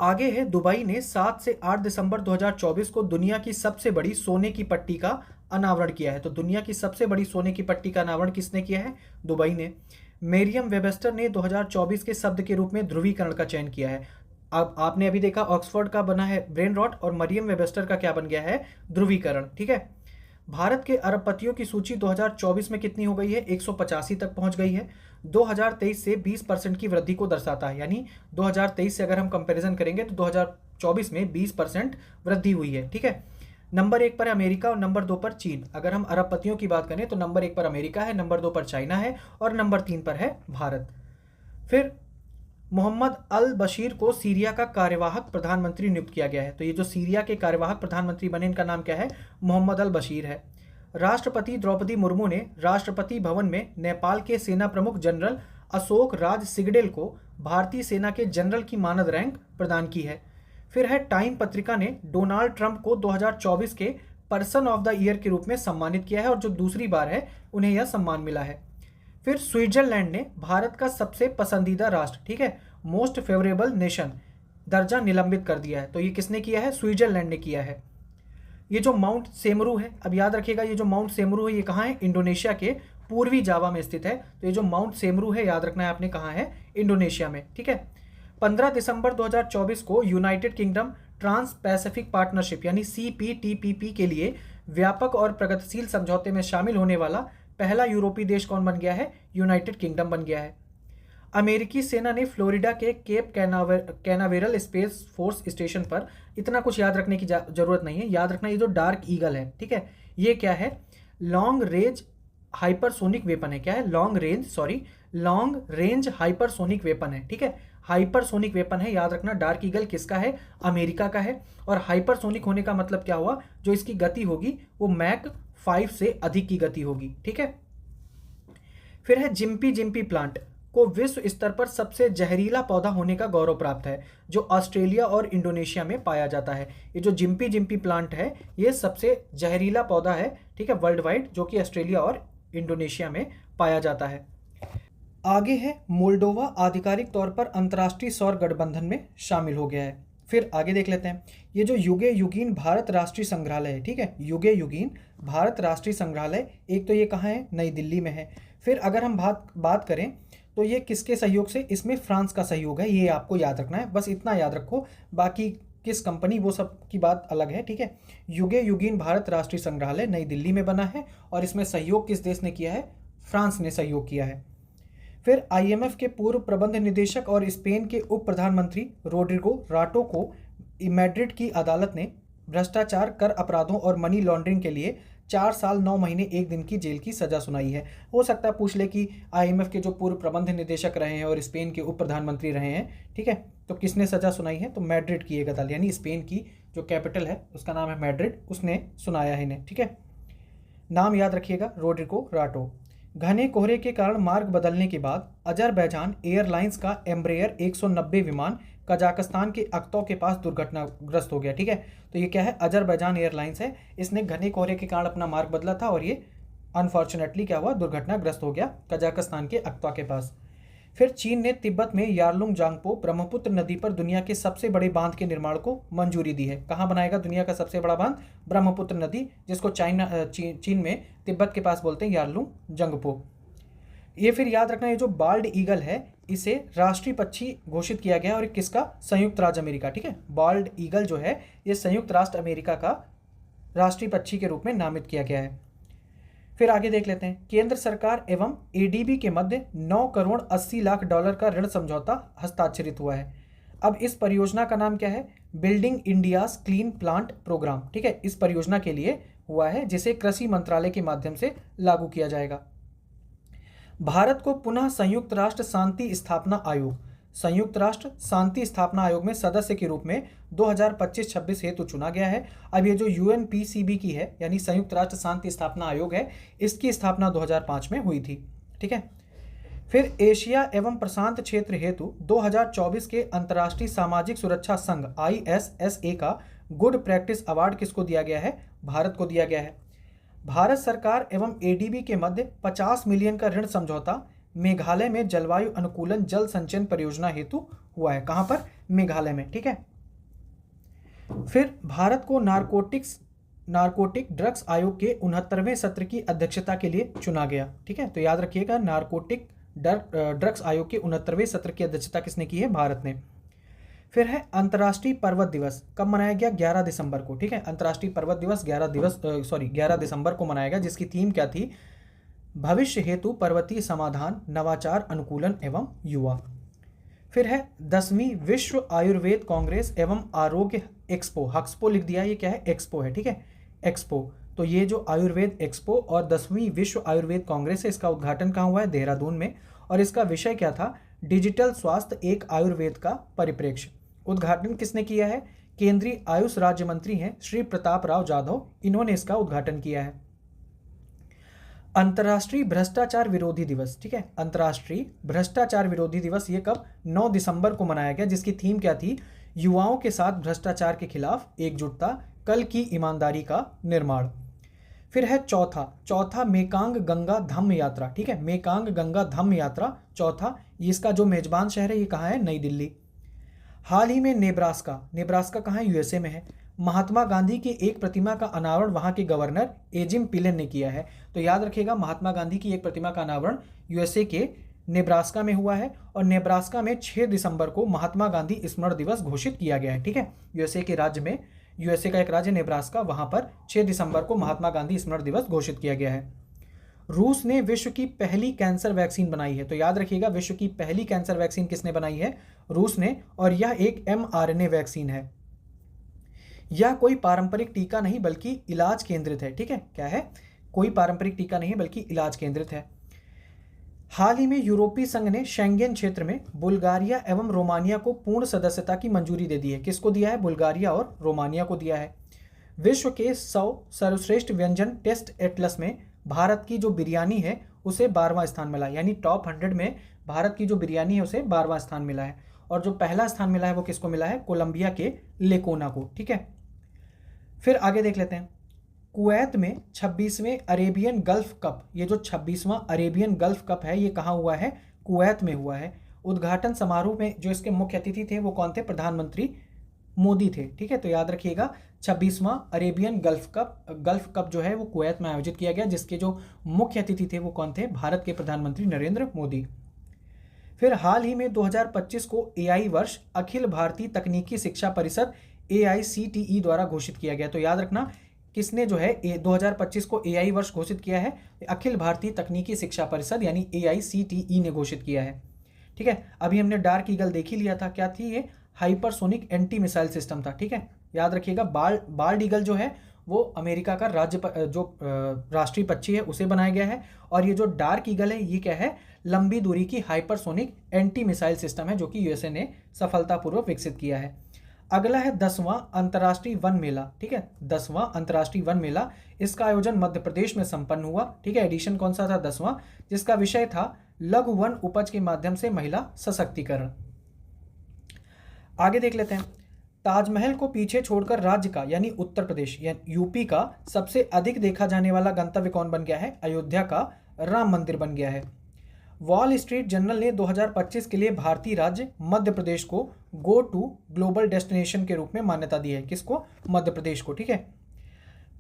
आगे है, दुबई ने 7 से 8 दिसंबर 2024 को दुनिया की सबसे बड़ी सोने की पट्टी का अनावरण किया है। तो दुनिया की सबसे बड़ी सोने की पट्टी का अनावरण किसने किया है? दुबई ने। मेरियम वेबस्टर ने 2024 के शब्द के रूप में ध्रुवीकरण का चयन किया है। अब आपने अभी देखा ऑक्सफोर्ड का बना है ब्रेन रॉट और मरियम वेबस्टर का क्या बन गया है? ध्रुवीकरण। ठीक है। भारत के अरबपतियों की सूची 2024 में कितनी हो गई है? 185 तक पहुंच गई है। 2023 से 20% की वृद्धि को दर्शाता है, यानी 2023 से अगर हम कंपैरिजन करेंगे तो 2024 में 20% वृद्धि हुई है। ठीक है। नंबर 1 पर अमेरिका और नंबर 2 पर चीन। अगर हम अरबपतियों की बात करें तो नंबर 1 पर अमेरिका है, नंबर 2 पर चाइना है और नंबर 3 पर है भारत। फिर मोहम्मद अल बशीर को सीरिया का कार्यवाहक प्रधानमंत्री नियुक्त किया गया है। तो ये जो सीरिया के कार्यवाहक प्रधानमंत्री बने, इनका नाम क्या है? मोहम्मद अल बशीर है। राष्ट्रपति द्रौपदी मुर्मू ने राष्ट्रपति भवन में नेपाल के सेना प्रमुख जनरल अशोक राज सिगडेल को भारतीय सेना के जनरल की मानद रैंक प्रदान की है। फिर है, टाइम पत्रिका ने डोनाल्ड ट्रंप को 2024 के पर्सन ऑफ द ईयर के रूप में सम्मानित किया है और जो दूसरी बार है उन्हें यह सम्मान मिला है। फिर स्विट्जरलैंड ने भारत का सबसे पसंदीदा राष्ट्र, ठीक है, मोस्ट फेवरेबल नेशन दर्जा निलंबित कर दिया है। तो ये किसने किया है? स्विट्जरलैंड ने किया है। ये जो माउंट सेमरू है, अब याद रखिएगा, ये जो माउंट सेमरू है ये कहाँ है? इंडोनेशिया के पूर्वी जावा में स्थित है। तो ये जो माउंट सेमरू है, याद रखना है आपने, कहाँ है? इंडोनेशिया में। ठीक है। 15 दिसंबर 2024 को United Kingdom trans Pacific partnership यानी CPTPP के लिए व्यापक और प्रगतिशील समझौते में शामिल होने वाला पहला यूरोपीय देश कौन बन गया है? यूनाइटेड किंगडम बन गया है। अमेरिकी सेना ने फ्लोरिडा के Cape Canaveral space force station पर, इतना कुछ याद रखने की जरूरत नहीं है, याद रखना ये जो डार्क ईगल है, ठीक है, ये क्या है? लॉन्ग रेंज हाइपरसोनिक वेपन है। क्या है? लॉन्ग रेंज हाइपरसोनिक वेपन है। ठीक है, हाइपरसोनिक वेपन है, याद रखना। डार्क ईगल किसका है? अमेरिका का है। और हाइपरसोनिक होने का मतलब क्या हुआ? जो इसकी गति होगी वो मैक 5 से अधिक की गति होगी। ठीक है। फिर है, जिम्पी जिम्पी प्लांट को विश्व स्तर पर सबसे जहरीला पौधा होने का गौरव प्राप्त है, जो ऑस्ट्रेलिया और इंडोनेशिया में पाया जाता है। ये जो जिम्पी जिम्पी प्लांट है ये सबसे जहरीला पौधा है, ठीक है, वर्ल्ड वाइड, जो कि ऑस्ट्रेलिया और इंडोनेशिया में पाया जाता है। आगे है, मोल्डोवा आधिकारिक तौर पर अंतर्राष्ट्रीय सौर गठबंधन में शामिल हो गया है। फिर आगे देख लेते हैं, ये जो युगे युगीन भारत राष्ट्रीय संग्रहालय है, ठीक है, युगे युगीन भारत राष्ट्रीय संग्रहालय, एक तो ये कहाँ है? नई दिल्ली में है। फिर अगर हम बात करें तो ये किसके सहयोग से? इसमें फ्रांस का सहयोग है, ये आपको याद रखना है, बस इतना याद रखो, बाकी किस कंपनी वो सब की बात अलग है। ठीक है। युगे युगीन भारत राष्ट्रीय संग्रहालय नई दिल्ली में बना है और इसमें सहयोग किस देश ने किया है? फ्रांस ने सहयोग किया है। फिर IMF के पूर्व प्रबंध निदेशक और स्पेन के उप प्रधानमंत्री रोड्रिगो राटो को मैड्रिड की अदालत ने भ्रष्टाचार, कर अपराधों और मनी लॉन्ड्रिंग के लिए 4 साल 9 महीने 1 दिन की जेल की सजा सुनाई है। हो सकता है पूछ ले कि IMF के जो पूर्व प्रबंध निदेशक रहे हैं और स्पेन के उप प्रधानमंत्री रहे हैं, ठीक है, तो किसने सजा सुनाई है? तो मैड्रिड की एक अदालत, यानी स्पेन की जो कैपिटल है उसका नाम है मैड्रिड, उसने सुनाया है इन्हें। ठीक है, नाम याद रखिएगा, रोड्रिगो राटो। घने कोहरे के कारण मार्ग बदलने के बाद अजरबैजान एयरलाइंस का एम्ब्रेयर 190 विमान कजाकिस्तान के अक्तो के पास दुर्घटनाग्रस्त हो गया। ठीक है, तो ये क्या है? अजरबैजान एयरलाइंस है, इसने घने कोहरे के कारण अपना मार्ग बदला था और ये अनफॉर्चुनेटली क्या हुआ? दुर्घटनाग्रस्त हो गया कजाकिस्तान के अक्तो के पास। फिर चीन ने तिब्बत में यारलुंग जांगपो ब्रह्मपुत्र नदी पर दुनिया के सबसे बड़े बांध के निर्माण को मंजूरी दी है। कहाँ बनाएगा दुनिया का सबसे बड़ा बांध? ब्रह्मपुत्र नदी, जिसको चीन में तिब्बत के पास बोलते हैं यारलुंग जांगपो। ये फिर याद रखना, ये जो बाल्ड ईगल है इसे राष्ट्रीय पक्षी घोषित किया गया और किसका? संयुक्त राज्य अमेरिका। ठीक है, बाल्ड ईगल जो है ये संयुक्त राष्ट्र अमेरिका का राष्ट्रीय पक्षी के रूप में नामित किया गया है। फिर आगे देख लेते हैं, केंद्र सरकार एवं ADB के मध्य 9 करोड़ 80 लाख डॉलर का ऋण समझौता हस्ताक्षरित हुआ है। अब इस परियोजना का नाम क्या है? Building India's clean plant program. ठीक है, इस परियोजना के लिए हुआ है जिसे कृषि मंत्रालय के माध्यम से लागू किया जाएगा। भारत को पुनः संयुक्त राष्ट्र शांति स्थापना आयोग में सदस्य के रूप में 2025-26 हेतु चुना गया है। अब ये जो UNPCB की है, यानी संयुक्त राष्ट्र शांति स्थापना आयोग है, इसकी स्थापना 2005 में हुई थी। ठीक है। फिर एशिया एवं प्रशांत क्षेत्र हेतु 2024 के अंतर्राष्ट्रीय सामाजिक सुरक्षा संघ ISSA का गुड प्रैक्टिस अवार्ड किसको दिया गया है? भारत को दिया गया है। भारत सरकार एवं ADB के मध्य 50 मिलियन का ऋण समझौता मेघालय में जलवायु अनुकूलन जल संचयन परियोजना हेतु हुआ है। कहां पर? मेघालय में। ठीक है। फिर भारत को नारकोटिक ड्रग्स आयोग के 69वें सत्र की अध्यक्षता के लिए चुना गया। ठीक है, तो याद रखिएगा, नारकोटिक ड्रग्स आयोग के 69वें सत्र की अध्यक्षता किसने की है? भारत ने। फिर है अंतर्राष्ट्रीय पर्वत दिवस, कब मनाया गया? 11 दिसंबर को। ठीक है, अंतर्राष्ट्रीय पर्वत दिवस 11 दिसंबर को मनाया गया, जिसकी थीम क्या थी? भविष्य हेतु पर्वतीय समाधान, नवाचार, अनुकूलन एवं युवा। फिर है 10वीं विश्व आयुर्वेद कांग्रेस एवं आरोग्य एक्सपो, हक्सपो लिख दिया, ये क्या है? एक्सपो है। ठीक है, एक्सपो। तो ये जो आयुर्वेद एक्सपो और 10वीं विश्व आयुर्वेद कांग्रेस है, इसका उद्घाटन कहाँ हुआ है? देहरादून में। और इसका विषय क्या था? डिजिटल स्वास्थ्य एक आयुर्वेद का परिप्रेक्ष्य। उद्घाटन किसने किया है? केंद्रीय आयुष राज्य मंत्री हैं श्री प्रताप राव जाधव, इन्होंने इसका उद्घाटन किया है। अंतर्राष्ट्रीय भ्रष्टाचार विरोधी दिवस। ठीक है, अंतर्राष्ट्रीय भ्रष्टाचार विरोधी दिवस ये कब? 9 दिसंबर को मनाया गया, जिसकी थीम क्या थी? युवाओं के साथ भ्रष्टाचार के खिलाफ एकजुटता, कल की ईमानदारी का निर्माण। फिर है चौथा मेकांग गंगा धम्म यात्रा। ठीक है, मेकांग गंगा धम्म यात्रा चौथा, इसका जो मेजबान शहर है ये कहाँ है? नई दिल्ली। हाल ही में नेब्रास्का कहाँ है? USA में है। महात्मा गांधी की एक प्रतिमा का अनावरण वहां के गवर्नर एजिम पिलेन ने किया है। तो याद रखिएगा, महात्मा गांधी की एक प्रतिमा का अनावरण USA के नेब्रास्का में हुआ है, और नेब्रास्का में 6 दिसंबर को महात्मा गांधी स्मरण दिवस घोषित किया गया है। ठीक है, USA के राज्य में, USA का एक राज्य नेब्रास्का, वहां पर 6 दिसंबर को महात्मा गांधी स्मरण दिवस घोषित किया गया है। रूस ने विश्व की पहली कैंसर वैक्सीन बनाई है। तो याद रखिएगा, विश्व की पहली कैंसर वैक्सीन किसने बनाई है? रूस ने, और यह एक mRNA वैक्सीन है। यह कोई पारंपरिक टीका नहीं बल्कि इलाज केंद्रित है। ठीक है, क्या है? कोई पारंपरिक टीका नहीं बल्कि इलाज केंद्रित है। हाल ही में यूरोपीय संघ ने शेंगेन क्षेत्र में बुल्गारिया एवं रोमानिया को पूर्ण सदस्यता की मंजूरी दे दी है। किसको दिया है? बुल्गारिया और रोमानिया को दिया है। विश्व के 100 सर्वश्रेष्ठ व्यंजन टेस्ट एटलस में भारत की जो बिरयानी है उसे 12वां स्थान मिला, यानी टॉप 100 में भारत की जो बिरयानी है उसे 12वां स्थान मिला है। और जो पहला स्थान मिला है वो किसको मिला है? कोलंबिया के लेकोना को। ठीक है, फिर आगे देख लेते हैं। कुवैत में 26वें अरेबियन गल्फ कप, ये जो 26वां अरेबियन गल्फ कप है ये कहाँ हुआ है? कुवैत में हुआ है। उद्घाटन समारोह में जो इसके मुख्य अतिथि थे वो कौन थे? प्रधानमंत्री मोदी थे। ठीक है, तो याद रखिएगा 26वां अरेबियन गल्फ कप जो है वो कुवैत में आयोजित किया गया, जिसके जो मुख्य अतिथि थे वो कौन थे? भारत के प्रधानमंत्री नरेंद्र मोदी। फिर हाल ही में 2025 को AI वर्ष अखिल भारतीय तकनीकी शिक्षा परिषद AICTE द्वारा घोषित किया गया। तो याद रखना, किसने जो है 2025 को AI वर्ष घोषित किया है? अखिल भारतीय तकनीकी शिक्षा परिषद यानी AICTE ने घोषित किया है। ठीक है, अभी हमने डार्क ईगल देख ही लिया था, क्या थी ये? हाइपरसोनिक एंटी मिसाइल सिस्टम था। ठीक है, याद रखिएगा, बाल्ड ईगल जो है वो अमेरिका का राष्ट्रीय पक्षी है उसे बनाया गया है, और ये जो डार्क ईगल है ये क्या है? लंबी दूरी की हाइपरसोनिक एंटी मिसाइल सिस्टम है, जो कि USA ने सफलतापूर्वक विकसित किया है। अगला है 10वां अंतर्राष्ट्रीय वन मेला। ठीक है, 10वां अंतर्राष्ट्रीय वन मेला, इसका आयोजन मध्य प्रदेश में संपन्न हुआ। ठीक है, एडिशन कौन सा था? 10वां, जिसका विषय था लघु वन उपज के माध्यम से महिला सशक्तिकरण। आगे देख लेते हैं। ताजमहल को पीछे छोड़कर राज्य का यानी उत्तर प्रदेश या UP का सबसे अधिक देखा जाने वाला गंतव्य कौन बन गया है? अयोध्या का राम मंदिर बन गया है। वॉल स्ट्रीट जर्नल ने 2025 के लिए भारतीय राज्य मध्य प्रदेश को गो टू ग्लोबल डेस्टिनेशन के रूप में मान्यता दी है। किसको? मध्य प्रदेश को। ठीक है,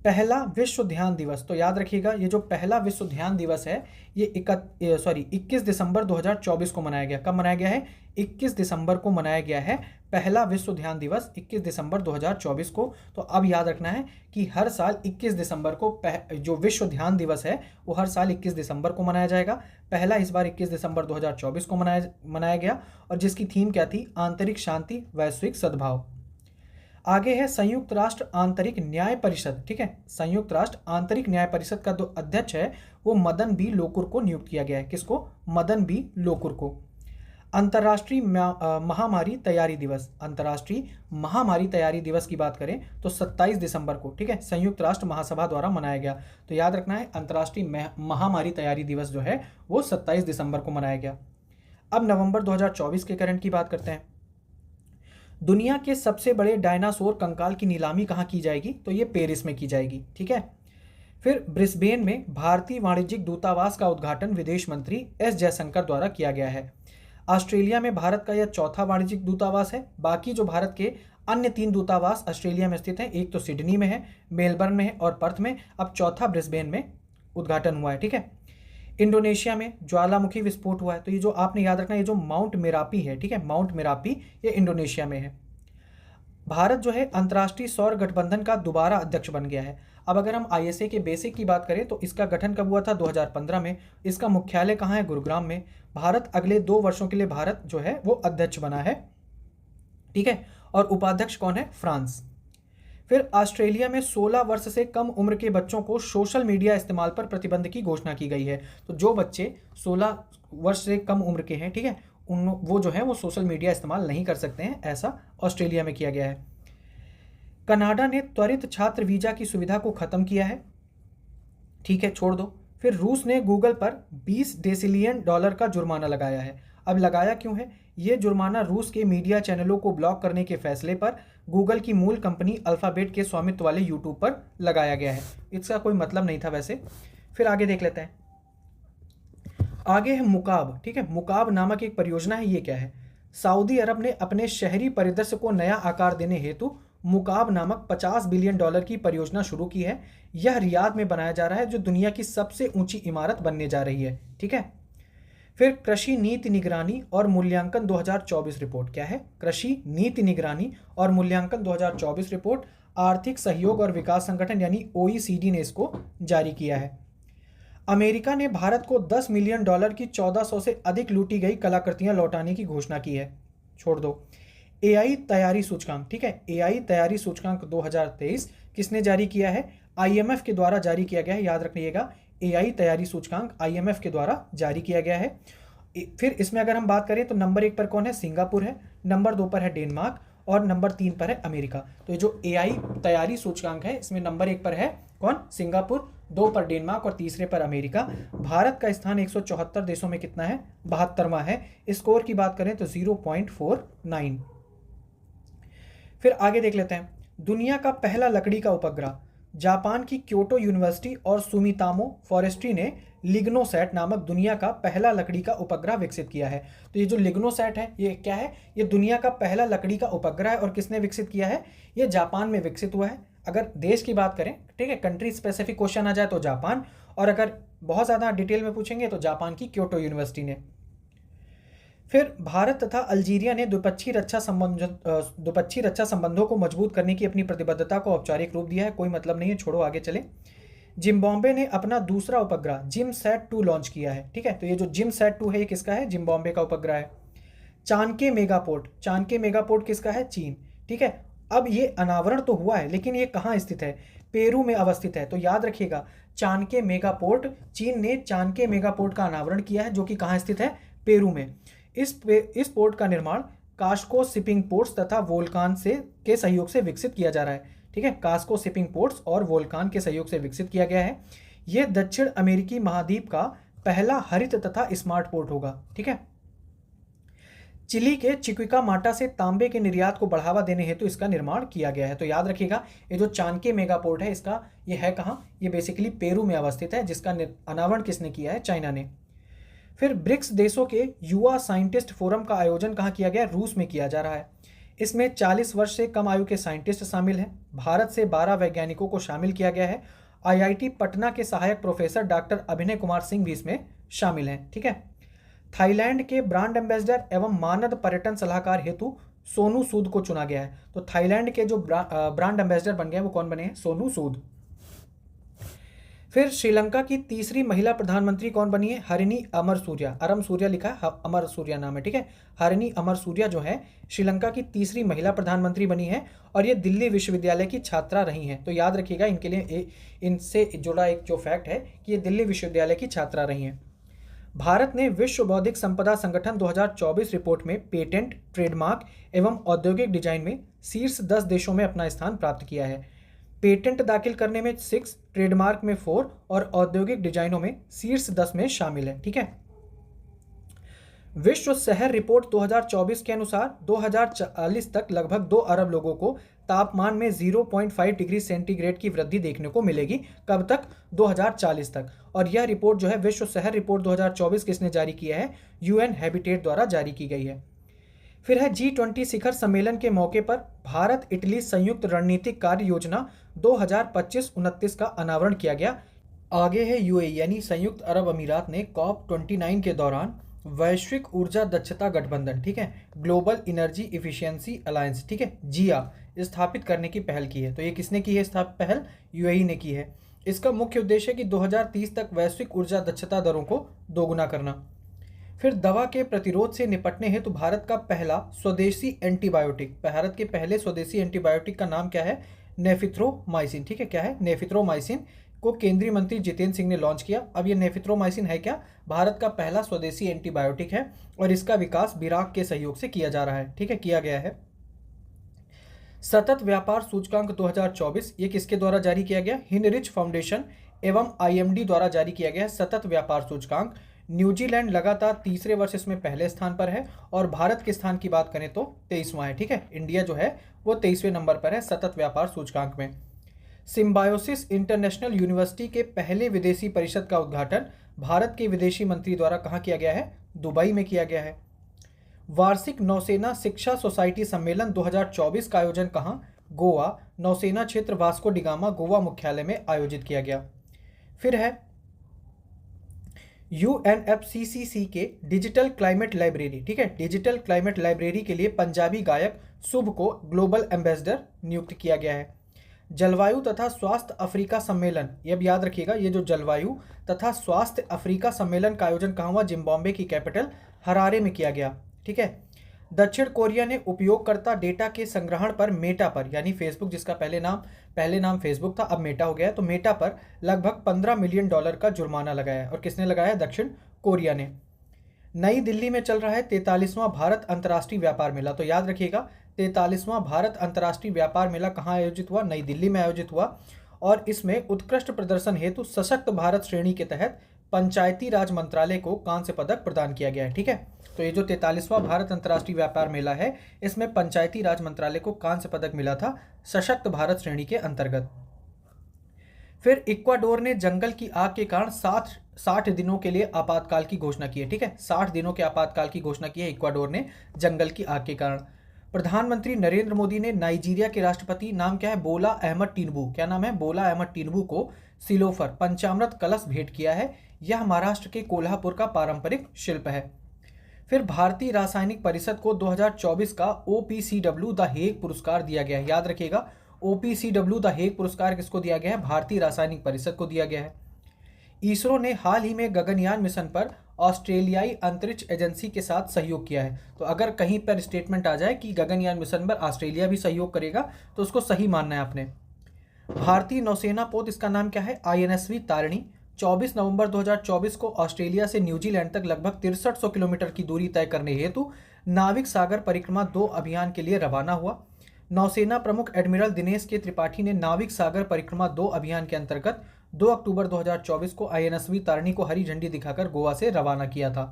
पहला विश्व ध्यान दिवस, तो याद रखिएगा ये जो पहला विश्व ध्यान दिवस है ये 21 दिसंबर 2024 को मनाया गया। कब मनाया गया है? 21 दिसंबर को मनाया गया है पहला विश्व ध्यान दिवस, 21 दिसंबर 2024 को। तो अब याद रखना है कि हर साल 21 दिसंबर को जो विश्व ध्यान दिवस है वो हर साल 21 दिसंबर को मनाया जाएगा। पहला इस बार 21 दिसंबर 2024 को मनाया गया, और जिसकी थीम क्या थी? आंतरिक शांति, वैश्विक सद्भाव। आगे है संयुक्त राष्ट्र आंतरिक न्याय परिषद। ठीक है, संयुक्त राष्ट्र आंतरिक न्याय परिषद का जो अध्यक्ष है वो मदन बी लोकुर को नियुक्त किया गया है। किसको? मदन बी लोकुर को। अंतर्राष्ट्रीय महामारी तैयारी दिवस, अंतर्राष्ट्रीय महामारी तैयारी दिवस की बात करें तो 27 दिसंबर को, ठीक है, संयुक्त राष्ट्र महासभा द्वारा मनाया गया। तो याद रखना है, अंतर्राष्ट्रीय महामारी तैयारी दिवस जो है वो 27 दिसंबर को मनाया गया। अब नवंबर 2024 के करंट की बात करते हैं। दुनिया के सबसे बड़े डायनासोर कंकाल की नीलामी कहाँ की जाएगी? तो ये पेरिस में की जाएगी, ठीक है। फिर ब्रिस्बेन में भारतीय वाणिज्यिक दूतावास का उद्घाटन विदेश मंत्री एस जयशंकर द्वारा किया गया है। ऑस्ट्रेलिया में भारत का यह चौथा वाणिज्यिक दूतावास है। बाकी जो भारत के अन्य 3 दूतावास ऑस्ट्रेलिया में स्थित हैं, एक तो सिडनी में है, मेलबर्न में है और पर्थ में, अब चौथा ब्रिस्बेन में उद्घाटन हुआ है, ठीक है। इंडोनेशिया में ज्वालामुखी विस्फोट हुआ है। तो ये जो आपने याद रखना, ये जो माउंट मेरापी है, ठीक है, माउंट मेरापी, ये इंडोनेशिया में है। भारत जो है अंतर्राष्ट्रीय सौर गठबंधन का दोबारा अध्यक्ष बन गया है। अब अगर हम आईएसए के बेसिक की बात करें तो इसका गठन कब हुआ था? 2015 में। इसका मुख्यालय कहाँ है? गुरुग्राम में। भारत अगले 2 वर्षों के लिए भारत जो है वो अध्यक्ष बना है, ठीक है। और उपाध्यक्ष कौन है? फ्रांस। फिर ऑस्ट्रेलिया में 16 वर्ष से कम उम्र के बच्चों को सोशल मीडिया इस्तेमाल पर प्रतिबंध की घोषणा की गई है। तो जो बच्चे 16 वर्ष से कम उम्र के हैं, ठीक है, वो जो है वो सोशल मीडिया इस्तेमाल नहीं कर सकते हैं, ऐसा ऑस्ट्रेलिया में किया गया है। कनाडा ने त्वरित छात्र वीजा की सुविधा को खत्म किया है, ठीक है, छोड़ दो। फिर रूस ने गूगल पर $20 डेसिलियन का जुर्माना लगाया है। अब लगाया क्यों है? ये जुर्माना रूस के मीडिया चैनलों को ब्लॉक करने के फैसले पर गूगल की मूल कंपनी अल्फाबेट के स्वामित्व वाले यूट्यूब पर लगाया गया है। इसका कोई मतलब नहीं था वैसे। फिर आगे देख लेते हैं। आगे है मुकाब, ठीक है। मुकाब नामक एक परियोजना है। ये क्या है? सऊदी अरब ने अपने शहरी परिदृश्य को नया आकार देने हेतु मुकाब नामक $50 बिलियन की परियोजना शुरू की है। यह रियाद में बनाया जा रहा है, जो दुनिया की सबसे ऊंची इमारत बनने जा रही है, ठीक है। फिर कृषि नीति निगरानी और मूल्यांकन 2024 रिपोर्ट क्या है? कृषि नीति निगरानी और मूल्यांकन 2024 रिपोर्ट आर्थिक सहयोग और विकास संगठन यानी OECD ने इसको जारी किया है। अमेरिका ने भारत को $10 मिलियन की 1400 से अधिक लूटी गई कलाकृतियां लौटाने की घोषणा की है। छोड़ दो। AI तैयारी सूचकांक, ठीक है, AI तैयारी सूचकांक 2023 किसने जारी किया है? IMF के द्वारा जारी किया गया है। याद रखिएगा, AI तैयारी सूचकांक IMF के द्वारा जारी किया गया है। फिर इसमें अगर हम बात करें तो नंबर 1 पर कौन है? सिंगापुर है, नंबर 2 पर है डेनमार्क और नंबर 3 पर है अमेरिका। तो ये जो AI तैयारी सूचकांक है इसमें नंबर 1 पर है कौन? सिंगापुर, 2 पर डेनमार्क और तीसरे पर अमेरिका। भारत का स्थान 174 देशों में कितना है? 72वां है। स्कोर की बात करें तो 0.49। फिर आगे देख लेते हैं। दुनिया का पहला लकड़ी का उपग्रह, जापान की क्योटो यूनिवर्सिटी और सुमितामो फॉरेस्ट्री ने लिग्नोसैट नामक दुनिया का पहला लकड़ी का उपग्रह विकसित किया है। तो ये जो लिग्नोसैट है ये क्या है? ये दुनिया का पहला लकड़ी का उपग्रह है। और किसने विकसित किया है? ये जापान में विकसित हुआ है। अगर देश की बात करें, ठीक है, कंट्री स्पेसिफिक क्वेश्चन आ जाए तो जापान, और अगर बहुत ज़्यादा डिटेल में पूछेंगे तो जापान की क्योटो यूनिवर्सिटी ने। फिर भारत तथा अल्जीरिया ने द्विपक्षीय रक्षा संबंधों को मजबूत करने की अपनी प्रतिबद्धता को औपचारिक रूप दिया है। कोई मतलब नहीं है, छोड़ो आगे चले। जिम्बाब्वे ने अपना दूसरा उपग्रह जिमसैट-2 लॉन्च किया है, ठीक है। तो ये जो जिमसैट-2 है ये किसका है? जिम्बाब्वे का उपग्रह है। चाणक्य मेगापोर्ट किसका है? चीन, ठीक है। अब ये अनावरण तो हुआ है लेकिन ये कहाँ स्थित है? पेरू में अवस्थित है। तो याद रखिएगा, चाणक्य मेगापोर्ट, चीन ने चाणक्य मेगापोर्ट का अनावरण किया है, जो कि कहाँ स्थित है? पेरू में। इस पोर्ट का निर्माण कास्को शिपिंग पोर्ट्स तथा वोल्कान के सहयोग से विकसित किया जा रहा है, ठीक है। कास्को शिपिंग पोर्ट्स और वोल्कान के सहयोग से विकसित किया गया है। यह दक्षिण अमेरिकी महाद्वीप का पहला हरित तथा स्मार्ट पोर्ट होगा, ठीक है। चिली के चिक्विकामाटा से तांबे के निर्यात को बढ़ावा देने हेतु इसका निर्माण किया गया है। तो याद रखिएगा, ये जो चाणक्य मेगापोर्ट है इसका ये है कहाँ? ये बेसिकली पेरू में अवस्थित है, जिसका अनावरण किसने किया है? चाइना ने। फिर ब्रिक्स देशों के युवा साइंटिस्ट फोरम का आयोजन कहाँ किया गया? रूस में किया जा रहा है। इसमें 40 वर्ष से कम आयु के साइंटिस्ट शामिल हैं। भारत से 12 वैज्ञानिकों को शामिल किया गया है। IIT पटना के सहायक प्रोफेसर डॉक्टर अभिनय कुमार सिंह भी इसमें शामिल हैं, ठीक है। थाईलैंड के ब्रांड एम्बेसडर एवं मानद पर्यटन सलाहकार हेतु सोनू सूद को चुना गया है। तो थाईलैंड के जो ब्रांड एम्बेसडर बन गए वो कौन बने हैं? सोनू सूद। फिर श्रीलंका की तीसरी महिला प्रधानमंत्री कौन बनी है? हरिनी अमरसूरिया। अमरसूरिया लिखा है, अमरसूरिया नाम है, ठीक है। हरिनी अमरसूरिया जो है श्रीलंका की तीसरी महिला प्रधानमंत्री बनी है और ये दिल्ली विश्वविद्यालय की छात्रा रही हैं। तो याद रखिएगा, इनके लिए इनसे जुड़ा एक जो फैक्ट है कि ये दिल्ली विश्वविद्यालय की छात्रा रही हैं। भारत ने विश्व बौद्धिक संपदा संगठन 2024 रिपोर्ट में पेटेंट, ट्रेडमार्क एवं औद्योगिक डिजाइन में शीर्ष 10 देशों में अपना स्थान प्राप्त किया है। पेटेंट दाखिल करने में 6, ट्रेडमार्क में 4 और औद्योगिक डिजाइनों में शीर्ष 10 में शामिल है। ठीक है। विश्व शहर रिपोर्ट 2024 के अनुसार 2040 तक लगभग 2 अरब लोगों को तापमान में 0.5 डिग्री सेंटीग्रेड की वृद्धि देखने को मिलेगी। कब तक? 2040 तक। और यह रिपोर्ट जो है विश्व शहर रिपोर्ट 2024 किसने जारी किया है? यूएन हैबिटेट द्वारा जारी की गई है। फिर है G20 शिखर सम्मेलन के मौके पर भारत इटली संयुक्त रणनीतिक कार्य योजना 2025-29 का अनावरण किया गया। आगे है यूएई यानी संयुक्त अरब अमीरात ने COP29 के दौरान वैश्विक ऊर्जा दक्षता गठबंधन, ठीक है, ग्लोबल एनर्जी इफिशियंसी अलायंस, ठीक है, जिया स्थापित करने की पहल की है। तो ये किसने की है पहल? यूएई ने की है। इसका मुख्य उद्देश्य है कि 2030 तक वैश्विक ऊर्जा दक्षता दरों को दोगुना करना। फिर दवा के प्रतिरोध से निपटने हेतु भारत का पहला स्वदेशी एंटीबायोटिक, भारत के पहले स्वदेशी एंटीबायोटिक का नाम क्या है? नेफिथ्रोमाइसिन, ठीक है, क्या है? नेफिथ्रोमाइसिन को केंद्रीय मंत्री जितेंद्र सिंह ने लॉन्च किया। अब ये नेफिथ्रोमाइसिन है क्या? भारत का पहला स्वदेशी एंटीबायोटिक है और इसका विकास बिराक के सहयोग से किया जा रहा है, ठीक है, किया गया है। सतत व्यापार सूचकांक 2024 ये किसके द्वारा जारी किया गया? हिनरिच फाउंडेशन एवं आईएमडी द्वारा जारी किया गया सतत व्यापार सूचकांक। न्यूजीलैंड लगातार तीसरे वर्ष इसमें पहले स्थान पर है और भारत के स्थान की बात करें तो 23वां है, ठीक है। इंडिया जो है वो 23वें नंबर पर है सतत व्यापार सूचकांक में। सिम्बायोसिस इंटरनेशनल यूनिवर्सिटी के पहले विदेशी परिषद का उद्घाटन भारत के विदेशी मंत्री द्वारा कहाँ किया गया है? दुबई में किया गया है। वार्षिक नौसेना शिक्षा सोसाइटी सम्मेलन 2024 का आयोजन कहाँ? गोवा, नौसेना क्षेत्र वास्को डिगामा, गोवा मुख्यालय में आयोजित किया गया। फिर है UNFCCC के डिजिटल क्लाइमेट लाइब्रेरी, ठीक है, डिजिटल क्लाइमेट लाइब्रेरी के लिए पंजाबी गायक शुभ को ग्लोबल एम्बेसडर नियुक्त किया गया है। जलवायु तथा स्वास्थ्य अफ्रीका सम्मेलन, ये भी याद रखिएगा, ये जो जलवायु तथा स्वास्थ्य अफ्रीका सम्मेलन का आयोजन कहाँ हुआ? जिम्बाब्वे की कैपिटल हरारे में किया गया, ठीक है। दक्षिण कोरिया ने उपयोगकर्ता डेटा के संग्रहण पर मेटा पर, यानी फेसबुक जिसका पहले नाम फेसबुक था अब मेटा हो गया है, तो मेटा पर लगभग $15 मिलियन का जुर्माना लगाया है। और किसने लगाया है? दक्षिण कोरिया ने। नई दिल्ली में चल रहा है 43वां भारत अंतर्राष्ट्रीय व्यापार मेला। तो याद रखिएगा 43वां भारत अंतर्राष्ट्रीय व्यापार मेला कहाँ आयोजित हुआ? नई दिल्ली में आयोजित हुआ। और इसमें उत्कृष्ट प्रदर्शन हेतु सशक्त भारत श्रेणी के तहत पंचायती राज मंत्रालय को कांस्य पदक प्रदान किया गया है, ठीक है। तो ये जो 43वां भारत अंतर्राष्ट्रीय व्यापार मेला है इसमें पंचायती राज मंत्रालय को कांस्य पदक मिला था सशक्त भारत श्रेणी के अंतर्गत। फिर इक्वाडोर ने जंगल की आग के कारण 60 दिनों के लिए आपातकाल की घोषणा की है, ठीक है, 60 दिनों के आपातकाल की घोषणा की है इक्वाडोर ने जंगल की आग के कारण। प्रधानमंत्री नरेंद्र मोदी ने नाइजीरिया के राष्ट्रपति, नाम क्या है? बोला अहमद टिनुबू, क्या नाम है? बोला अहमद टिनुबू को सिलोफर पंचामृत कलश भेंट किया है। यह महाराष्ट्र के कोल्हापुर का पारंपरिक शिल्प है। फिर भारतीय रासायनिक परिषद को 2024 का OPCW द हेग पुरस्कार दिया गया है। याद रखिएगा OPCW द हेग पुरस्कार किसको दिया गया है? भारतीय रासायनिक परिषद को दिया गया है। इसरो ने हाल ही में गगनयान मिशन पर ऑस्ट्रेलियाई अंतरिक्ष एजेंसी के साथ सहयोग किया है। तो अगर कहीं पर स्टेटमेंट आ जाए कि गगनयान मिशन पर ऑस्ट्रेलिया भी सहयोग करेगा तो उसको सही मानना है आपने। भारतीय नौसेना पोत, इसका नाम क्या है? INSV तारिणी 24 नवंबर 2024 को ऑस्ट्रेलिया से न्यूजीलैंड तक लगभग 6300 किलोमीटर की दूरी तय करने हेतु नाविक सागर परिक्रमा 2 अभियान के लिए रवाना हुआ। नौसेना प्रमुख एडमिरल दिनेश के त्रिपाठी ने नाविक सागर परिक्रमा 2 अभियान के अंतर्गत 2 अक्टूबर 2024 को INSV तारिणी को हरी झंडी दिखाकर गोवा से रवाना किया था।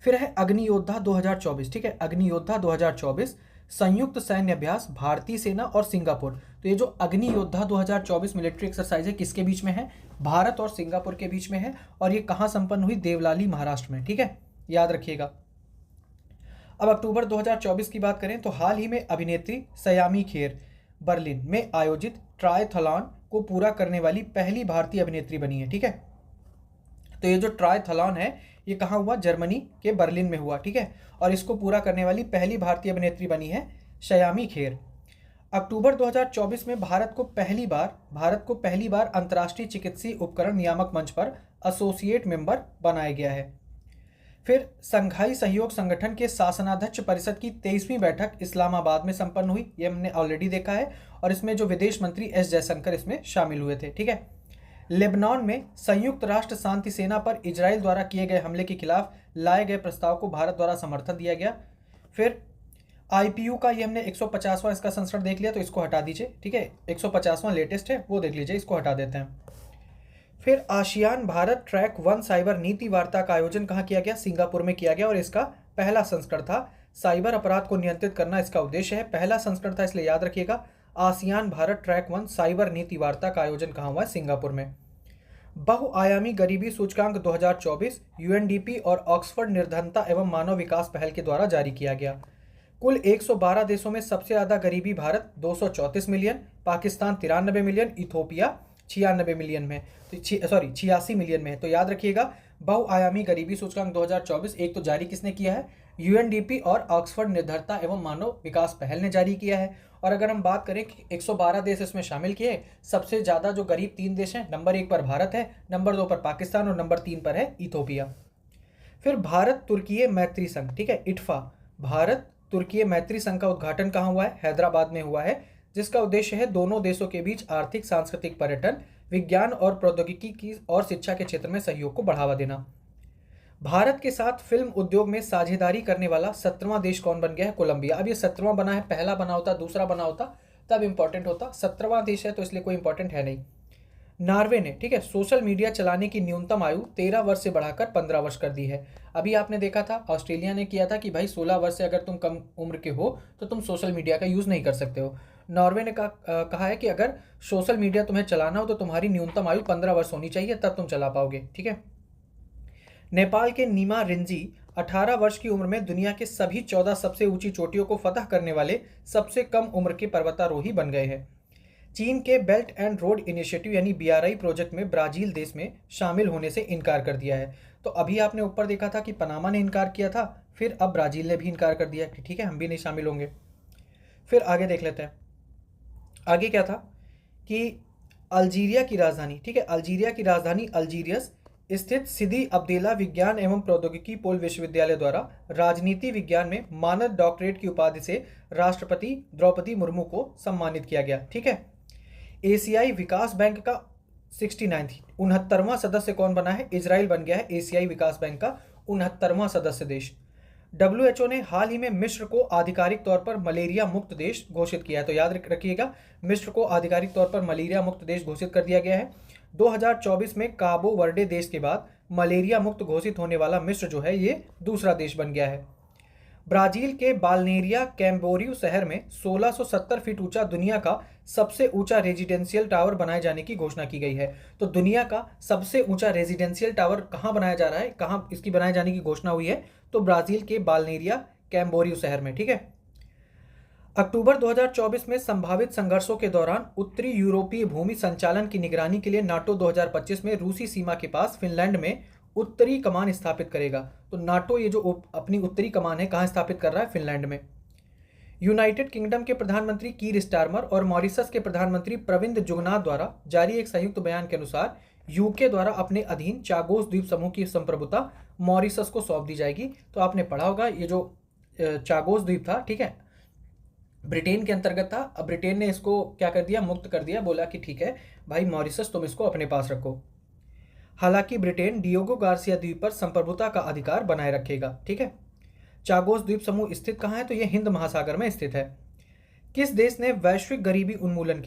फिर है अग्नियोद्धा 2024, ठीक है, अग्नियोद्धा 2024 संयुक्त सैन्य अभ्यास भारतीय सेना और सिंगापुर। तो ये जो अग्नियोद्धा 2024 मिलिट्री एक्सरसाइज है किसके बीच में है? भारत और सिंगापुर के बीच में है। और ये कहाँ संपन्न हुई? देवलाली महाराष्ट्र में, ठीक है, याद रखिएगा। अब अक्टूबर 2024 की बात करें तो हाल ही में अभिनेत्री सयामी खेर बर्लिन में आयोजित ट्रायथलॉन को पूरा करने वाली पहली भारतीय अभिनेत्री बनी है, ठीक है। तो ये जो ट्रायथलॉन है ये कहाँ हुआ? जर्मनी के बर्लिन में हुआ, ठीक है। और इसको पूरा करने वाली पहली भारतीय अभिनेत्री बनी है सयामी खेर। अक्टूबर 2024 में भारत को पहली बार अंतर्राष्ट्रीय चिकित्सीय उपकरण नियामक मंच पर एसोसिएट मेंबर बनाया गया है। फिर संघाई सहयोग संगठन के शासनाध्यक्ष परिषद की 23वीं बैठक इस्लामाबाद में संपन्न हुई। ये हमने ऑलरेडी देखा है। और इसमें जो विदेश मंत्री S जयशंकर इसमें शामिल हुए थे, ठीक है। लेबनान में संयुक्त राष्ट्र शांति सेना पर इजराइल द्वारा किए गए हमले के खिलाफ लाए गए प्रस्ताव को भारत द्वारा समर्थन दिया गया। फिर आईपीयू का ये हमने 150वां इसका संस्करण देख लिया, तो इसको हटा दीजिए, ठीक है। 150वां लेटेस्ट है, वो देख लीजिए, इसको हटा देते हैं। फिर आसियान भारत ट्रैक 1 साइबर नीति वार्ता का आयोजन कहाँ किया गया? सिंगापुर में किया गया, और इसका पहला संस्करण था। साइबर अपराध को नियंत्रित करना इसका उद्देश्य है, पहला संस्करण था, इसलिए याद रखिएगा। आसियान भारत ट्रैक 1 साइबर नीति वार्ता का आयोजन कहाँ हुआ है? सिंगापुर में। बहुआयामी गरीबी सूचकांक 2024 यूएनडीपी और ऑक्सफोर्ड निर्धनता एवं मानव विकास पहल के द्वारा जारी किया गया। कुल 112 देशों में सबसे ज़्यादा गरीबी Bharat 234 million, Pakistan 93 million, Ethiopia 96 million में, तो 86 मिलियन में है। तो याद रखिएगा, बहुआयामी गरीबी सूचकांक 2024 एक तो जारी किसने किया है? यूएनडीपी और ऑक्सफोर्ड निर्धनता एवं मानव विकास पहल ने जारी किया है। और अगर हम बात करें कि 112 देश इसमें शामिल किए, सबसे ज़्यादा जो गरीब 3 देश हैं, नंबर 1 पर भारत है, नंबर 2 पर पाकिस्तान और नंबर 3 पर है इथोपिया। फिर भारत तुर्कीय मैत्री संघ, ठीक है, इटफा, भारत तुर्कीय मैत्री संघ का उद्घाटन कहाँ हुआ है? हैदराबाद में हुआ है, जिसका उद्देश्य है दोनों देशों के बीच आर्थिक, सांस्कृतिक, पर्यटन, विज्ञान और प्रौद्योगिकी की और शिक्षा के क्षेत्र में सहयोग को बढ़ावा देना। भारत के साथ फिल्म उद्योग में साझेदारी करने वाला 17वां देश कौन बन गया है? कोलंबिया। अब ये 17वां बना है, पहला बना होता, दूसरा बना होता तब इंपॉर्टेंट होता, 17वां देश है तो इसलिए कोई इंपॉर्टेंट है नहीं। नॉर्वे ने, ठीक है, सोशल मीडिया चलाने की न्यूनतम आयु 13 वर्ष से बढ़ाकर 15 वर्ष कर दी है। अभी आपने देखा था ऑस्ट्रेलिया ने किया था कि भाई 16 वर्ष से अगर तुम कम उम्र के हो तो तुम सोशल मीडिया का यूज़ नहीं कर सकते हो। नॉर्वे ने कहा है कि अगर सोशल मीडिया तुम्हें चलाना हो तो तुम्हारी न्यूनतम आयु 15 वर्ष होनी चाहिए, तब तुम चला पाओगे, ठीक है। नेपाल के नीमा रिंजी 18 वर्ष की उम्र में दुनिया के सभी 14 सबसे ऊंची चोटियों को फतह करने वाले सबसे कम उम्र के पर्वतारोही बन गए हैं। चीन के बेल्ट एंड रोड इनिशिएटिव यानी बीआरआई प्रोजेक्ट में ब्राजील देश में शामिल होने से इनकार कर दिया है। तो अभी आपने ऊपर देखा था कि पनामा ने इनकार किया था, फिर अब ब्राज़ील ने भी इनकार कर दिया कि ठीक है, हम भी नहीं शामिल होंगे। फिर आगे देख लेते हैं, आगे क्या था कि अल्जीरिया की राजधानी, ठीक है, अल्जीरिया की राजधानी अल्जीरियस स्थित सिदी अब्देला विज्ञान एवं प्रौद्योगिकी पोल विश्वविद्यालय द्वारा राजनीति विज्ञान में मानद डॉक्टरेट की उपाधि से राष्ट्रपति द्रौपदी मुर्मू को सम्मानित किया गया, ठीक है। एशियाई विकास बैंक का 69वां सदस्य कौन बना है? इजराइल बन गया है एशियाई विकास बैंक का 69वां सदस्य देश। WHO ने हाल ही में मिस्र को आधिकारिक तौर पर मलेरिया मुक्त देश घोषित किया है, तो याद रखिएगा, मिस्र को आधिकारिक तौर पर मलेरिया मुक्त देश घोषित कर दिया गया है। 2024 में काबो वर्डे देश के बाद मलेरिया मुक्त घोषित होने वाला मिस्र जो है ये दूसरा देश बन गया है। ब्राजील के बाल्नेरिया कैम्बोरियो शहर में 1670 फीट ऊंचा दुनिया का सबसे ऊंचा रेजिडेंशियल टावर बनाए जाने की घोषणा की गई है। तो दुनिया का सबसे ऊंचा रेजिडेंशियल टावर कहाँ बनाया जा रहा है, कहाँ इसकी बनाए जाने की घोषणा हुई है? तो ब्राजील के बाल्नेरिया कैम्बोरियो शहर में, ठीक है। अक्टूबर 2024 में संभावित संघर्षों के दौरान उत्तरी यूरोपीय भूमि संचालन की निगरानी के लिए नाटो 2025 में रूसी सीमा के पास फिनलैंड में उत्तरी कमान स्थापित करेगा। तो नाटो ये जो अपनी उत्तरी कमान है कहाँ स्थापित कर रहा है? फिनलैंड में। यूनाइटेड किंगडम के प्रधानमंत्री कीर स्टारमर और मॉरिशस के प्रधानमंत्री प्रविंद जुगनाथ द्वारा जारी एक संयुक्त बयान के अनुसार यूके द्वारा अपने अधीन चागोस द्वीप समूह की संप्रभुता मॉरिशस को सौंप दी जाएगी। तो आपने पढ़ा होगा ये जो चागोस द्वीप था, ठीक है, ब्रिटेन के अंतर्गत था। अब ब्रिटेन ने इसको क्या कर दिया? मुक्त कर दिया, बोला कि ठीक है भाई मॉरिशस तुम इसको अपने पास रखो। हालांकि ब्रिटेन डियोगो गार्सिया द्वीप पर संप्रभुता का अधिकार बनाए रखेगा, ठीक है। चागोस द्वीप समूह स्थित कहाँ है? तो यह हिंद महासागर में स्थित है। किस देश ने वैश्विक गरीबी उन्मूलन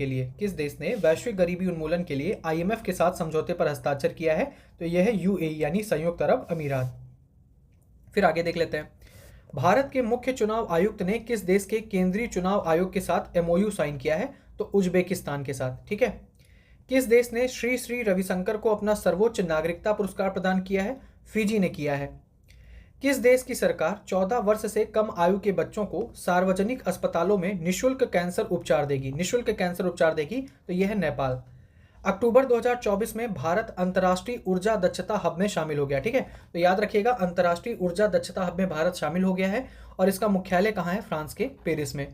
के लिए IMF के साथ समझौते पर हस्ताक्षर किया है? तो यह है UAE यानी संयुक्त अरब अमीरात। फिर आगे देख लेते हैं, भारत के मुख्य चुनाव आयुक्त ने किस देश के केंद्रीय चुनाव आयोग के साथ MOU साइन किया है? तो उज्बेकिस्तान के साथ, ठीक है। किस देश ने श्री श्री रविशंकर को अपना सर्वोच्च नागरिकता पुरस्कार प्रदान किया है? फिजी ने किया है। किस देश की सरकार 14 वर्ष से कम आयु के बच्चों को सार्वजनिक अस्पतालों में निःशुल्क कैंसर उपचार देगी? तो यह है नेपाल। अक्टूबर 2024 में भारत अंतर्राष्ट्रीय ऊर्जा दक्षता हब में शामिल हो गया, ठीक है। तो याद रखिएगा, अंतर्राष्ट्रीय ऊर्जा दक्षता हब में भारत शामिल हो गया है और इसका मुख्यालय कहाँ है? फ्रांस के पेरिस में।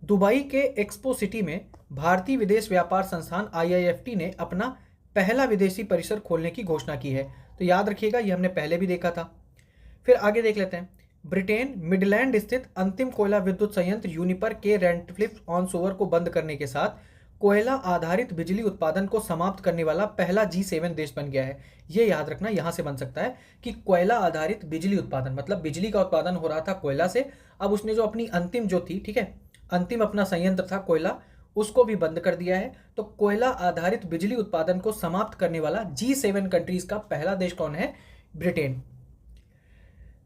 दुबई के एक्सपो सिटी में भारतीय विदेश व्यापार संस्थान IIFT ने अपना पहला विदेशी परिसर खोलने की घोषणा की है। तो याद रखिएगा, ये हमने पहले भी देखा था। फिर आगे देख लेते हैं, ब्रिटेन मिडलैंड स्थित अंतिम कोयला विद्युत संयंत्र यूनिपर के रेंटक्लिफ ऑन सोवर को बंद करने के साथ कोयला आधारित बिजली उत्पादन को समाप्त करने वाला पहला G7 देश बन गया है। ये याद रखना, यहां से बन सकता है कि कोयला आधारित बिजली उत्पादन मतलब बिजली का उत्पादन हो रहा था कोयला से, अब उसने जो अपनी अंतिम जो थी, ठीक है, अंतिम अपना संयंत्र था कोयला, उसको भी बंद कर दिया है। तो कोयला आधारित बिजली उत्पादन को समाप्त करने वाला G7 कंट्रीज का पहला देश कौन है? ब्रिटेन।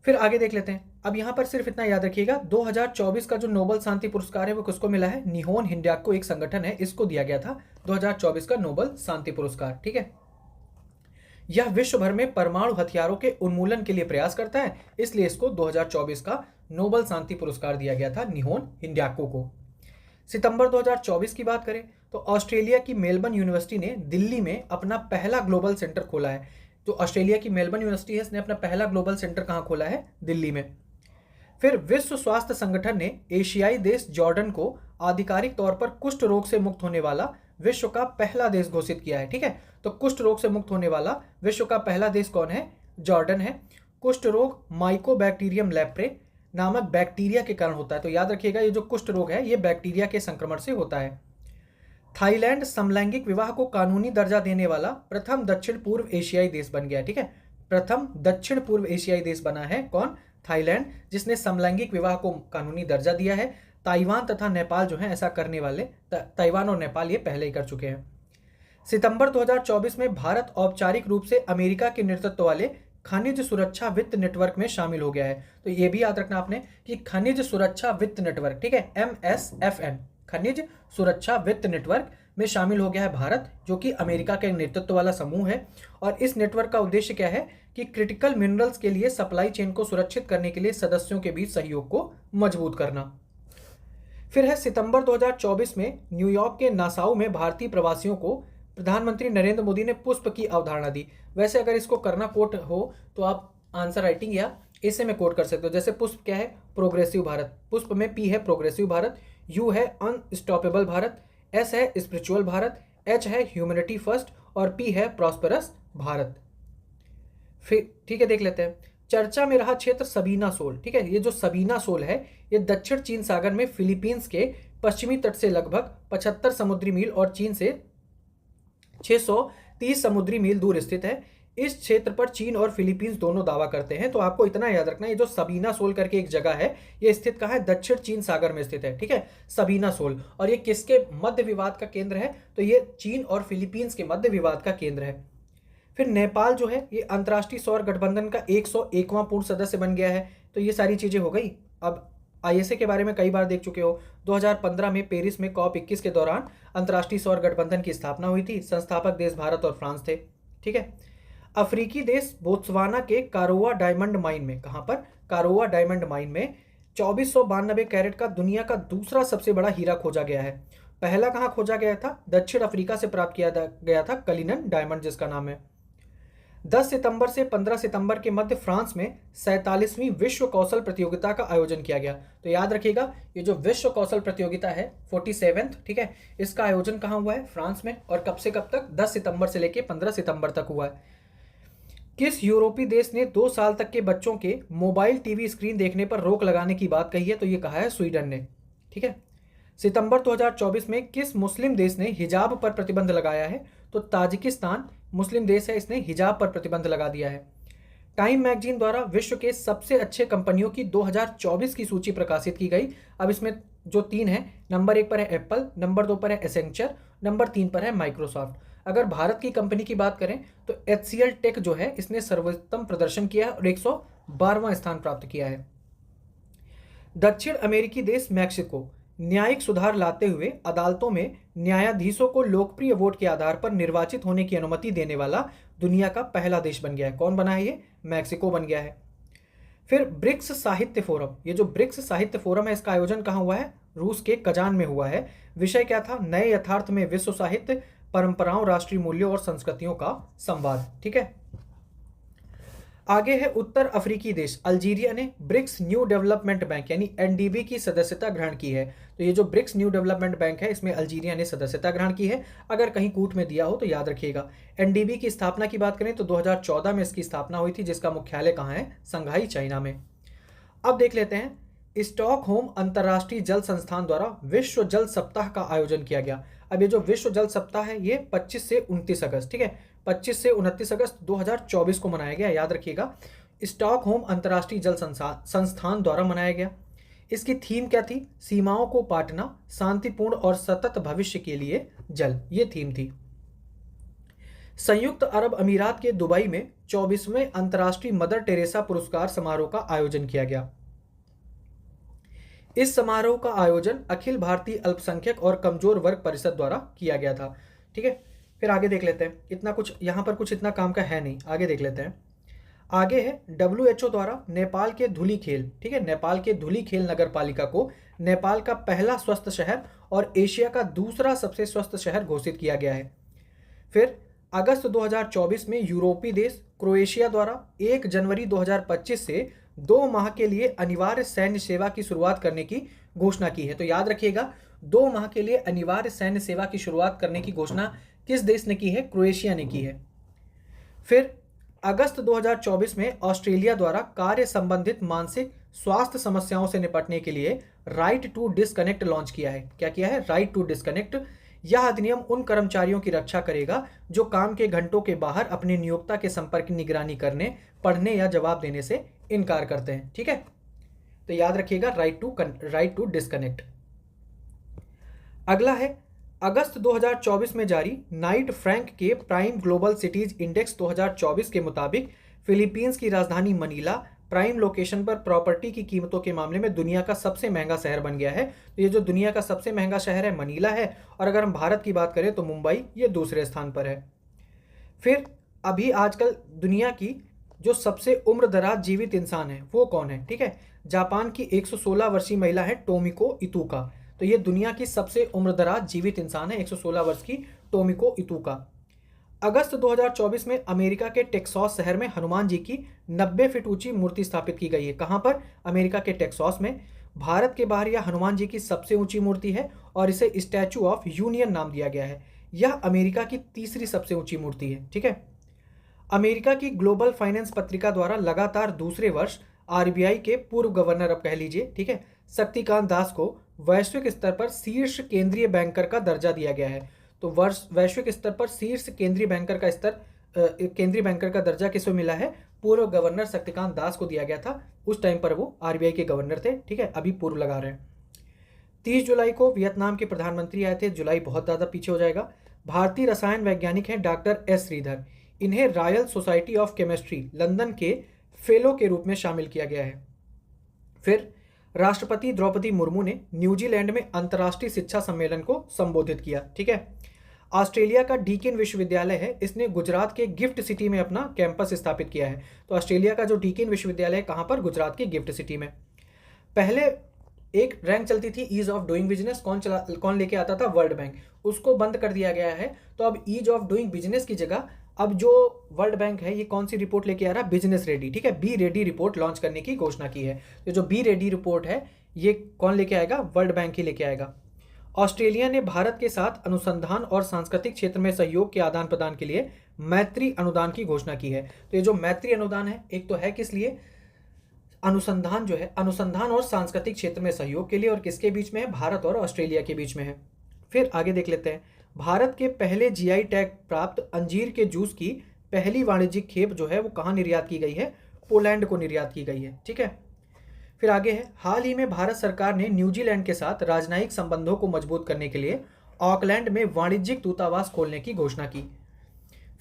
फिर आगे देख लेते हैं। अब यहां पर सिर्फ इतना याद रखिएगा, 2024 का जो नोबेल शांति पुरस्कार है वो किसको मिला है? निहोन हिंडाल्को एक संगठन है, इसको दिया गया था 2024 का नोबेल शांति पुरस्कार। ठीक है, यह विश्व भर में परमाणु हथियारों के उन्मूलन के लिए प्रयास करता है, इसलिए इसको 2024 का नोबेल शांति पुरस्कार दिया गया था निहोन हिंडाल्को को। सितंबर 2024 की बात करें तो ऑस्ट्रेलिया की मेलबर्न यूनिवर्सिटी ने दिल्ली में अपना पहला ग्लोबल सेंटर खोला है। जो ऑस्ट्रेलिया की मेलबर्न यूनिवर्सिटी है, इसने अपना पहला ग्लोबल सेंटर कहाँ खोला है? दिल्ली में। फिर विश्व स्वास्थ्य संगठन ने एशियाई देश जॉर्डन को आधिकारिक तौर पर कुष्ठ रोग से मुक्त होने वाला विश्व का पहला देश घोषित किया है। ठीक है, तो कुष्ठ रोग से मुक्त होने वाला विश्व का पहला देश कौन है? जॉर्डन है। कुष्ठ रोग माइकोबैक्टीरियम लेप्रे नामक बैक्टीरिया के कारण होता है, तो याद रखिएगा ये जो कुष्ठ रोग है ये बैक्टीरिया के संक्रमण से होता है। थाईलैंड समलैंगिक विवाह को कानूनी दर्जा देने वाला प्रथम दक्षिण पूर्व एशियाई देश बन गया है। ठीक है, प्रथम दक्षिण पूर्व एशियाई देश बना है कौन? थाईलैंड, जिसने समलैंगिक विवाह को कानूनी दर्जा दिया है। ताइवान तथा नेपाल जो है ऐसा करने वाले, ताइवान और नेपाल ये पहले ही कर चुके हैं। सितंबर 2024 में भारत औपचारिक रूप से अमेरिका के नेतृत्व वाले खनिज सुरक्षा वित्त नेटवर्क में शामिल हो गया है। तो ये भी याद रखना आपने कि खनिज सुरक्षा वित्त नेटवर्क, ठीक है, MSFN, खनिज सुरक्षा वित्त नेटवर्क में शामिल हो गया है भारत, जो कि अमेरिका के नेतृत्व वाला समूह है। और इस नेटवर्क का उद्देश्य क्या है कि क्रिटिकल मिनरल्स के लिए सप्लाई चेन को सुरक्षित करने के लिए सदस्यों के बीच सहयोग को मजबूत करना। फिर है सितंबर 2024 में न्यूयॉर्क के नासाउ में भारतीय प्रवासियों को प्रधानमंत्री नरेंद्र मोदी ने पुष्प की अवधारणा दी। वैसे अगर इसको करना कोट हो तो आप आंसर राइटिंग या ऐसे में कोट कर सकते हो। जैसे पुष्प क्या है? प्रोग्रेसिव भारत। पुष्प में P है प्रोग्रेसिव भारत, U है अनस्टॉपेबल भारत, S है स्पिरिचुअल भारत, H है ह्यूमैनिटी फर्स्ट और P है प्रॉस्पेरस भारत। फिर ठीक है, देख लेते हैं। चर्चा में रहा क्षेत्र सबीना शोल। ठीक है, ये जो सबीना शोल है ये दक्षिण चीन सागर में फिलीपींस के पश्चिमी तट से लगभग 75 समुद्री मील और चीन से 630 समुद्री मील दूर स्थित है। इस क्षेत्र पर चीन और फिलीपींस दोनों दावा करते हैं। तो आपको इतना याद रखना, ये जो सबीना शोल करके एक जगह है ये स्थित कहाँ है? दक्षिण चीन सागर में स्थित है। ठीक है, सबीना शोल। और ये किसके मध्य विवाद का केंद्र है? तो ये चीन और फिलीपींस के मध्य विवाद का केंद्र है। फिर नेपाल जो है ये अंतर्राष्ट्रीय सौर गठबंधन का 101वां पूर्ण सदस्य बन गया है। तो ये सारी चीजें हो गई। अब ISA के बारे में कई बार देख चुके हो। 2015 में पेरिस में COP21 के दौरान अंतर्राष्ट्रीय सौर गठबंधन की स्थापना हुई थी। संस्थापक देश भारत और फ्रांस थे। ठीक है, अफ्रीकी देश बोत्सवाना के कारोआ डायमंड माइन में, कहां पर? कारोआ डायमंड माइन में 2492 कैरेट का दुनिया का दूसरा सबसे बड़ा हीरा खोजा गया है। पहला कहां खोजा गया था? दक्षिण अफ्रीका से प्राप्त किया गया था, कलिनन डायमंड जिसका नाम है। 10 सितंबर से 15 सितंबर के मध्य फ्रांस में 47वीं विश्व कौशल प्रतियोगिता का आयोजन किया गया। तो याद रखिएगा ये जो विश्व कौशल प्रतियोगिता है 47th, ठीक है, इसका आयोजन कहाँ हुआ है? फ्रांस में। और कब से कब तक? 10 सितंबर से लेकर 15 सितंबर तक हुआ है। किस यूरोपीय देश ने 2 साल तक के बच्चों के मोबाइल टीवी स्क्रीन देखने पर रोक लगाने की बात कही है? तो ये कहा है स्वीडन ने। ठीक है, सितंबर 2024 में किस मुस्लिम देश ने हिजाब पर प्रतिबंध लगाया है? तो ताजिकिस्तान मुस्लिम देश है, इसने हिजाब पर प्रतिबंध लगा दिया है। टाइम मैगजीन द्वारा विश्व के सबसे अच्छे कंपनियों की 2024 की सूची प्रकाशित की गई। अब इसमें जो 3 है, नंबर 1 पर है एप्पल, नंबर 2 पर है एसेंचर, नंबर 3 पर है माइक्रोसॉफ्ट। अगर भारत की कंपनी की बात करें तो HCL टेक जो है इसने सर्वोत्तम प्रदर्शन किया है और 112वां स्थान प्राप्त किया है। दक्षिण अमेरिकी देश मैक्सिको न्यायिक सुधार लाते हुए अदालतों में न्यायाधीशों को लोकप्रिय वोट के आधार पर निर्वाचित होने की अनुमति देने वाला दुनिया का पहला देश बन गया है। कौन बना है? ये मैक्सिको बन गया है। फिर ब्रिक्स साहित्य फोरम, ये जो ब्रिक्स साहित्य फोरम है इसका आयोजन कहाँ हुआ है? रूस के कजान में हुआ है। विषय क्या था? नए यथार्थ में विश्व साहित्य, परंपराओं, राष्ट्रीय मूल्यों और संस्कृतियों का संवाद। ठीक है, आगे है उत्तर अफ्रीकी देश अल्जीरिया ने ब्रिक्स न्यू डेवलपमेंट बैंक यानी NDB की सदस्यता ग्रहण की है। तो ये जो ब्रिक्स न्यू डेवलपमेंट बैंक है इसमें अल्जीरिया ने सदस्यता ग्रहण की है। अगर कहीं कूट में दिया हो तो याद रखिएगा। NDB की स्थापना की बात करें तो 2014 में इसकी स्थापना हुई थी, जिसका मुख्यालय कहाँ है? संघाई, चाइना में। अब देख लेते हैं, स्टॉकहोम अंतर्राष्ट्रीय जल संस्थान द्वारा विश्व जल सप्ताह का आयोजन किया गया। अब ये जो विश्व जल सप्ताह है ये 25 से 29 अगस्त, ठीक है, 25 से 29 अगस्त 2024 को मनाया गया, याद रखिएगा। स्टॉकहोम अंतर्राष्ट्रीय जल संस्थान द्वारा मनाया गया। इसकी थीम क्या थी? सीमाओं को पाटना, शांतिपूर्ण और सतत भविष्य के लिए जल, ये थीम थी। संयुक्त अरब अमीरात के दुबई में 24वें अंतर्राष्ट्रीय मदर टेरेसा पुरस्कार समारोह का आयोजन किया गया। इस समारोह का आयोजन अखिल भारतीय अल्पसंख्यक और कमजोर वर्ग परिषद द्वारा किया गया था, ठीक है। फिर आगे देख लेते हैं, इतना कुछ यहाँ पर कुछ इतना काम का है नहीं, आगे देख लेते हैं। आगे है WHO द्वारा नेपाल के धुलीखेल, ठीक है, नेपाल के धुलीखेल नगर पालिका को नेपाल का पहला स्वस्थ शहर और एशिया का दूसरा सबसे स्वस्थ शहर घोषित किया गया है। फिर अगस्त 2024 में यूरोपीय देश क्रोएशिया द्वारा 1 जनवरी 2025 से 2 माह के लिए अनिवार्य सैन्य सेवा की शुरुआत करने की घोषणा की है। तो याद रखिएगा, 2 माह के लिए अनिवार्य सैन्य सेवा की शुरुआत करने की घोषणा किस देश ने की है? क्रोएशिया ने की है। फिर अगस्त 2024 में ऑस्ट्रेलिया द्वारा कार्य संबंधित मानसिक स्वास्थ्य समस्याओं से निपटने के लिए राइट टू डिस्कनेक्ट लॉन्च किया है। क्या किया है? Right to disconnect. यह अधिनियम उन कर्मचारियों की रक्षा करेगा जो काम के घंटों के बाहर अपने नियोक्ता के संपर्क की निगरानी करने, पढ़ने या जवाब देने से इनकार करते हैं, ठीक है। तो याद रखिएगा, राइट टू डिस्कनेक्ट। अगला है अगस्त 2024 में जारी नाइट फ्रैंक के प्राइम ग्लोबल सिटीज इंडेक्स 2024 के मुताबिक फिलीपींस की राजधानी मनीला प्राइम लोकेशन पर प्रॉपर्टी की कीमतों के मामले में दुनिया का सबसे महंगा शहर बन गया है। तो ये जो दुनिया का सबसे महंगा शहर है मनीला है, और अगर हम भारत की बात करें तो मुंबई ये दूसरे स्थान पर है। फिर अभी आजकल दुनिया की जो सबसे उम्रदराज जीवित इंसान है वो कौन है? ठीक है, जापान की 116 वर्षीय महिला है टोमिको इतुका। तो ये दुनिया की सबसे उम्रदराज जीवित इंसान है, 116 वर्ष की टोमिको इतुका। अगस्त 2024 में अमेरिका के टेक्सास शहर में हनुमान जी की 90 फीट ऊंची मूर्ति स्थापित की गई है। कहां पर? अमेरिका के टेक्सास में। भारत के बाहर यह हनुमान जी की सबसे ऊंची मूर्ति है और इसे स्टैचू ऑफ यूनियन नाम दिया गया है। यह अमेरिका की तीसरी सबसे ऊंची मूर्ति है, ठीक है। अमेरिका की ग्लोबल फाइनेंस पत्रिका द्वारा लगातार दूसरे वर्ष आरबीआई के पूर्व गवर्नर, अब कह लीजिए, ठीक है, शक्तिकांत दास को वैश्विक स्तर पर शीर्ष केंद्रीय बैंकर का दर्जा दिया गया है। तो वैश्विक स्तर पर शीर्ष केंद्रीय बैंकर का दर्जा किसे मिला है? पूर्व गवर्नर शक्तिकांत दास को दिया गया था। उस टाइम पर वो आरबीआई के गवर्नर थे, ठीक है, अभी पूर्व लगा रहे हैं। 30 जुलाई को वियतनाम के प्रधानमंत्री आए थे। जुलाई बहुत ज़्यादा पीछे हो जाएगा। भारतीय रसायन वैज्ञानिक हैं डॉक्टर एस श्रीधर। इन्हें royal society of chemistry London के फेलो के रूप में शामिल किया गया है। फिर राष्ट्रपति द्रौपदी मुर्मू ने न्यूजीलैंड में अंतर्राष्ट्रीय शिक्षा सम्मेलन को संबोधित किया, ठीक है। ऑस्ट्रेलिया का डीकिन विश्वविद्यालय है, इसने गुजरात के गिफ्ट सिटी में अपना कैंपस स्थापित किया है। तो ऑस्ट्रेलिया का जो डीकिन विश्वविद्यालय है कहाँ पर? गुजरात की गिफ्ट सिटी में। पहले एक रैंक चलती थी ईज ऑफ डूइंग बिजनेस, कौन लेके आता था? World bank. उसको बंद कर दिया गया है। तो अब ईज ऑफ डूइंग बिजनेस की जगह अब जो वर्ल्ड बैंक है ये कौन सी रिपोर्ट लेके आ रहा है? बिजनेस रेडी, ठीक है, बी रेडी रिपोर्ट लॉन्च करने की घोषणा की है। तो जो बी रेडी रिपोर्ट है ये कौन लेके आएगा? वर्ल्ड बैंक ही लेके आएगा। ऑस्ट्रेलिया ने भारत के साथ अनुसंधान और सांस्कृतिक क्षेत्र में सहयोग के आदान प्रदान के लिए मैत्री अनुदान की घोषणा की है। तो ये जो मैत्री अनुदान है, एक तो है किस लिए? अनुसंधान जो है, अनुसंधान और सांस्कृतिक क्षेत्र में सहयोग के लिए, और किसके बीच में है? भारत और ऑस्ट्रेलिया के बीच में है। फिर आगे देख लेते हैं। भारत के पहले जीआई टैग प्राप्त अंजीर के जूस की पहली वाणिज्यिक खेप जो है वो कहाँ निर्यात की गई है? पोलैंड को निर्यात की गई है, ठीक है। फिर आगे है, हाल ही में भारत सरकार ने न्यूजीलैंड के साथ राजनयिक संबंधों को मजबूत करने के लिए ऑकलैंड में वाणिज्यिक दूतावास खोलने की घोषणा की।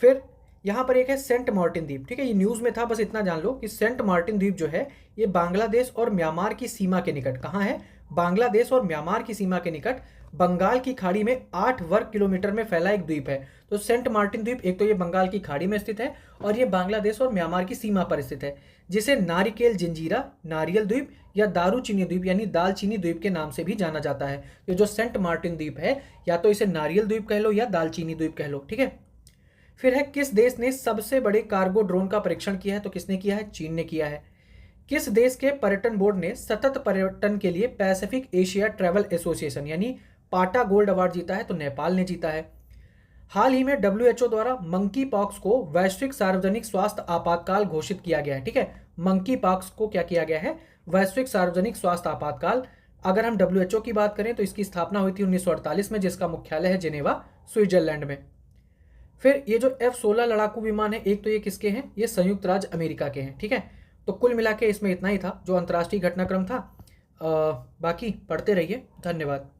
फिर यहाँ पर एक है सेंट मार्टिन द्वीप, ठीक है, ये न्यूज़ में था, बस इतना जान लो कि सेंट मार्टिन द्वीप जो है ये बांग्लादेश और म्यांमार की सीमा के निकट, कहाँ है? बांग्लादेश और म्यांमार की सीमा के निकट बंगाल की खाड़ी में 8 वर्ग किलोमीटर में फैला एक द्वीप है। तो सेंट मार्टिन द्वीप एक तो ये बंगाल की खाड़ी में स्थित है और ये बांग्लादेश और म्यांमार की सीमा पर स्थित है, जिसे नारिकेल जंजीरा, नारियल द्वीप या दारूचीनी द्वीप यानी दालचीनी द्वीप के नाम से भी जाना जाता है। ये जो सेंट मार्टिन द्वीप है या तो इसे नारियल द्वीप कह लो या दालचीनी द्वीप कह लो, ठीक है। फिर है, किस देश ने सबसे बड़े कार्गो ड्रोन का परीक्षण किया है? तो किसने किया है? चीन ने किया है। किस देश के पर्यटन बोर्ड ने सतत पर्यटन के लिए पैसिफिक एशिया ट्रैवल एसोसिएशन यानी पाटा गोल्ड अवार्ड जीता है? तो नेपाल ने जीता है। हाल ही में WHO द्वारा मंकी पॉक्स को वैश्विक सार्वजनिक स्वास्थ्य आपातकाल घोषित किया गया है, ठीक है। मंकी पॉक्स को क्या किया गया है? वैश्विक सार्वजनिक स्वास्थ्य आपातकाल अगर हम WHO की बात करें तो इसकी स्थापना हुई थी 1948 में, जिसका मुख्यालय है जिनेवा, स्विट्जरलैंड में। फिर ये जो F-16 लड़ाकू विमान है, एक तो ये किसके हैं, ये संयुक्त राज्य अमेरिका के हैं, ठीक है। तो कुल मिला के इसमें इतना ही था जो अंतर्राष्ट्रीय घटनाक्रम था। बाकी पढ़ते रहिए। धन्यवाद।